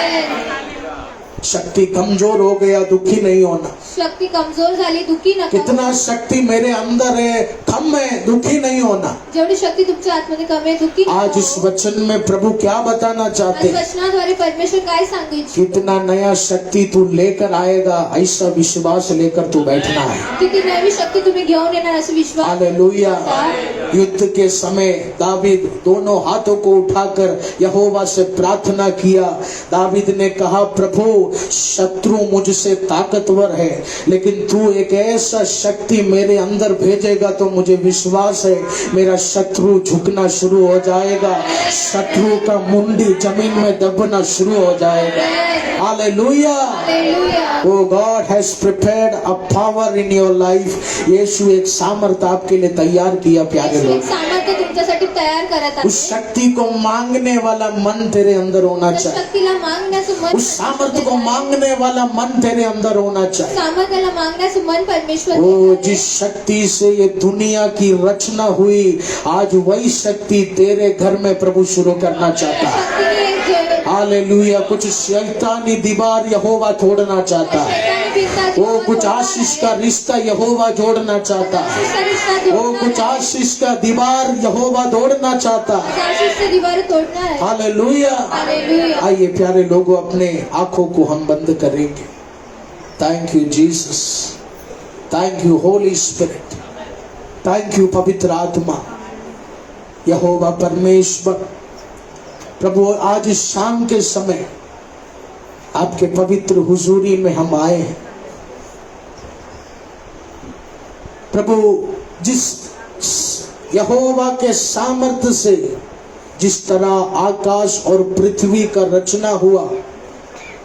C: शक्ति कमजोर हो गया, दुखी नहीं होना.
B: शक्ती कमजोर झाली, दुखी नका.
C: कितना शक्ति मेरे अंदर है, कम है, दुखी नहीं होना.
B: जेवढी शक्ती तुमच्या आतमध्ये कमी आहे, दुखी नका.
C: आज इस वचन में प्रभु क्या बताना चाहते
B: आज
C: हैं?
B: वचनाद्वारे परमेश्वर काय सांगू इच्छितो?
C: कितना नया शक्ति तू लेकर आएगा, ऐसा विश्वास लेकर तू बैठना है.
B: किती नवी शक्ती तुम्ही घेऊन येणार असं विश्वास.
C: हालेलुया. युद्ध के समय दावीद दोनों हाथों को उठाकर यहोवा से प्रार्थना किया. दावीद ने कहा, प्रभु शत्रु मुझसे ताकतवर है, लेकिन तू एक ऐसा शक्ति मेरे अंदर भेजेगा तो मुझे विश्वास है मेरा शत्रु झुकना शुरू हो जाएगा, शत्रु का मुंडी जमीन में दबना शुरू हो जाएगा. Hallelujah. Oh, God has prepared a power in your life. यीशु एक सामर्थ्य आपके लिए तैयार किया. प्यारे
B: येशू
C: लोग,
B: एक सामर्थ्य तुमच्यासाठी तयार करत आहे.
C: उस शक्ति को मांगने वाला मन तेरे अंदर होना
B: त्या
C: चाहिए.
B: शक्तीला मागण्याचं मन,
C: उस सामर्थ्य को मांगने वाला मन तेरे अंदर होना चाहिए.
B: सामर्थ्याला मागण्याचं मन परमेश्वर
C: वो
B: देत आहे.
C: जिस शक्ति से ये दुनिया की रचना हुई, आज वही शक्ति तेरे घर में प्रभु शुरू करना चाहता है.
B: शक्तीने एक जेवढं
C: हालेलुया. कुछ शैतानी दीवार यहोवा तोड़ना चाहता है.
B: शैतानी भिंत,
C: वो कुछ आशीष का रिश्ता यहोवा जोड़ना चाहता है. वो कुछ आशीष का दीवार यहोवा तोड़ना चाहता है.
B: आशीष दीवार तोडणार आहे.
C: हालेलुया.
B: हालेलुया.
C: आइए प्यारे लोगों, अपने आंखों को हम बंद करेंगे. Thank you Jesus. Thank you Holi spirit. Thank you पवित्र आत्मा. यहोवा परमेश्वर प्रभु, आज इस शाम के समय आपके पवित्र हुजूरी में हम आए हैं. प्रभु, जिस यहोवा के सामर्थ्य से जिस तरह आकाश और पृथ्वी का रचना हुआ,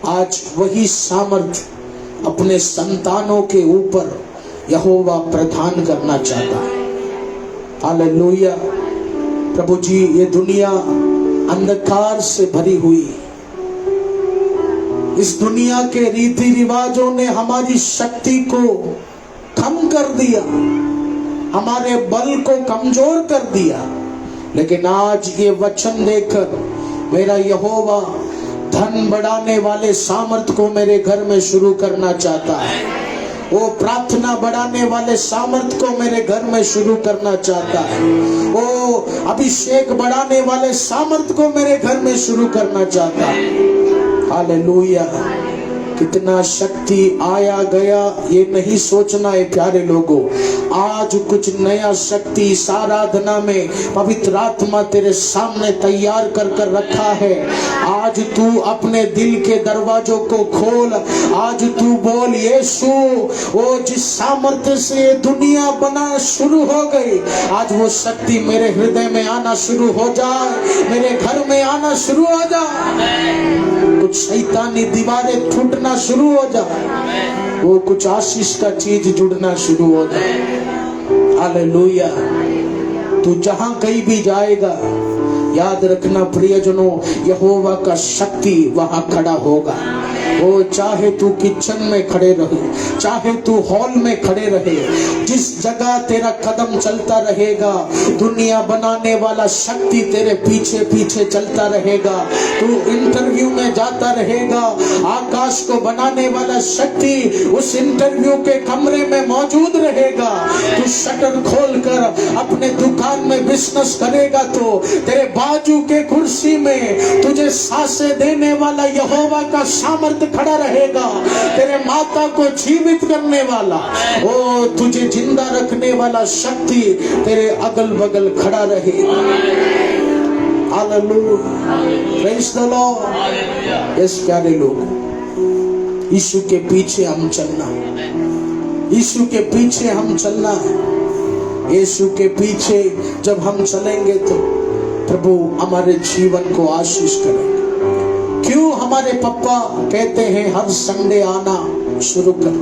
C: आज वही सामर्थ्य अपने संतानों के ऊपर यहोवा प्रदान करना चाहता है. हालेलुया. प्रभु जी, ये दुनिया अंधकार से भरी हुई, इस दुनिया के रीति रिवाजों ने हमारी शक्ति को कम कर दिया, हमारे बल को कमजोर कर दिया. लेकिन आज ये वचन देकर मेरा यहोवा धन बढ़ाने वाले सामर्थ को मेरे घर में शुरू करना चाहता है. वो प्रार्थना बढ़ाने वाले सामर्थ को मेरे घर में शुरू करना चाहता है. वो अभिषेक बढ़ाने वाले सामर्थ को मेरे घर में शुरू करना चाहता है. हालेलुया. कितना शक्ति आया गया ये नहीं सोचना है प्यारे लोगों। आज कुछ नया शक्ति इस आराधना में पवित्र आत्मा तेरे सामने तैयार कर कर रखा है। आज तू अपने दिल के दरवाजों को खोल। आज तू बोल यीशु, वो जिस सामर्थ्य से ये दुनिया बना शुरू हो गई, आज वो शक्ति मेरे हृदय में आना शुरू हो जाए, मेरे घर में आना शुरू हो जाए। कुछ शैतानी दीवारें टूटना शुरू हो जाए, वो कुछ आशीष का चीज जुड़ना शुरू हो जाए। हालेलुया। तू जहां कहीं भी जाएगा याद रखना प्रियजनों, यहोवा का शक्ति वहां खड़ा होगा। वो चाहे तू किचन में खड़े रहे, चाहे तू हॉल में खड़े रहे, जिस जगह तेरा कदम चलता रहेगा दुनिया बनाने वाला शक्ति तेरे पीछे पीछे चलता रहेगा। तू इंटरव्यू में जाता रहेगा, आकाश को बनाने वाला शक्ति उस इंटरव्यू के कमरे में मौजूद रहेगा। तू शटर खोलकर अपने दुकान में बिजनेस करेगा तो तेरे बाजू के कुर्सी में तुझे सांसें देने वाला यहोवा का सामर्थ्य खड़ा रहेगा। तेरे माता को जीवित करने वाला, ओ तुझे जिंदा रखने वाला शक्ति तेरे अगल बगल खड़ा रहेगा। Hallelujah, praise the Lord. Yes प्यारे लोग, यीशु के पीछे हम चलना, यीशु के पीछे हम चलना है। यीशु के पीछे जब हम चलेंगे तो प्रभु हमारे जीवन को आशीष करेगा। क्यों हमारे पापा कहते हैं हर संडे आना शुरू कर,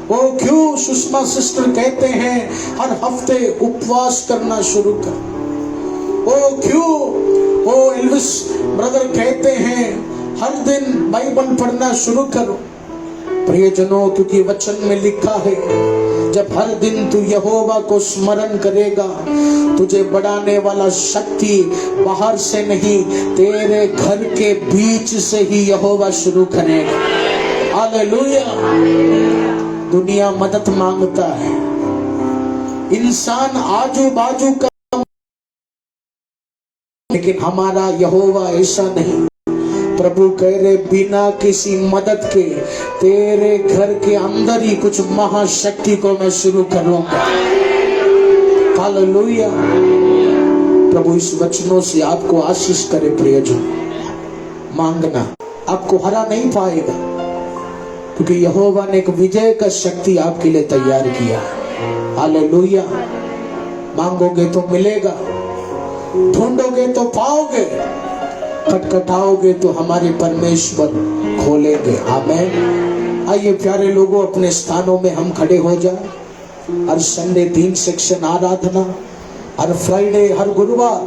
C: वो क्यों सुषमा सिस्टर कहते हैं हर हफ्ते उपवास करना शुरू कर, वो क्यों वो एल्विस ब्रदर कहते हैं हर दिन बाइबल पढ़ना शुरू करो। प्रियजनों, क्योंकि वचन में लिखा है जब हर दिन तू यहोवा को स्मरण करेगा, तुझे बढ़ाने वाला शक्ति बाहर से नहीं तेरे घर के बीच से ही यहोवा शुरू करेगा। हालेलुया। दुनिया मदद मांगता है, इंसान आजू बाजू का, लेकिन हमारा यहोवा ऐसा नहीं। प्रभु कह रहे बिना किसी मदद के तेरे घर के अंदर ही कुछ महाशक्ति को मैं शुरू करूंगा। हालेलुया। प्रभु इस वचनों से आपको आशीष करे। प्रियजन, मांगना आपको हरा नहीं पाएगा, क्योंकि यहोवा ने एक विजय का शक्ति आपके लिए तैयार किया। हालेलुया। मांगोगे तो मिलेगा, ढूंढोगे तो पाओगे, खटखटाओगे तो हमारे परमेश्वर खोलेंगे। आमीन। आइए प्यारे लोगों, अपने स्थानों में हम खड़े हो जाए। हर संडे 3 सेक्शन आराधना, हर फ्राइडे, हर गुरुवार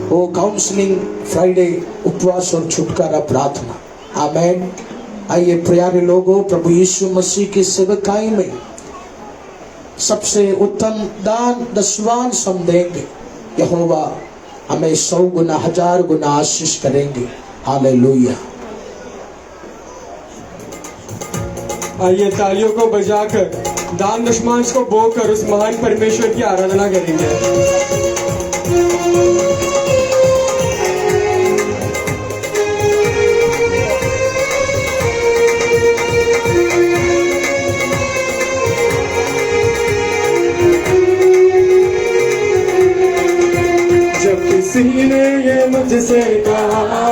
C: वो काउंसलिंग फ्राइडे, उपवास और छुटकारा प्रार्थना। आमीन। आइए प्यारे लोगों, प्रभु यीशु मसीह की सेवकाई में सबसे उत्तम दान दशवांश हम देंगे। यहोवा हमें 100 गुना 1000 गुना आशीष करेंगे। हालेलुया।
E: आइए तालियों को बजाकर दान दशमांश को बोकर उस महान परमेश्वर की आराधना करेंगे। किसी ने ये मुझसे कहा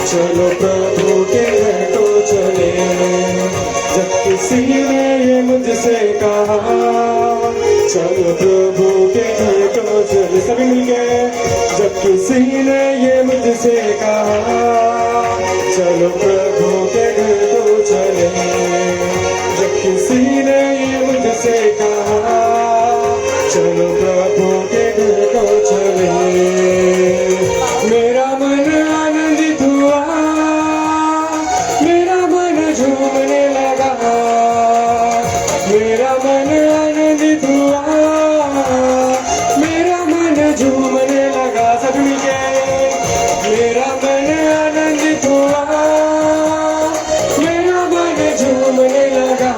E: चलो प्रभु के घर तो चले, जब किसी ने ये मुझसे कहा चलो प्रभु के घर तो चले, सभी मिलके, जब किसी ने ये मुझसे कहा चलो प्रभु के घर तो चले, जब किसी ने ये मुझसे कहा चलो प्रभु के घर तो चले, मेरा मन आनंदित हुआ, मेरा मन झूमने लगा, मेरा मन आनंदित हुआ, मेरा मन झूमने लगा, सब मिलके, मेरा मन आनंदित हुआ, मेरा मन झूमने लगा।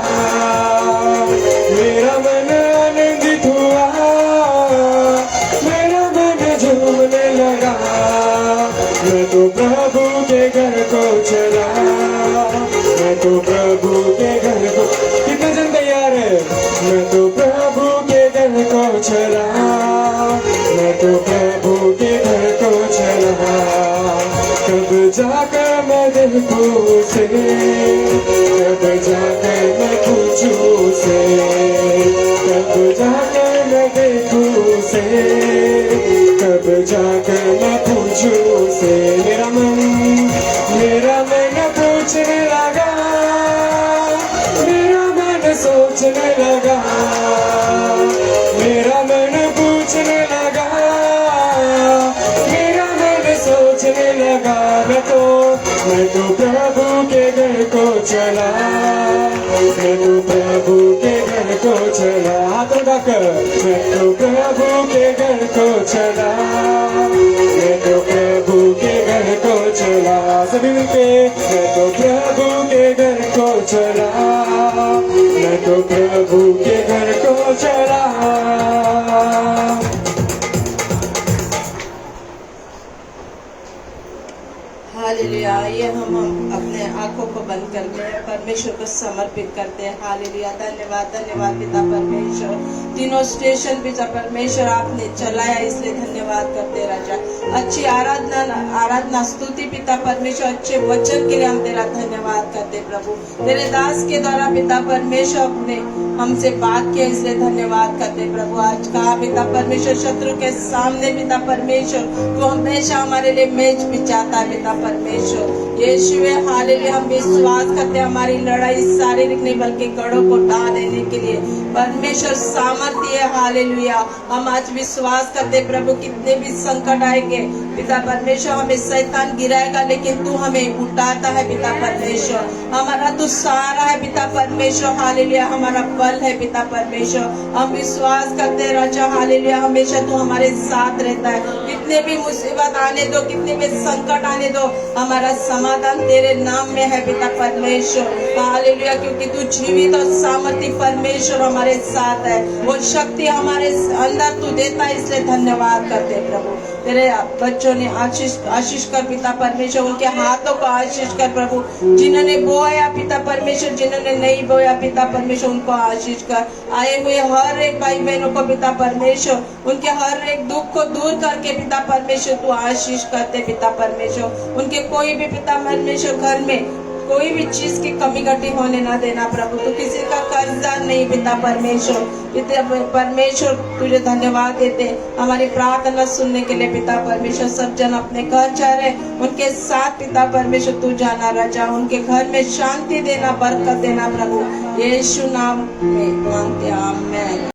E: सोचने लगा, मेरा मन पूछने लगा, मेरा मन सोचने लगा। मैं तो प्रभु के घर को चला, मैं तो प्रभु के घर को चला। हाथ उठाकर मैं तो प्रभु के घर को चला, मैं तो प्रभु के घर को चला। सभी मिलके मैं तो प्रभु के घर को चला, मैं तो प्रभु के घर को चला।
F: हालेलुया। ये हम अपने आंखों को बंद करके परमेश्वर को समर्पित करते हैं। हालेलुया। धन्यवाद धन्यवाद पिता परमेश्वर, तीनों स्टेशन पिता परमेश्वर आपने चलाया, इसलिए धन्यवाद करते राजा। अच्छी आराधना स्तुति पिता परमेश्वर, अच्छे वचन के लिए हम तेरा धन्यवाद करते प्रभु। तेरे दास के द्वारा पिता परमेश्वर अपने हमसे बात किया, इसलिए धन्यवाद करते प्रभु। आज कहा पिता परमेश्वर शत्रु के सामने पिता परमेश्वर तू हमेशा हमारे लिए मेज बिछाता है पिता परमेश्वर। यीशुवे हालेलुया। हम विश्वास करते हैं हमारी लड़ाई शारीरिक नहीं बल्कि गढ़ों को ढा देने के लिए परमेश्वर सामर्थ्य है। हालेलुया। हम आज विश्वास करते प्रभु, कितने भी संकट आएंगे पिता परमेश्वर हमें शैतान गिराएगा, लेकिन तू हमें उठाता है पिता परमेश्वर। हमारा तू सहारा है पिता परमेश्वर। हालेलुया। हमारा बल है पिता परमेश्वर। हम विश्वास करते राजा हालेलुया, हमेशा तू हमारे साथ रहता है। कितने भी मुसीबत आने दो, कितने भी संकट आने दो, हमारा समाधान तेरे नाम में है पिता परमेश्वर। हालेलुया। क्योंकि तू जीवित और सामर्थ्य परमेश्वर हमारे साथ है, वो शक्ति हमारे अंदर तू देता है, इसलिए धन्यवाद करते प्रभु। तेरे बच्चों ने आशीष कर पिता परमेश्वर, उनके हाथों को आशीष कर प्रभु। जिन्होंने बोया पिता परमेश्वर, जिन्होंने नहीं बोया पिता परमेश्वर, उनको आशीष कर। आए हुए हर एक भाई बहनों को पिता परमेश्वर, उनके हर एक दुख को दूर करके पिता परमेश्वर तू आशीष करते पिता परमेश्वर। उनके कोई भी पिता परमेश्वर घर में कोई भी चीज की कमी घटी होने ना देना प्रभु। तो किसी का कर्जदार नहीं पिता परमेश्वर। पिता परमेश्वर तुझे धन्यवाद देते हमारी प्रार्थना सुनने के लिए पिता परमेश्वर। सब जन अपने घर जा रहे, उनके साथ पिता परमेश्वर तू जाना राजा, उनके घर में शांति देना, बरकत देना प्रभु। यीशु नाम में मांगते आमीन।